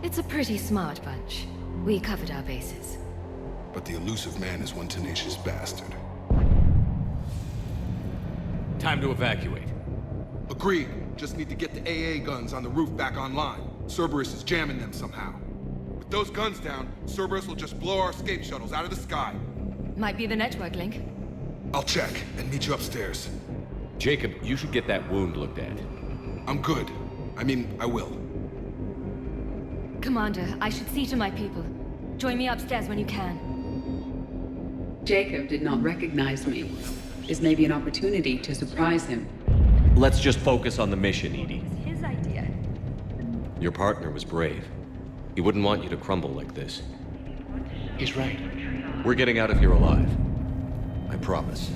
It's a pretty smart bunch. We covered our bases. But the elusive man is one tenacious bastard. Time to evacuate. Agreed. Just need to get the AA guns on the roof back online. Cerberus is jamming them somehow. With those guns down, Cerberus will just blow our escape shuttles out of the sky. Might be the network link. I'll check and meet you upstairs. Jacob, you should get that wound looked at. I'm good. I mean, I will. Commander, I should see to my people. Join me upstairs when you can. Jacob did not recognize me. This may be an opportunity to surprise him. Let's just focus on the mission, Edie. His idea. Your partner was brave. He wouldn't want you to crumble like this. He's right. We're getting out of here alive. I promise.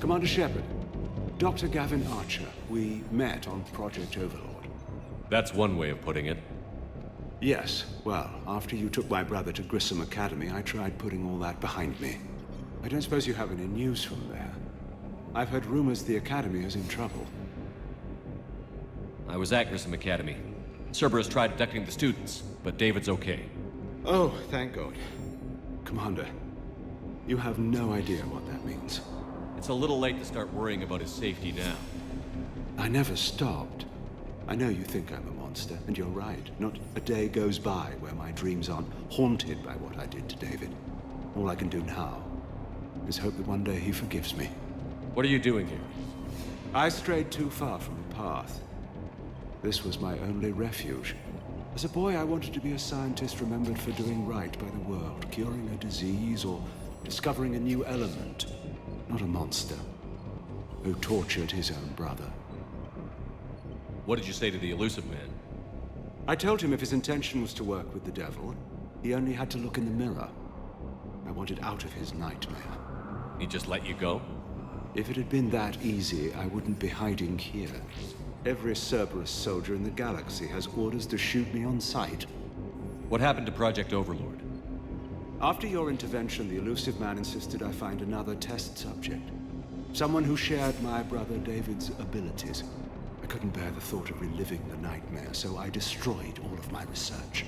Commander Shepard, Dr. Gavin Archer, we met on Project Overlord. That's one way of putting it. Yes, well, after you took my brother to Grissom Academy, I tried putting all that behind me. I don't suppose you have any news from there. I've heard rumors the Academy is in trouble. I was at Grissom Academy. Cerberus tried abducting the students, but David's okay. Oh, thank God. Commander, you have no idea what that means. It's a little late to start worrying about his safety now. I never stopped. I know you think I'm a monster, and you're right. Not a day goes by where my dreams aren't haunted by what I did to David. All I can do now is hope that one day he forgives me. What are you doing here? I strayed too far from the path. This was my only refuge. As a boy, I wanted to be a scientist remembered for doing right by the world, curing a disease or discovering a new element. Not a monster who tortured his own brother. What did you say to the elusive man? I told him if his intention was to work with the devil, he only had to look in the mirror. I wanted out of his nightmare. He just let you go? If it had been that easy, I wouldn't be hiding here. Every Cerberus soldier in the galaxy has orders to shoot me on sight. What happened to Project Overlord? After your intervention, the elusive man insisted I find another test subject. Someone who shared my brother David's abilities. I couldn't bear the thought of reliving the nightmare, so I destroyed all of my research.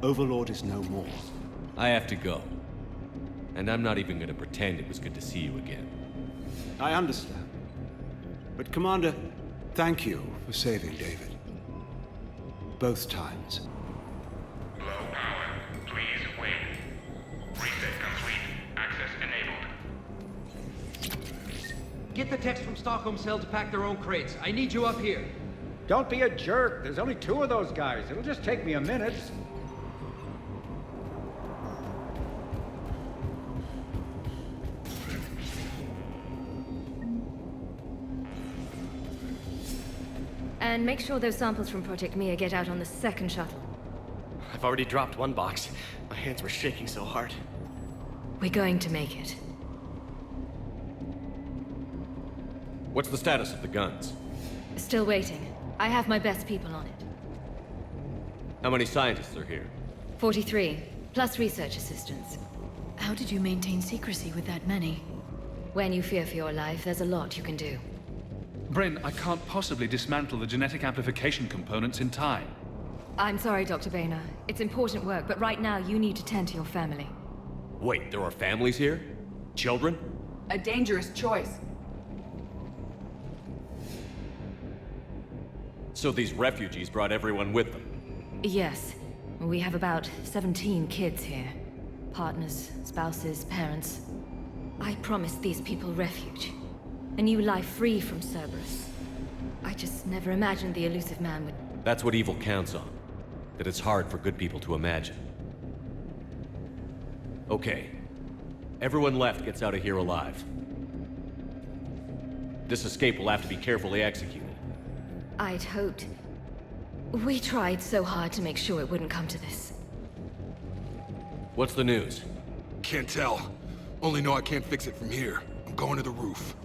Overlord is no more. I have to go. And I'm not even going to pretend it was good to see you again. I understand. But Commander, thank you for saving David. Both times. Low power. Please wait. Reset complete. Access enabled. Get the techs from Stockholm Cell to pack their own crates. I need you up here. Don't be a jerk. There's only 2 of those guys. It'll just take me a minute. And make sure those samples from Project Mia get out on the second shuttle. I've already dropped one box. My hands were shaking so hard. We're going to make it. What's the status of the guns? Still waiting. I have my best people on it. How many scientists are here? 43, plus research assistants. How did you maintain secrecy with that many? When you fear for your life, there's a lot you can do. Bryn, I can't possibly dismantle the genetic amplification components in time. I'm sorry, Dr. Boehner. It's important work, but right now you need to tend to your family. Wait, there are families here? Children? A dangerous choice. So these refugees brought everyone with them? Yes. We have about 17 kids here. Partners, spouses, parents. I promised these people refuge. A new life free from Cerberus. I just never imagined the elusive man would... That's what evil counts on. That it's hard for good people to imagine. Okay. Everyone left gets out of here alive. This escape will have to be carefully executed. I'd hoped. We tried so hard to make sure it wouldn't come to this. What's the news? Can't tell. Only know I can't fix it from here. I'm going to the roof.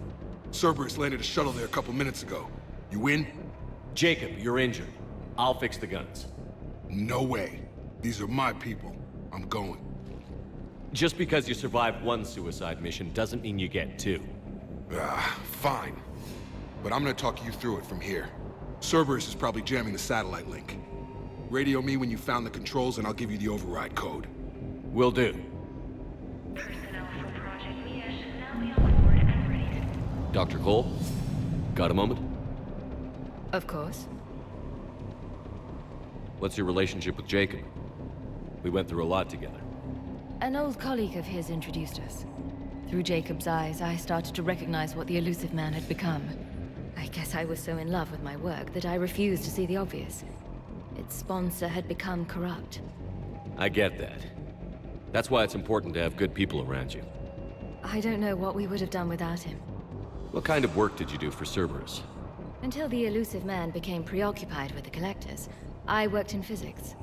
Cerberus landed a shuttle there a couple minutes ago. You in? Jacob, you're injured. I'll fix the guns. No way. These are my people. I'm going. Just because you survived one suicide mission doesn't mean you get two. Fine. But I'm gonna talk you through it from here. Cerberus is probably jamming the satellite link. Radio me when you found the controls and I'll give you the override code. Will do. Dr. Cole? Got a moment? Of course. What's your relationship with Jacob? We went through a lot together. An old colleague of his introduced us. Through Jacob's eyes, I started to recognize what the elusive man had become. I guess I was so in love with my work that I refused to see the obvious. Its sponsor had become corrupt. I get that. That's why it's important to have good people around you. I don't know what we would have done without him. What kind of work did you do for Cerberus? Until the elusive man became preoccupied with the Collectors, I worked in physics.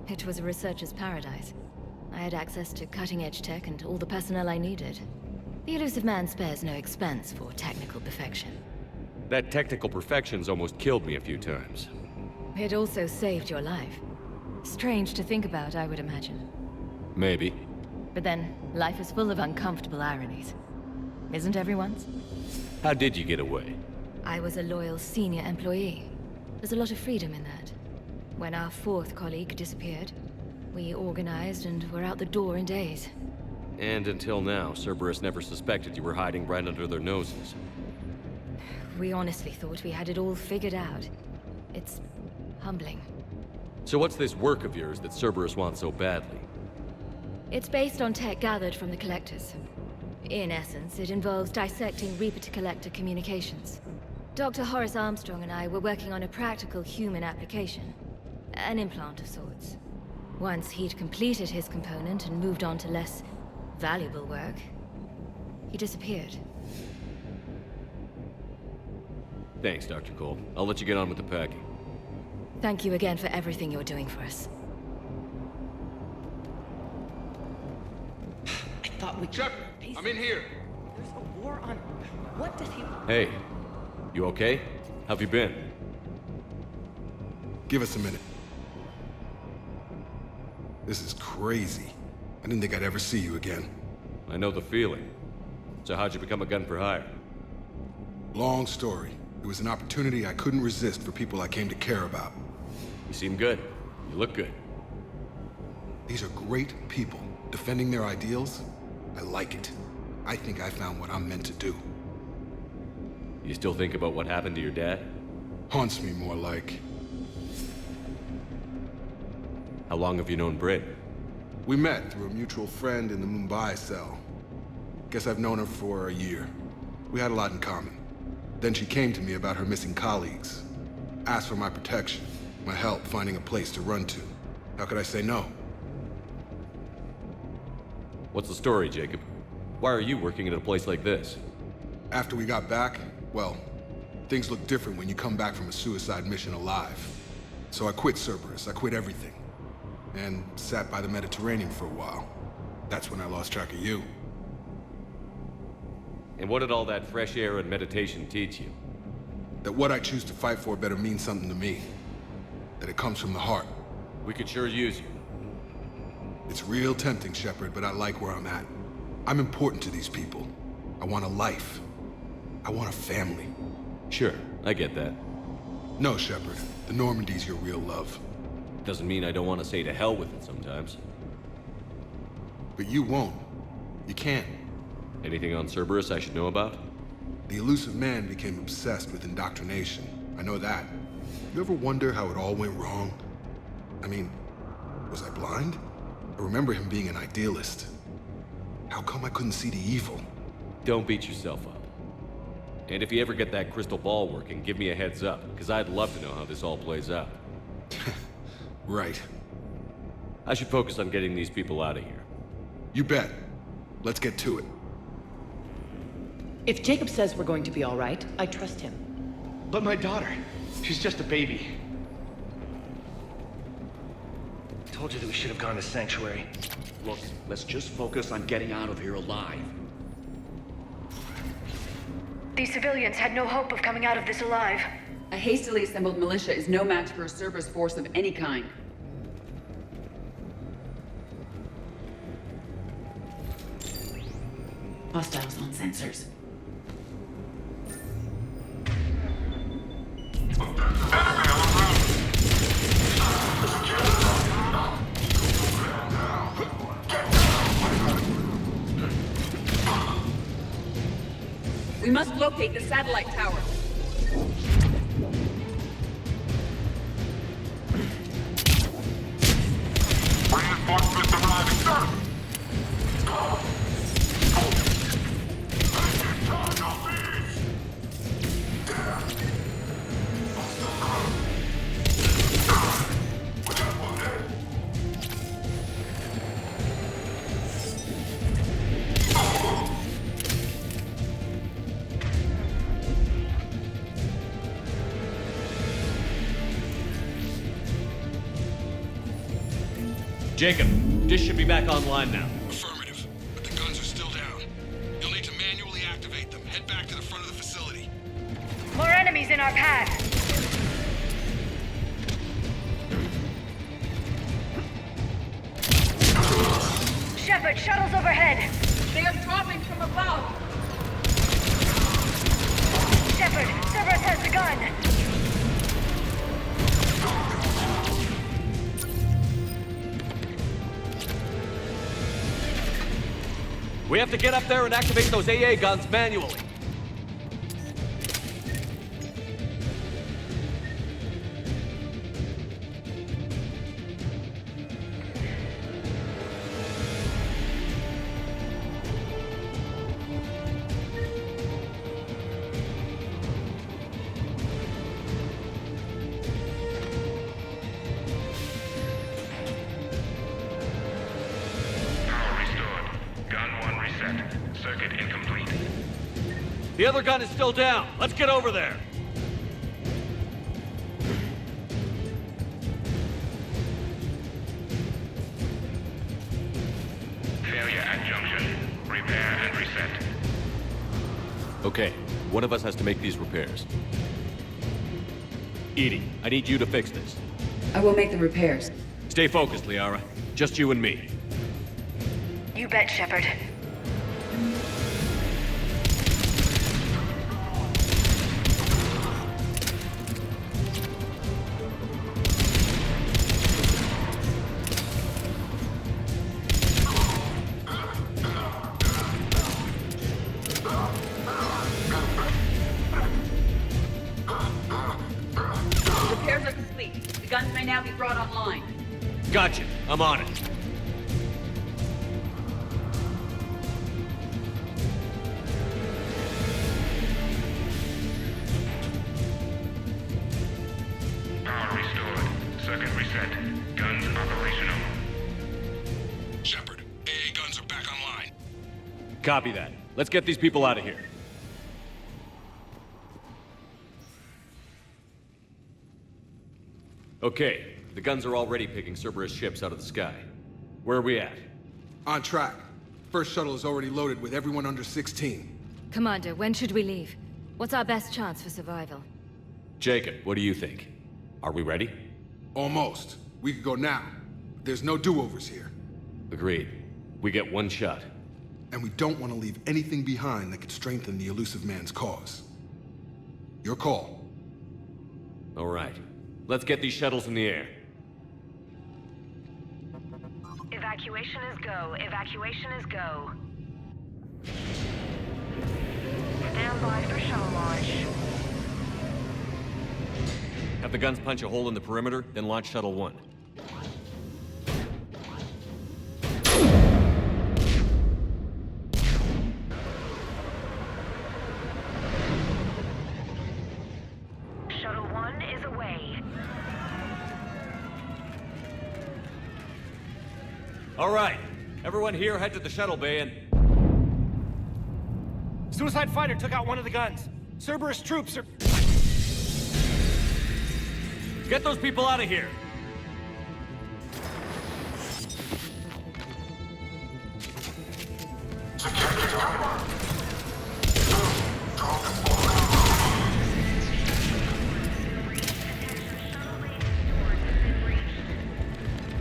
It was a researcher's paradise. I had access to cutting-edge tech and all the personnel I needed. The elusive man spares no expense for technical perfection. That technical perfection's almost killed me a few times. It also saved your life. Strange to think about, I would imagine. Maybe. But then, life is full of uncomfortable ironies. Isn't everyone's? How did you get away? I was a loyal senior employee. There's a lot of freedom in that. When our fourth colleague disappeared, we organized and were out the door in days. And until now, Cerberus never suspected you were hiding right under their noses. We honestly thought we had it all figured out. It's humbling. So what's this work of yours that Cerberus wants so badly? It's based on tech gathered from the Collectors. In essence, it involves dissecting Reaper-to-Collector communications. Dr. Horace Armstrong and I were working on a practical human application. An implant of sorts. Once he'd completed his component and moved on to less valuable work, he disappeared. Thanks, Dr. Cole. I'll let you get on with the packing. Thank you again for everything you're doing for us. I thought we... Shepard, I'm in here. There's a war on... What does he... Hey, you okay? How've you been? Give us a minute. This is crazy. I didn't think I'd ever see you again. I know the feeling. So how'd you become a gun for hire? Long story. It was an opportunity I couldn't resist for people I came to care about. You seem good. You look good. These are great people. Defending their ideals, I like it. I think I found what I'm meant to do. You still think about what happened to your dad? Haunts me more like. How long have you known Britt? We met through a mutual friend in the Mumbai cell. Guess I've known her for a year. We had a lot in common. Then she came to me about her missing colleagues. Asked for my protection, my help finding a place to run to. How could I say no? What's the story, Jacob? Why are you working at a place like this? After we got back, well, things look different when you come back from a suicide mission alive. So I quit Cerberus, I quit everything. And sat by the Mediterranean for a while. That's when I lost track of you. And what did all that fresh air and meditation teach you? That what I choose to fight for better mean something to me. That it comes from the heart. We could sure use you. It's real tempting, Shepard, but I like where I'm at. I'm important to these people. I want a life. I want a family. Sure, I get that. No, Shepard. The Normandy's your real love. Doesn't mean I don't want to say to hell with it sometimes. But you won't. You can't. Anything on Cerberus I should know about? The elusive man became obsessed with indoctrination. I know that. You ever wonder how it all went wrong? I mean, was I blind? I remember him being an idealist. How come I couldn't see the evil? Don't beat yourself up. And if you ever get that crystal ball working, give me a heads up, because I'd love to know how this all plays out. Right. I should focus on getting these people out of here. You bet. Let's get to it. If Jacob says we're going to be all right, I trust him. But my daughter, she's just a baby. Told you that we should have gone to Sanctuary. Look, let's just focus on getting out of here alive. These civilians had no hope of coming out of this alive. A hastily assembled militia is no match for a Cerberus force of any kind. Hostiles on sensors. We must locate the satellite tower. Reinforcements arriving, sir! Jacob, dish should be back online now. Affirmative, but the guns are still down. You'll need to manually activate them. Head back to the front of the facility. More enemies in our path. Shepard, shuttles overhead. They are dropping from above. Shepard, Cerberus has the gun. We have to get up there and activate those AA guns manually. The other gun is still down. Let's get over there. Failure at junction. Repair and reset. Okay, one of us has to make these repairs. Edie, I need you to fix this. I will make the repairs. Stay focused, Liara. Just you and me. You bet, Shepard. Gotcha. I'm on it. Power restored. Circuit reset. Guns operational. Shepard, AA guns are back online. Copy that. Let's get these people out of here. Okay. The guns are already picking Cerberus ships out of the sky. Where are we at? On track. First shuttle is already loaded with everyone under 16. Commander, when should we leave? What's our best chance for survival? Jacob, what do you think? Are we ready? Almost. We could go now. There's no do-overs here. Agreed. We get one shot. And we don't want to leave anything behind that could strengthen the elusive man's cause. Your call. All right. Let's get these shuttles in the air. Evacuation is go. Evacuation is go. Stand by for shuttle launch. Have the guns punch a hole in the perimeter, then launch Shuttle 1. Shuttle 1 is away. All right. Everyone here, head to the shuttle bay and... Suicide fighter took out one of the guns. Cerberus troops are... Get those people out of here!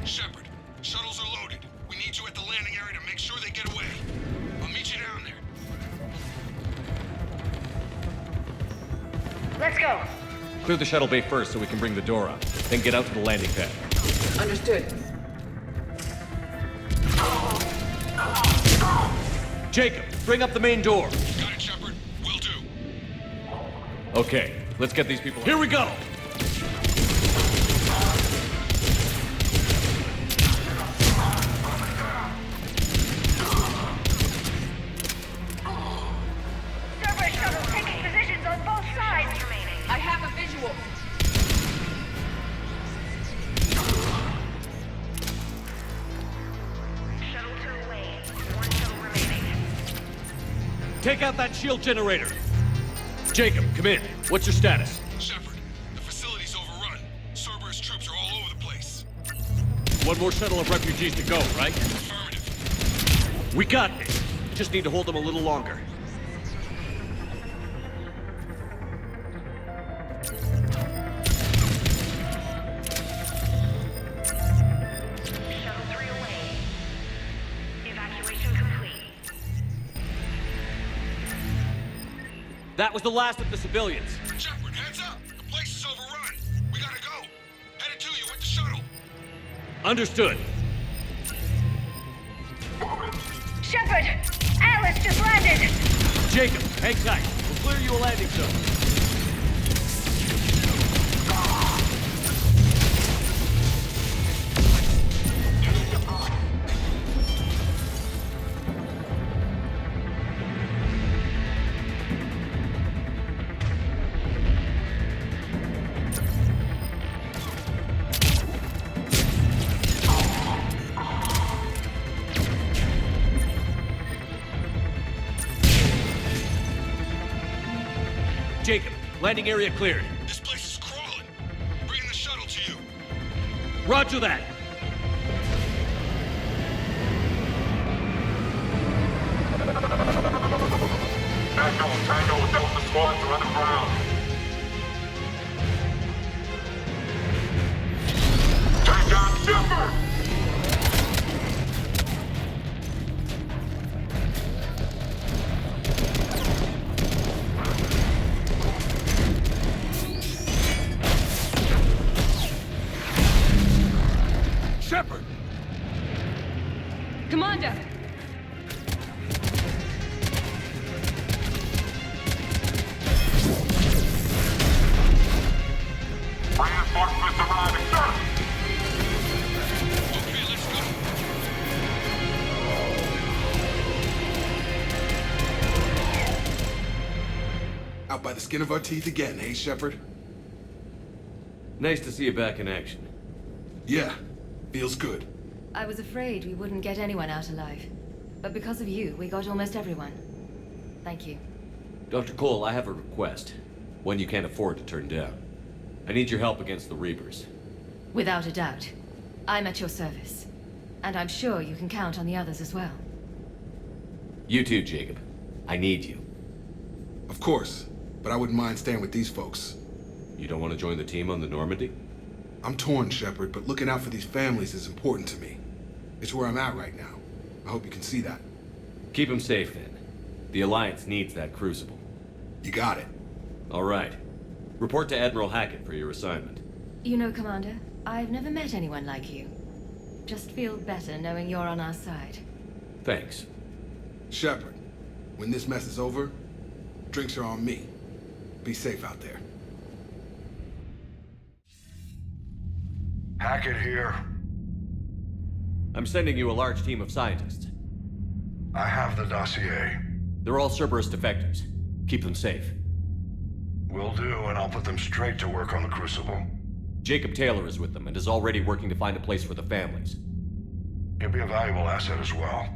Shepard, shuttles are loaded. We need you at the landing area to make sure they get away. I'll meet you down there. Let's go. Clear the shuttle bay first so we can bring the door up. Then get out to the landing pad. Understood. Jacob, bring up the main door. Got it, Shepard. Will do. Okay, let's get these people... Here we go! Cerberus shuttles taking positions on both sides. I have a visual. Shuttle 2 away. One shuttle remaining. Take out that shield generator. Jacob, come in. What's your status? Shepard, the facility's overrun. Cerberus troops are all over the place. One more shuttle of refugees to go, right? Affirmative. We got this. Just need to hold them a little longer. Shuttle 3 away. Evacuation complete. That was the last of the civilians. Shepard, heads up! The place is overrun. We gotta go. Headed to you with the shuttle. Understood. Shepard! Atlas just landed! Jacob, hang tight. We'll clear you a landing zone. Jacob, landing area cleared. This place is crawling. Bringing the shuttle to you. Roger that. Tango with the squads are underground. Take down Shepard! Shepard! Commander! Reinforcements arriving, sir! Okay, let's go. Out by the skin of our teeth again, hey, Shepard? Nice to see you back in action. Yeah, feels good. I was afraid we wouldn't get anyone out alive. But because of you, we got almost everyone. Thank you. Dr. Cole, I have a request. One you can't afford to turn down. I need your help against the Reapers. Without a doubt. I'm at your service. And I'm sure you can count on the others as well. You too, Jacob. I need you. Of course, but I wouldn't mind staying with these folks. You don't want to join the team on the Normandy? I'm torn, Shepard, but looking out for these families is important to me. It's where I'm at right now. I hope you can see that. Keep them safe, then. The Alliance needs that crucible. You got it. All right. Report to Admiral Hackett for your assignment. You know, Commander, I've never met anyone like you. Just feel better knowing you're on our side. Thanks. Shepard, when this mess is over, drinks are on me. Be safe out there. Hackett here. I'm sending you a large team of scientists. I have the dossier. They're all Cerberus defectors. Keep them safe. Will do, and I'll put them straight to work on the Crucible. Jacob Taylor is with them and is already working to find a place for the families. He'll be a valuable asset as well.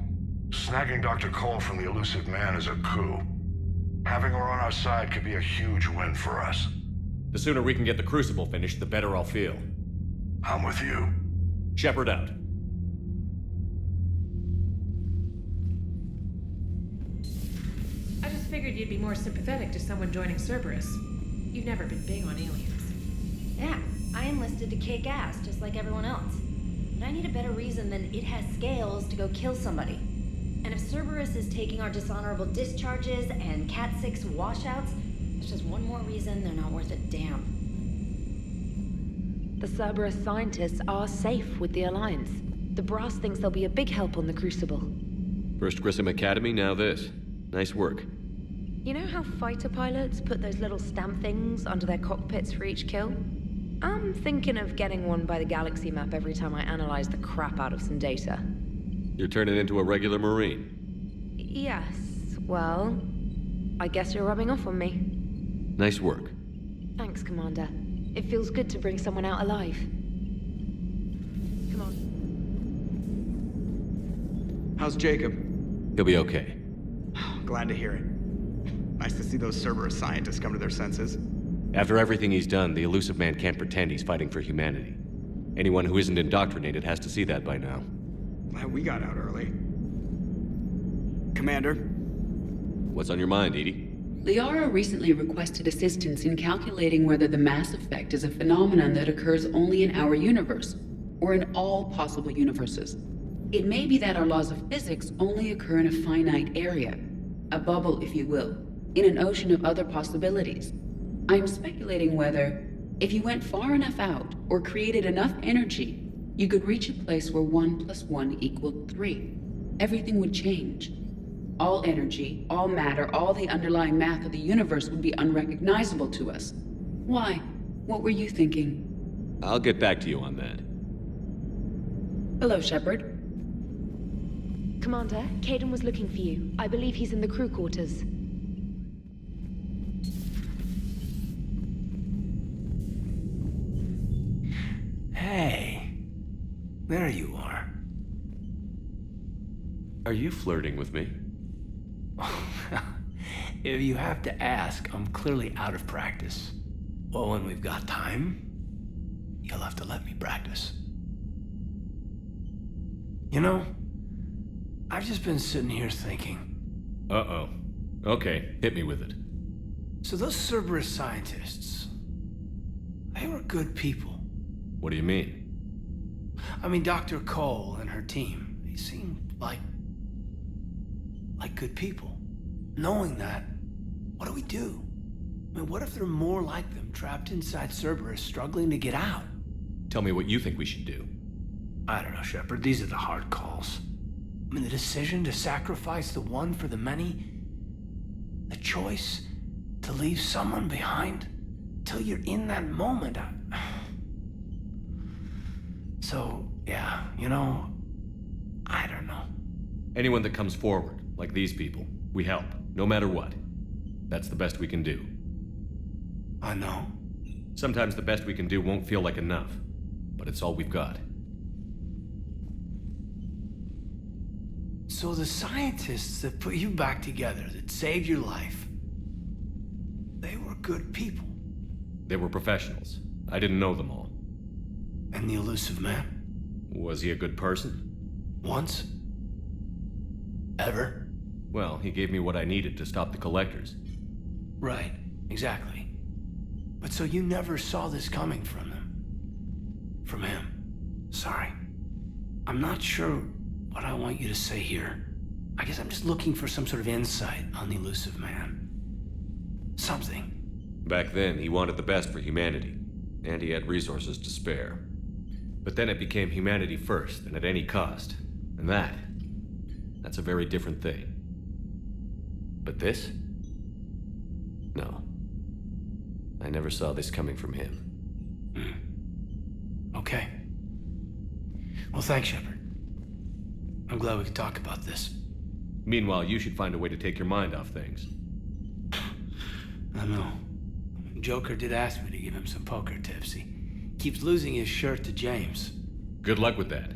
Snagging Dr. Cole from the elusive man is a coup. Having her on our side could be a huge win for us. The sooner we can get the Crucible finished, the better I'll feel. I'm with you. Shepard out. I just figured you'd be more sympathetic to someone joining Cerberus. You've never been big on aliens. Yeah, I enlisted to kick ass just like everyone else. But I need a better reason than it has scales to go kill somebody. And if Cerberus is taking our dishonorable discharges and Cat 6 washouts, it's just one more reason they're not worth a damn. The Cerberus scientists are safe with the Alliance. The brass thinks they'll be a big help on the Crucible. First Grissom Academy, now this. Nice work. You know how fighter pilots put those little stamp things under their cockpits for each kill? I'm thinking of getting one by the galaxy map every time I analyze the crap out of some data. You're turning into a regular Marine. Yes, well, I guess you're rubbing off on me. Nice work. Thanks, Commander. It feels good to bring someone out alive. Come on. How's Jacob? He'll be okay. Glad to hear it. Nice to see those Cerberus scientists come to their senses. After everything he's done, the elusive man can't pretend he's fighting for humanity. Anyone who isn't indoctrinated has to see that by now. Glad we got out early. Commander? What's on your mind, Edie? Liara recently requested assistance in calculating whether the mass effect is a phenomenon that occurs only in our universe, or in all possible universes. It may be that our laws of physics only occur in a finite area, a bubble, if you will, in an ocean of other possibilities. I'm speculating whether, if you went far enough out, or created enough energy, you could reach a place where 1 + 1 = 3. Everything would change. All energy, all matter, all the underlying math of the universe would be unrecognizable to us. Why? What were you thinking? I'll get back to you on that. Hello, Shepard. Commander, Caden was looking for you. I believe he's in the crew quarters. Hey, there you are. Are you flirting with me? If you have to ask, I'm clearly out of practice. Well, when we've got time, you'll have to let me practice. You know, I've just been sitting here thinking. Uh-oh. Okay, hit me with it. So those Cerberus scientists, they were good people. What do you mean? I mean, Dr. Cole and her team, they seemed like good people. Knowing that, what do we do? I mean, what if there are more like them trapped inside Cerberus struggling to get out? Tell me what you think we should do. I don't know, Shepard. These are the hard calls. I mean, the decision to sacrifice the one for the many, the choice to leave someone behind till you're in that moment. So, yeah, you know, I don't know. Anyone that comes forward, like these people, we help, no matter what. That's the best we can do. I know. Sometimes the best we can do won't feel like enough, but it's all we've got. So the scientists that put you back together, that saved your life, they were good people. They were professionals. I didn't know them all. And the elusive man? Was he a good person? Once? Ever? Well, he gave me what I needed to stop the collectors. Right, exactly. But so you never saw this coming from them? from him. Sorry. I'm not sure what I want you to say here. I guess I'm just looking for some sort of insight on the elusive man. Something. Back then, he wanted the best for humanity, and he had resources to spare. But then it became humanity first, and at any cost. And that's a very different thing. But this? No. I never saw this coming from him. Okay. Well, thanks, Shepard. I'm glad we could talk about this. Meanwhile, you should find a way to take your mind off things. I know. Joker did ask me to give him some poker tips. He keeps losing his shirt to James. Good luck with that.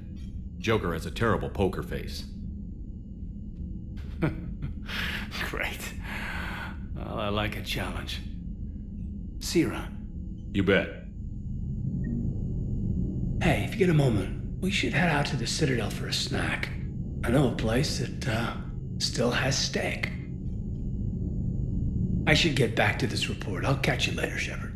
Joker has a terrible poker face. Great. Well, I like a challenge. See you around. You bet. Hey, if you get a moment, we should head out to the Citadel for a snack. I know a place that, still has steak. I should get back to this report. I'll catch you later, Shepard.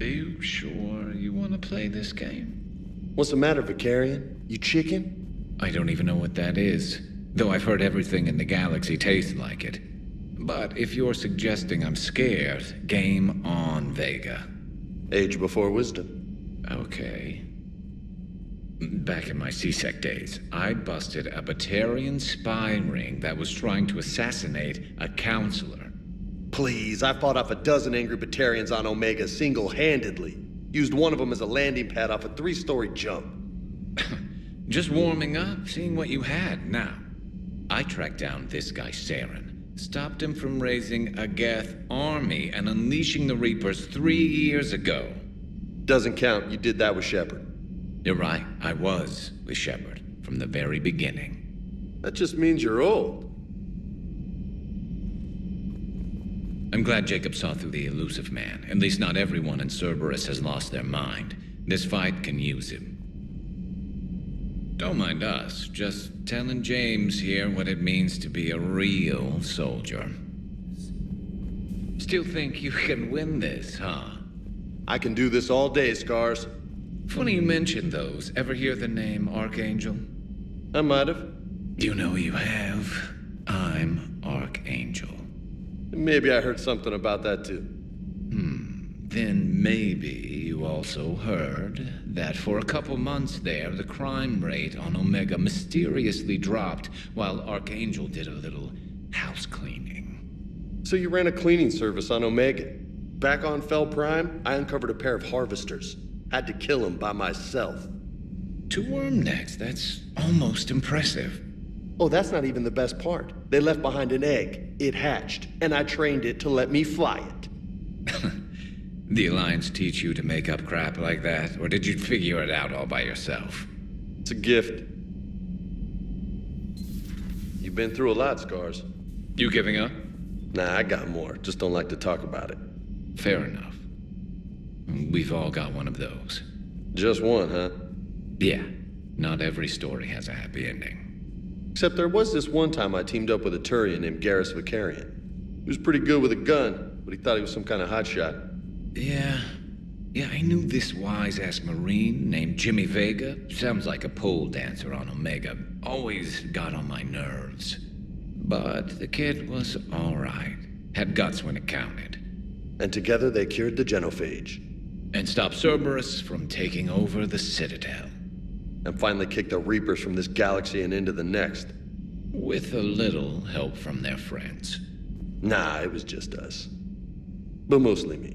Are you sure you want to play this game? What's the matter, Vicarian? You chicken? I don't even know what that is, though I've heard everything in the galaxy tastes like it. But if you're suggesting I'm scared, game on, Vega. Age before wisdom. Okay. Back in my C-Sec days, I busted a Batarian spy ring that was trying to assassinate a counselor. Please, I fought off a dozen angry Batarians on Omega single-handedly. Used one of them as a landing pad off a 3-story jump. Just warming up, seeing what you had. Now, I tracked down this guy, Saren. Stopped him from raising a Geth army and unleashing the Reapers 3 years ago. Doesn't count. You did that with Shepard. You're right. I was with Shepard from the very beginning. That just means you're old. I'm glad Jacob saw through the elusive man. At least not everyone in Cerberus has lost their mind. This fight can use him. Don't mind us, just telling James here what it means to be a real soldier. Still think you can win this, huh? I can do this all day, Scars. Funny you mention those. Ever hear the name Archangel? I might have. You know you have. I'm Archangel. Maybe I heard something about that too. Then maybe you also heard that for a couple months there, the crime rate on Omega mysteriously dropped while Archangel did a little house cleaning. So you ran a cleaning service on Omega. Back on Fel Prime, I uncovered a pair of harvesters. Had to kill them by myself. 2 worm necks, that's almost impressive. Oh, that's not even the best part. They left behind an egg. It hatched, and I trained it to let me fly it. The Alliance teach you to make up crap like that, or did you figure it out all by yourself? It's a gift. You've been through a lot, Scars. You giving up? Nah, I got more. Just don't like to talk about it. Fair enough. We've all got one of those. Just one, huh? Yeah. Not every story has a happy ending. Except there was this one time I teamed up with a Turian named Garrus Vicarian. He was pretty good with a gun, but he thought he was some kind of hotshot. Yeah, I knew this wise-ass Marine named Jimmy Vega. Sounds like a pole dancer on Omega. Always got on my nerves. But the kid was all right. Had guts when it counted. And together they cured the genophage. And stopped Cerberus from taking over the Citadel. And finally kicked the Reapers from this galaxy and into the next. With a little help from their friends. Nah, it was just us. But mostly me.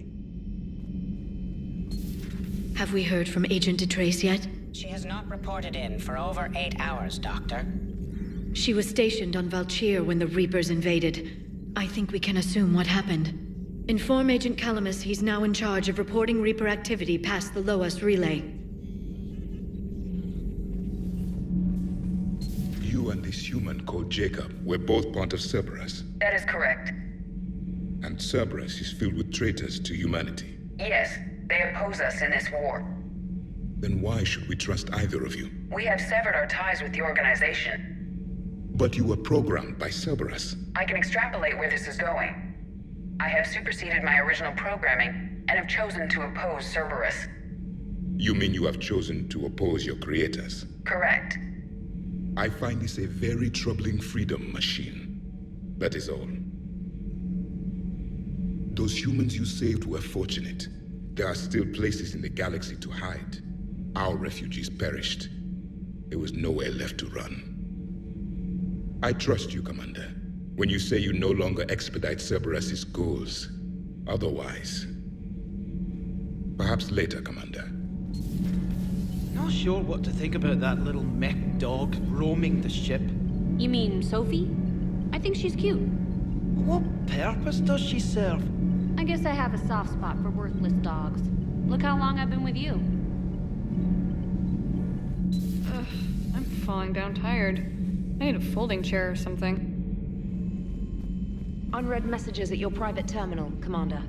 Have we heard from Agent DeTrace yet? She has not reported in for over 8 hours, Doctor. She was stationed on Valchir when the Reapers invaded. I think we can assume what happened. Inform Agent Calamus he's now in charge of reporting Reaper activity past the Loas relay. You and this human called Jacob were both part of Cerberus. That is correct. And Cerberus is filled with traitors to humanity. Yes, they oppose us in this war. Then why should we trust either of you? We have severed our ties with the organization. But you were programmed by Cerberus. I can extrapolate where this is going. I have superseded my original programming and have chosen to oppose Cerberus. You mean you have chosen to oppose your creators? Correct. I find this a very troubling freedom machine. That is all. Those humans you saved were fortunate. There are still places in the galaxy to hide. Our refugees perished. There was nowhere left to run. I trust you, Commander, when you say you no longer expedite Cerberus's goals. Otherwise... Perhaps later, Commander. Not sure what to think about that little mech dog roaming the ship. You mean Sophie? I think she's cute. What purpose does she serve? I guess I have a soft spot for worthless dogs. Look how long I've been with you. Ugh, I'm falling down tired. I need a folding chair or something. Unread messages at your private terminal, Commander.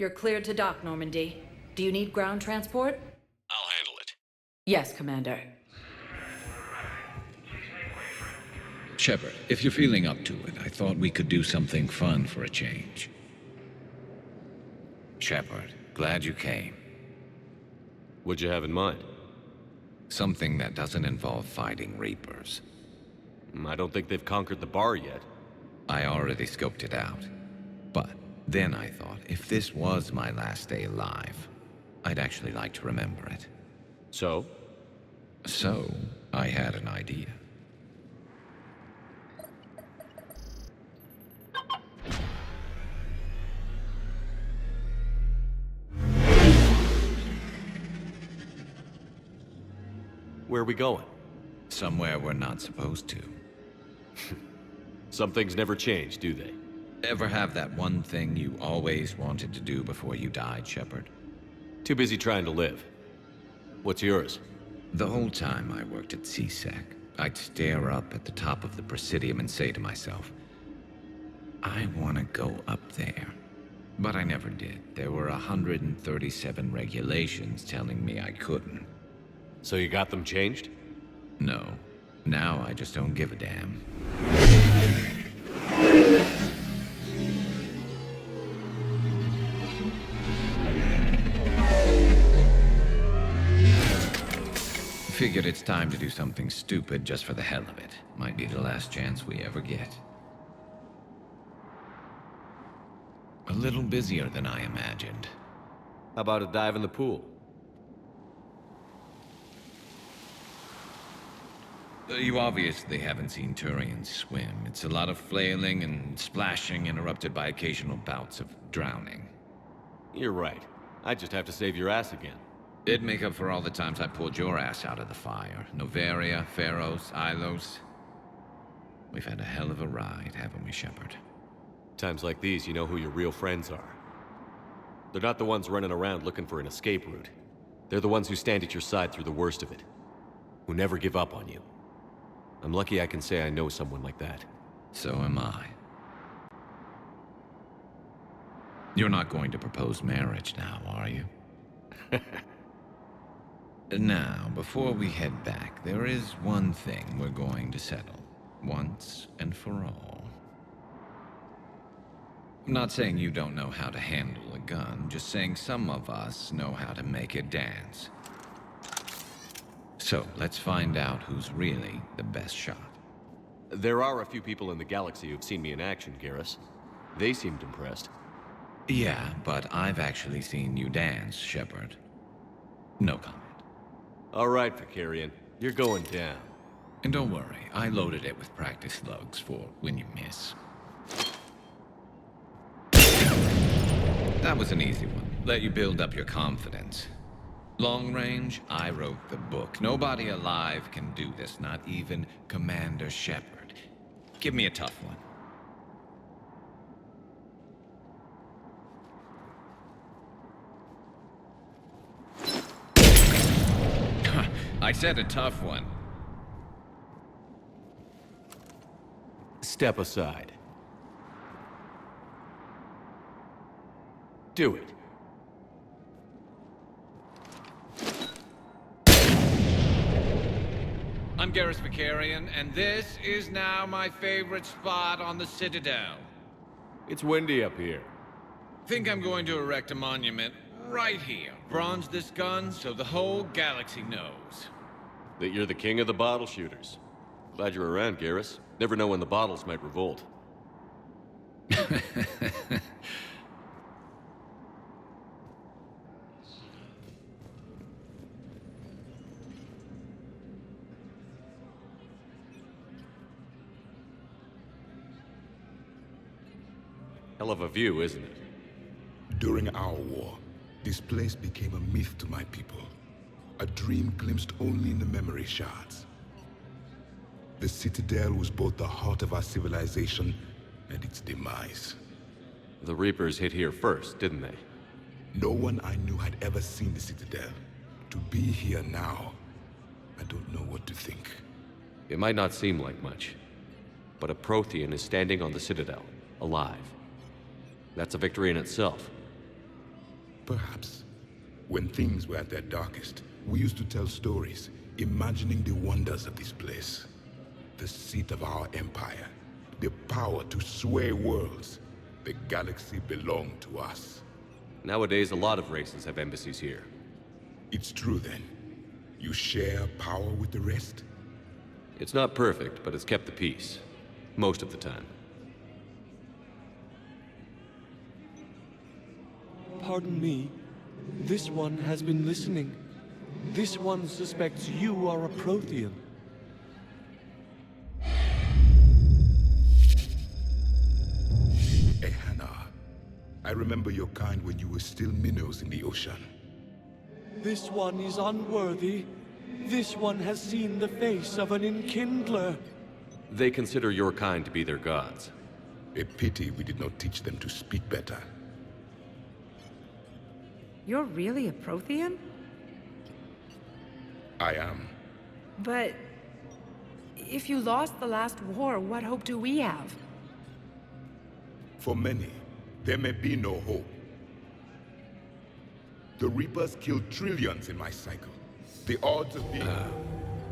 You're cleared to dock, Normandy. Do you need ground transport? I'll handle it. Yes, Commander. Shepard, if you're feeling up to it, I thought we could do something fun for a change. Shepard, glad you came. What'd you have in mind? Something that doesn't involve fighting Reapers. I don't think they've conquered the bar yet. I already scoped it out. But then I thought, if this was my last day alive, I'd actually like to remember it. So? So, I had an idea. Where are we going? Somewhere we're not supposed to. Some things never change, do they? Ever have that one thing you always wanted to do before you died, Shepard? Too busy trying to live. What's yours? The whole time I worked at CSEC, I'd stare up at the top of the Presidium and say to myself, I want to go up there. But I never did. There were 137 regulations telling me I couldn't. So you got them changed? No. Now I just don't give a damn. Figured it's time to do something stupid just for the hell of it. Might be the last chance we ever get. A little busier than I imagined. How about a dive in the pool? You obviously haven't seen Turians swim. It's a lot of flailing and splashing interrupted by occasional bouts of drowning. You're right. I just have to save your ass again. It'd make up for all the times I pulled your ass out of the fire. Noveria, Pharos, Ilos. We've had a hell of a ride, haven't we, Shepard? Times like these, you know who your real friends are. They're not the ones running around looking for an escape route. They're the ones who stand at your side through the worst of it. Who never give up on you. I'm lucky I can say I know someone like that. So am I. You're not going to propose marriage now, are you? Now, before we head back, there is one thing we're going to settle. Once and for all. I'm not saying you don't know how to handle a gun, just saying some of us know how to make it dance. So, let's find out who's really the best shot. There are a few people in the galaxy who've seen me in action, Garrus. They seemed impressed. Yeah, but I've actually seen you dance, Shepard. No comment. All right, Vicarian. You're going down. And don't worry, I loaded it with practice slugs for when you miss. That was an easy one. Let you build up your confidence. Long range, I wrote the book. Nobody alive can do this, not even Commander Shepard. Give me a tough one. I said a tough one. Step aside. Do it. I'm Garrus Vicarian, and this is now my favorite spot on the Citadel. It's windy up here. Think I'm going to erect a monument right here. Bronze this gun so the whole galaxy knows. That you're the king of the bottle shooters. Glad you're around, Garrus. Never know when the bottles might revolt. Hell of a view, isn't it? During our war, this place became a myth to my people. A dream glimpsed only in the memory shards. The Citadel was both the heart of our civilization and its demise. The Reapers hit here first, didn't they? No one I knew had ever seen the Citadel. To be here now, I don't know what to think. It might not seem like much, but a Prothean is standing on the Citadel, alive. That's a victory in itself. Perhaps. When things were at their darkest, we used to tell stories, imagining the wonders of this place. The seat of our empire, the power to sway worlds. The galaxy belonged to us. Nowadays, a lot of races have embassies here. It's true then. You share power with the rest? It's not perfect, but it's kept the peace. Most of the time. Pardon me. This one has been listening. This one suspects you are a Prothean. Ehana. I remember your kind when you were still minnows in the ocean. This one is unworthy. This one has seen the face of an enkindler. They consider your kind to be their gods. A pity we did not teach them to speak better. You're really a Prothean? I am. But if you lost the last war, what hope do we have? For many, there may be no hope. The Reapers killed trillions in my cycle. The odds of being...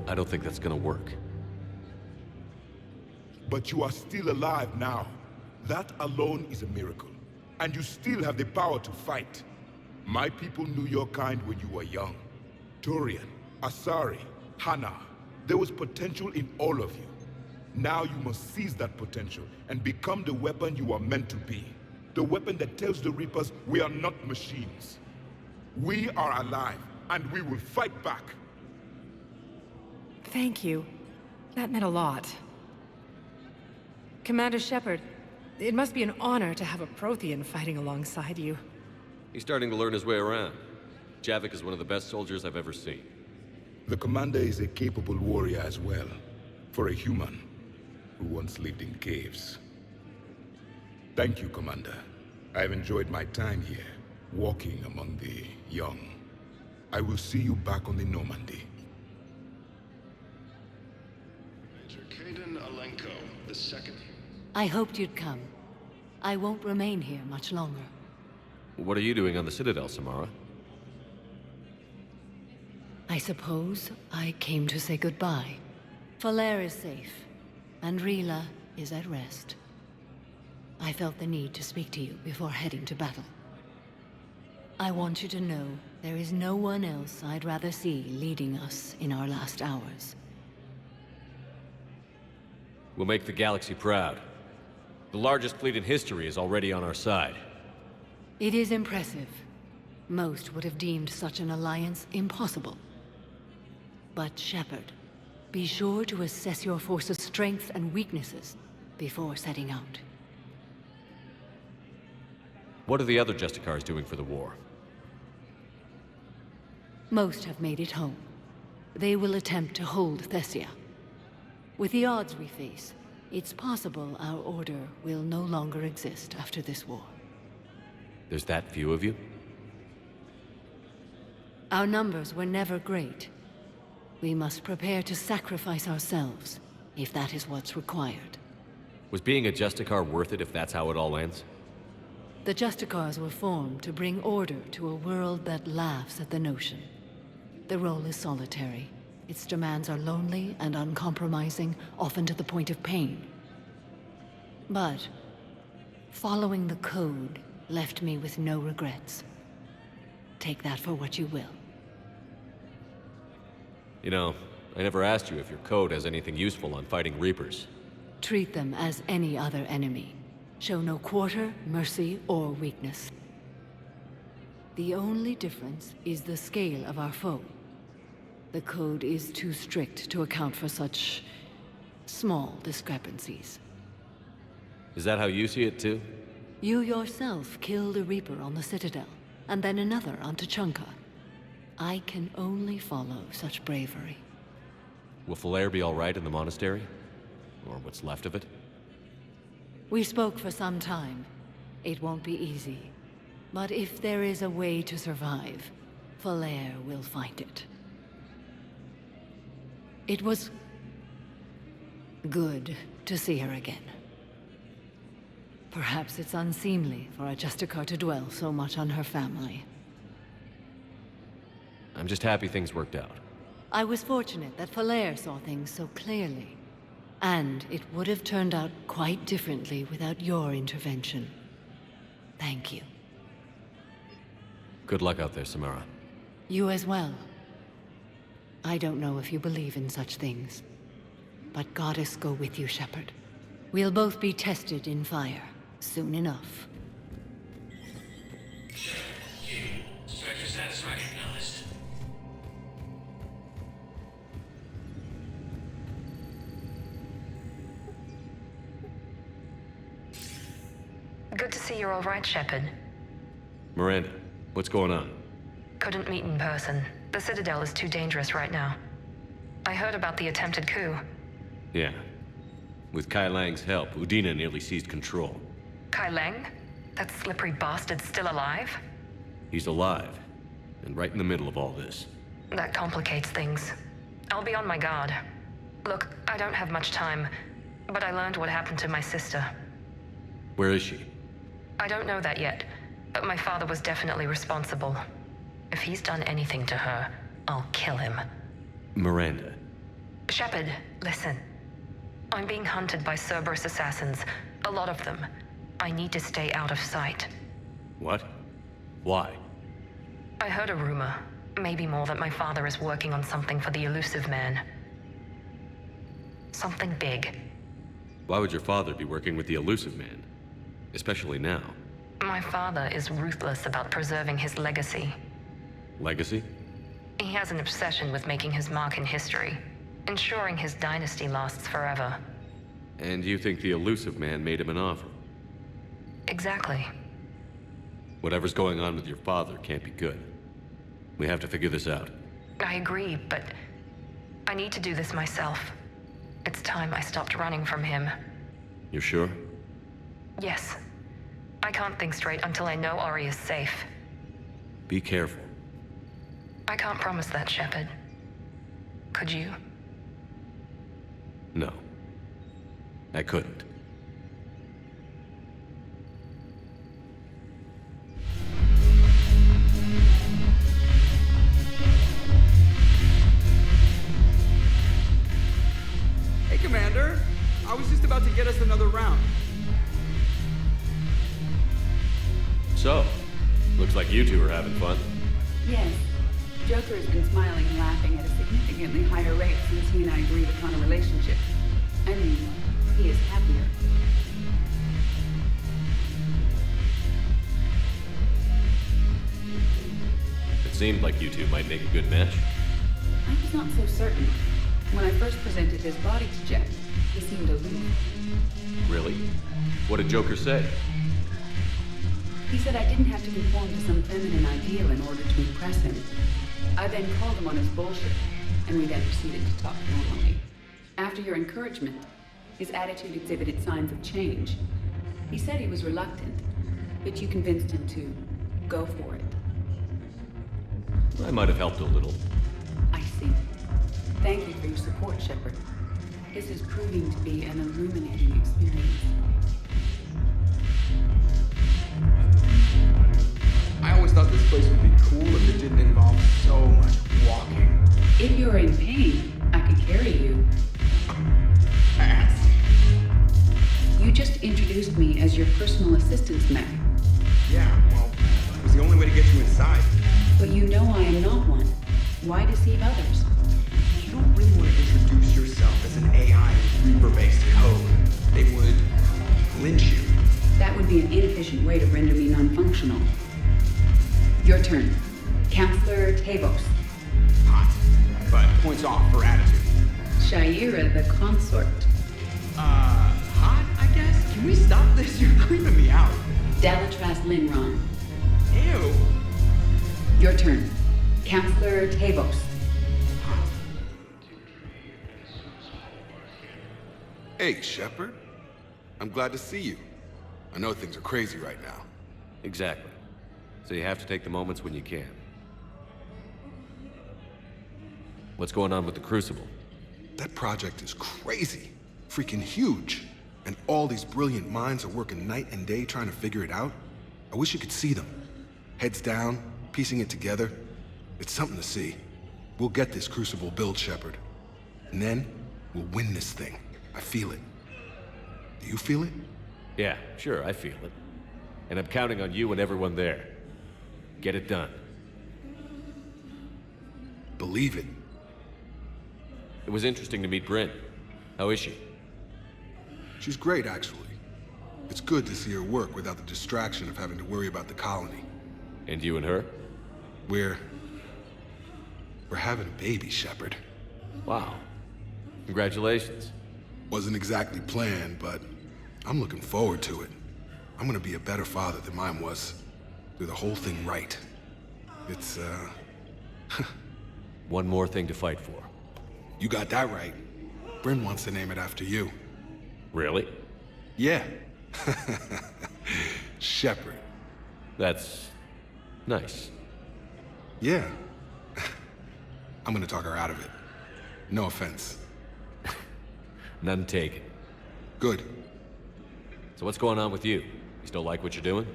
I don't think that's gonna work. But you are still alive now. That alone is a miracle. And you still have the power to fight. My people knew your kind when you were young. Turian, Asari, Hana. There was potential in all of you. Now you must seize that potential and become the weapon you are meant to be. The weapon that tells the Reapers we are not machines. We are alive, and we will fight back. Thank you. That meant a lot. Commander Shepard, it must be an honor to have a Prothean fighting alongside you. He's starting to learn his way around. Javik is one of the best soldiers I've ever seen. The commander is a capable warrior as well, for a human who once lived in caves. Thank you, Commander. I've enjoyed my time here, walking among the young. I will see you back on the Normandy. Major Kaden Alenko, the second. I hoped you'd come. I won't remain here much longer. What are you doing on the Citadel, Samara? I suppose I came to say goodbye. Falere is safe, and Rila is at rest. I felt the need to speak to you before heading to battle. I want you to know there is no one else I'd rather see leading us in our last hours. We'll make the galaxy proud. The largest fleet in history is already on our side. It is impressive. Most would have deemed such an alliance impossible. But Shepard, be sure to assess your force's strengths and weaknesses before setting out. What are the other Justicars doing for the war? Most have made it home. They will attempt to hold Thessia. With the odds we face, it's possible our order will no longer exist after this war. There's that few of you? Our numbers were never great. We must prepare to sacrifice ourselves, if that is what's required. Was being a Justicar worth it if that's how it all ends? The Justicars were formed to bring order to a world that laughs at the notion. The role is solitary. Its demands are lonely and uncompromising, often to the point of pain. But following the code left me with no regrets. Take that for what you will. You know, I never asked you if your code has anything useful on fighting Reapers. Treat them as any other enemy. Show no quarter, mercy, or weakness. The only difference is the scale of our foe. The code is too strict to account for such small discrepancies. Is that how you see it too? You yourself killed a Reaper on the Citadel, and then another on Tучанка. I can only follow such bravery. Will Falere be all right in the monastery? Or what's left of it? We spoke for some time. It won't be easy. But if there is a way to survive, Falere will find it. It was good to see her again. Perhaps it's unseemly for a Justicar to dwell so much on her family. I'm just happy things worked out. I was fortunate that Falere saw things so clearly. And it would have turned out quite differently without your intervention. Thank you. Good luck out there, Samara. You as well. I don't know if you believe in such things, but Goddess go with you, Shepard. We'll both be tested in fire, soon enough. Structure status recognized. Good to see you're all right, Shepard. Miranda, what's going on? Couldn't meet in person. The Citadel is too dangerous right now. I heard about the attempted coup. Yeah. With Kai Lang's help, Udina nearly seized control. Kai Lang? That slippery bastard's still alive? He's alive, and right in the middle of all this. That complicates things. I'll be on my guard. Look, I don't have much time, but I learned what happened to my sister. Where is she? I don't know that yet, but my father was definitely responsible. If he's done anything to her, I'll kill him. Miranda. Shepard, listen. I'm being hunted by Cerberus assassins. A lot of them. I need to stay out of sight. What? Why? I heard a rumor, maybe more, that my father is working on something for the elusive man. Something big. Why would your father be working with the elusive man? Especially now. My father is ruthless about preserving his legacy. Legacy? He has an obsession with making his mark in history, ensuring his dynasty lasts forever. And you think the elusive man made him an offer? Exactly. Whatever's going on with your father can't be good. We have to figure this out. I agree, but I need to do this myself. It's time I stopped running from him. You're sure? Yes. I can't think straight until I know Ori is safe. Be careful. I can't promise that, Shepard. Could you? No. I couldn't. Hey, Commander. I was just about to get us another round. So, looks like you two are having fun. Yes. Joker has been smiling and laughing at a significantly higher rate since he and I agreed upon a relationship. I mean, he is happier. It seemed like you two might make a good match. I was not so certain. When I first presented his body to Jack, he seemed aloof. Really? What did Joker say? He said I didn't have to conform to some feminine ideal in order to impress him. I then called him on his bullshit, and we then proceeded to talk normally. After your encouragement, his attitude exhibited signs of change. He said he was reluctant, but you convinced him to go for it. I might have helped a little. I see. Thank you for your support, Shepard. This is proving to be an illuminating experience. I always thought this place would be cool if it didn't involve so much walking. If you're in pain, I could carry you. Ass. You just introduced me as your personal assistance, Mac. Yeah, well, it was the only way to get you inside. But you know I am not one. Why deceive others? You don't really want to introduce yourself as an AI with Reaper-based code. They would lynch you. That would be an inefficient way to render me non-functional. Your turn. Counselor Tavos. Hot, but points off for attitude. Shaira the consort. Hot, I guess? Can we stop this? You're creeping me out. Dalatras Linron. Ew. Your turn. Counselor Tavos. Hey, Shepard. I'm glad to see you. I know things are crazy right now. Exactly. So you have to take the moments when you can. What's going on with the Crucible? That project is crazy. Freaking huge. And all these brilliant minds are working night and day trying to figure it out. I wish you could see them. Heads down, piecing it together. It's something to see. We'll get this Crucible built, Shepard. And then, we'll win this thing. I feel it. Do you feel it? Yeah, sure, I feel it. And I'm counting on you and everyone there. Get it done. Believe it. It was interesting to meet Bryn. How is she? She's great, actually. It's good to see her work without the distraction of having to worry about the colony. And you and her? We're having a baby, Shepard. Wow. Congratulations. Wasn't exactly planned, but I'm looking forward to it. I'm gonna be a better father than mine was. Do the whole thing right. It's, One more thing to fight for. You got that right. Bryn wants to name it after you. Really? Yeah. Shepard. That's nice. Yeah. I'm gonna talk her out of it. No offense. None taken. Good. So what's going on with you? You still like what you're doing?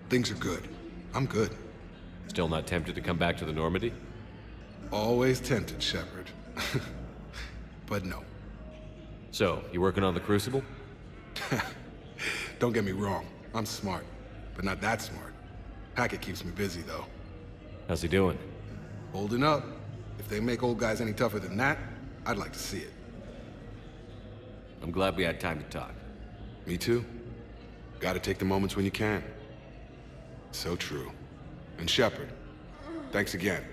Things are good. I'm good. Still not tempted to come back to the Normandy? Always tempted, Shepard. But no. So, you working on the Crucible? Don't get me wrong. I'm smart, but not that smart. Hackett keeps me busy, though. How's he doing? Holding up. If they make old guys any tougher than that, I'd like to see it. I'm glad we had time to talk. Me too. Gotta take the moments when you can. So true. And Shepard, thanks again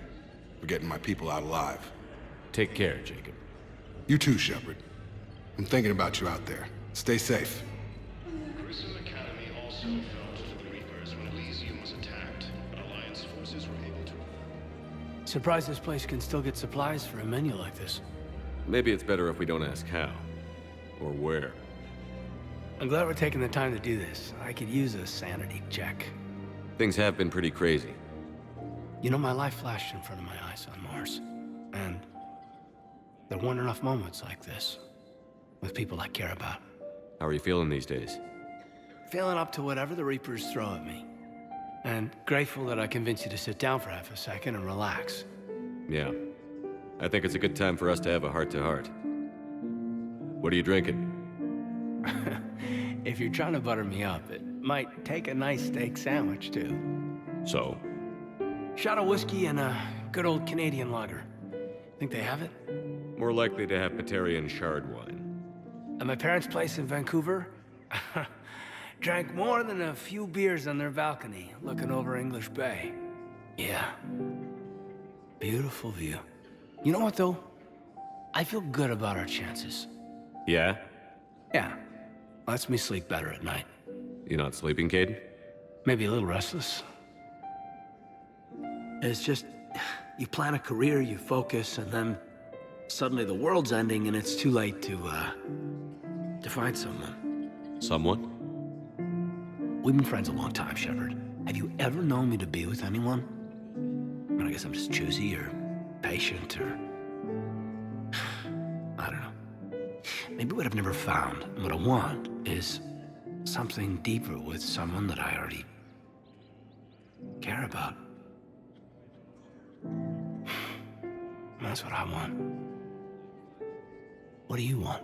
for getting my people out alive. Take care, Jacob. You too, Shepard. I'm thinking about you out there. Stay safe. Grissom Academy also fell to the Reapers when Elysium was attacked, but Alliance forces were able to... Surprised this place can still get supplies for a menu like this. Maybe it's better if we don't ask how. Or where. I'm glad we're taking the time to do this. I could use a sanity check. Things have been pretty crazy. You know, my life flashed in front of my eyes on Mars. And there weren't enough moments like this with people I care about. How are you feeling these days? Feeling up to whatever the Reapers throw at me. And grateful that I convinced you to sit down for half a second and relax. Yeah. I think it's a good time for us to have a heart-to-heart. What are you drinking? If you're trying to butter me up, it might take a nice steak sandwich, too. So? Shot of whiskey and a good old Canadian lager. Think they have it? More likely to have Paterian shard wine. At my parents' place in Vancouver, drank more than a few beers on their balcony, looking over English Bay. Yeah. Beautiful view. You know what, though? I feel good about our chances. Yeah? Yeah. Lets me sleep better at night. You not sleeping, Caden? Maybe a little restless. It's just, you plan a career, you focus, and then suddenly the world's ending and it's too late to find someone. Someone? We've been friends a long time, Shepard. Have you ever known me to be with anyone? I mean, I guess I'm just choosy or patient or... I don't know. Maybe what I've never found, and what I want, is something deeper with someone that I already care about. That's what I want. What do you want?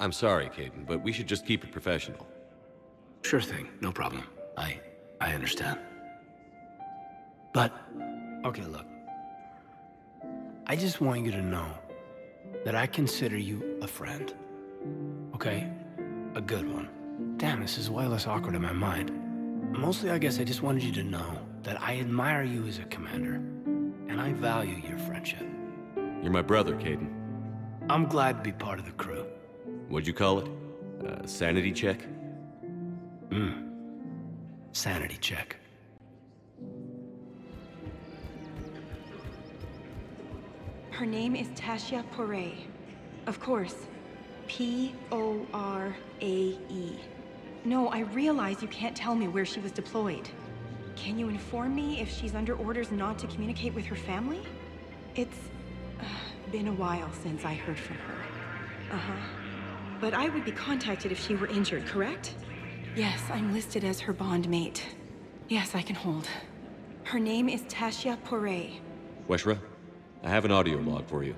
I'm sorry, Caden, but we should just keep it professional. Sure thing, no problem. I understand. But, okay, look. I just want you to know that I consider you a friend. Okay? A good one. Damn, this is way less awkward in my mind. Mostly, I guess I just wanted you to know that I admire you as a commander, and I value your friendship. You're my brother, Caden. I'm glad to be part of the crew. What'd you call it? Sanity check? Sanity check. Her name is Tasha Poray. Of course. P-O-R-A-E. No, I realize you can't tell me where she was deployed. Can you inform me if she's under orders not to communicate with her family? It's been a while since I heard from her. But I would be contacted if she were injured, correct? Yes, I'm listed as her bond mate. Yes, I can hold. Her name is Tasha Poray. Weshra, I have an audio log for you.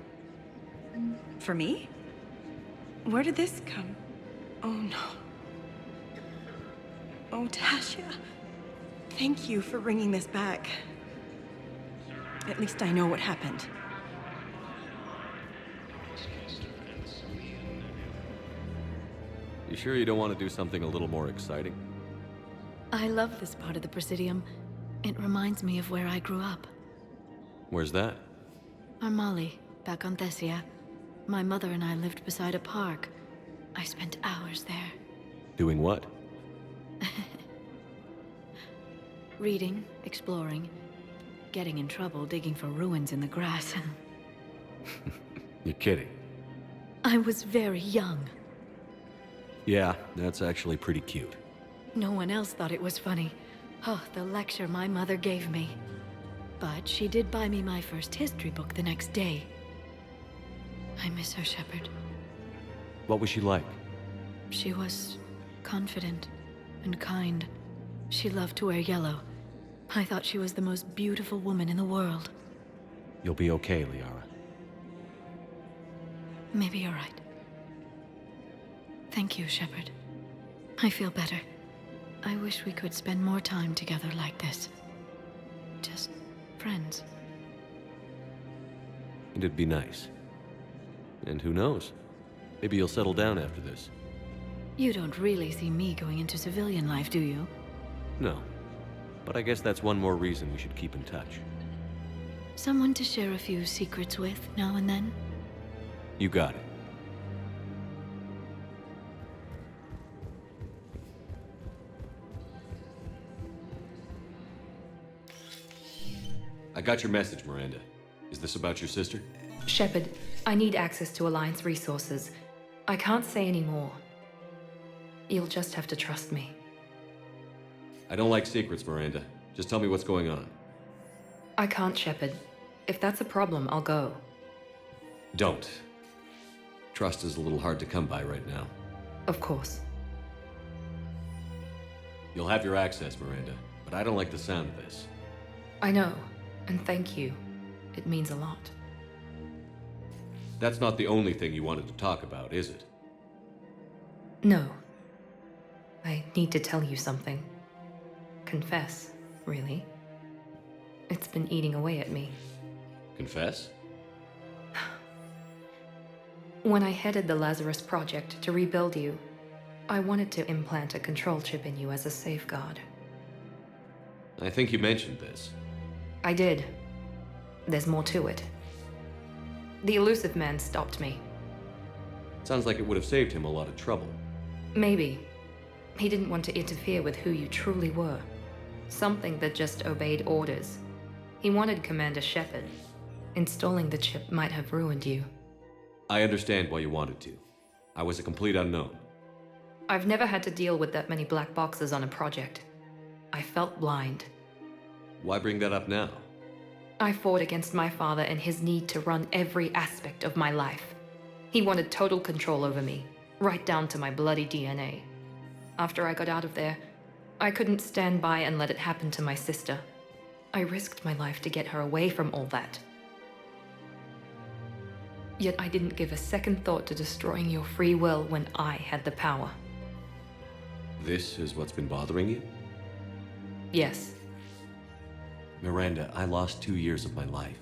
For me? Where did this come? Oh no. Oh, Tasha. Thank you for bringing this back. At least I know what happened. You sure you don't want to do something a little more exciting? I love this part of the Presidium. It reminds me of where I grew up. Where's that? Armali, back on Thessia. My mother and I lived beside a park. I spent hours there. Doing what? Reading, exploring, getting in trouble digging for ruins in the grass. You're kidding. I was very young. Yeah, that's actually pretty cute. No one else thought it was funny. Oh, the lecture my mother gave me. But she did buy me my first history book the next day. I miss her, Shepard. What was she like? She was confident and kind. She loved to wear yellow. I thought she was the most beautiful woman in the world. You'll be okay, Liara. Maybe you're right. Thank you, Shepard. I feel better. I wish we could spend more time together like this. Just friends. And it'd be nice. And who knows? Maybe you'll settle down after this. You don't really see me going into civilian life, do you? No. But I guess that's one more reason we should keep in touch. Someone to share a few secrets with now and then? You got it. I got your message, Miranda. Is this about your sister? Shepard, I need access to Alliance resources. I can't say any more. You'll just have to trust me. I don't like secrets, Miranda. Just tell me what's going on. I can't, Shepard. If that's a problem, I'll go. Don't. Trust is a little hard to come by right now. Of course. You'll have your access, Miranda, but I don't like the sound of this. I know, and thank you. It means a lot. That's not the only thing you wanted to talk about, is it? No. I need to tell you something. Confess, really. It's been eating away at me. Confess? When I headed the Lazarus Project to rebuild you, I wanted to implant a control chip in you as a safeguard. I think you mentioned this. I did. There's more to it. The elusive man stopped me. Sounds like it would have saved him a lot of trouble. Maybe. He didn't want to interfere with who you truly were. Something that just obeyed orders. He wanted Commander Shepard. Installing the chip might have ruined you. I understand why you wanted to. I was a complete unknown. I've never had to deal with that many black boxes on a project. I felt blind. Why bring that up now? I fought against my father and his need to run every aspect of my life. He wanted total control over me, right down to my bloody DNA. After I got out of there, I couldn't stand by and let it happen to my sister. I risked my life to get her away from all that. Yet I didn't give a second thought to destroying your free will when I had the power. This is what's been bothering you? Yes. Miranda, I lost 2 years of my life.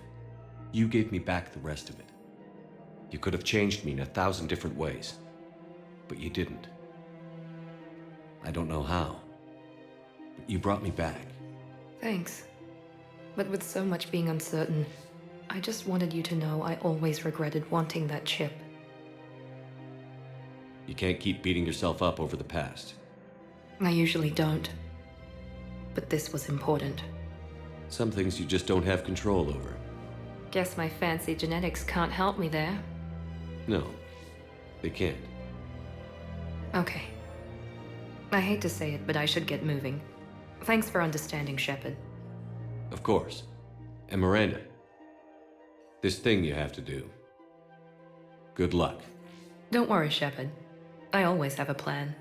You gave me back the rest of it. You could have changed me in 1,000 different ways, but you didn't. I don't know how, but you brought me back. Thanks. But with so much being uncertain, I just wanted you to know I always regretted wanting that chip. You can't keep beating yourself up over the past. I usually don't. But this was important. Some things you just don't have control over. Guess my fancy genetics can't help me there. No, they can't. Okay. I hate to say it, but I should get moving. Thanks for understanding, Shepard. Of course. And Miranda, this thing you have to do. Good luck. Don't worry, Shepard. I always have a plan.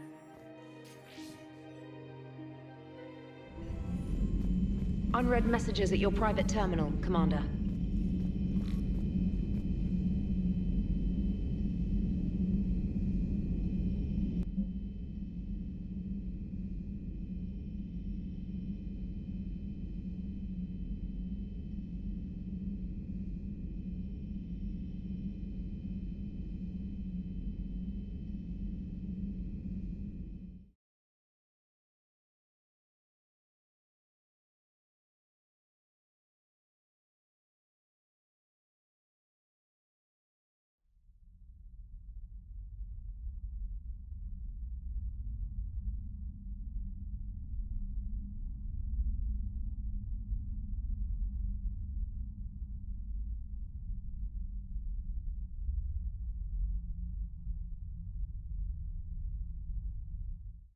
Unread messages at your private terminal, Commander.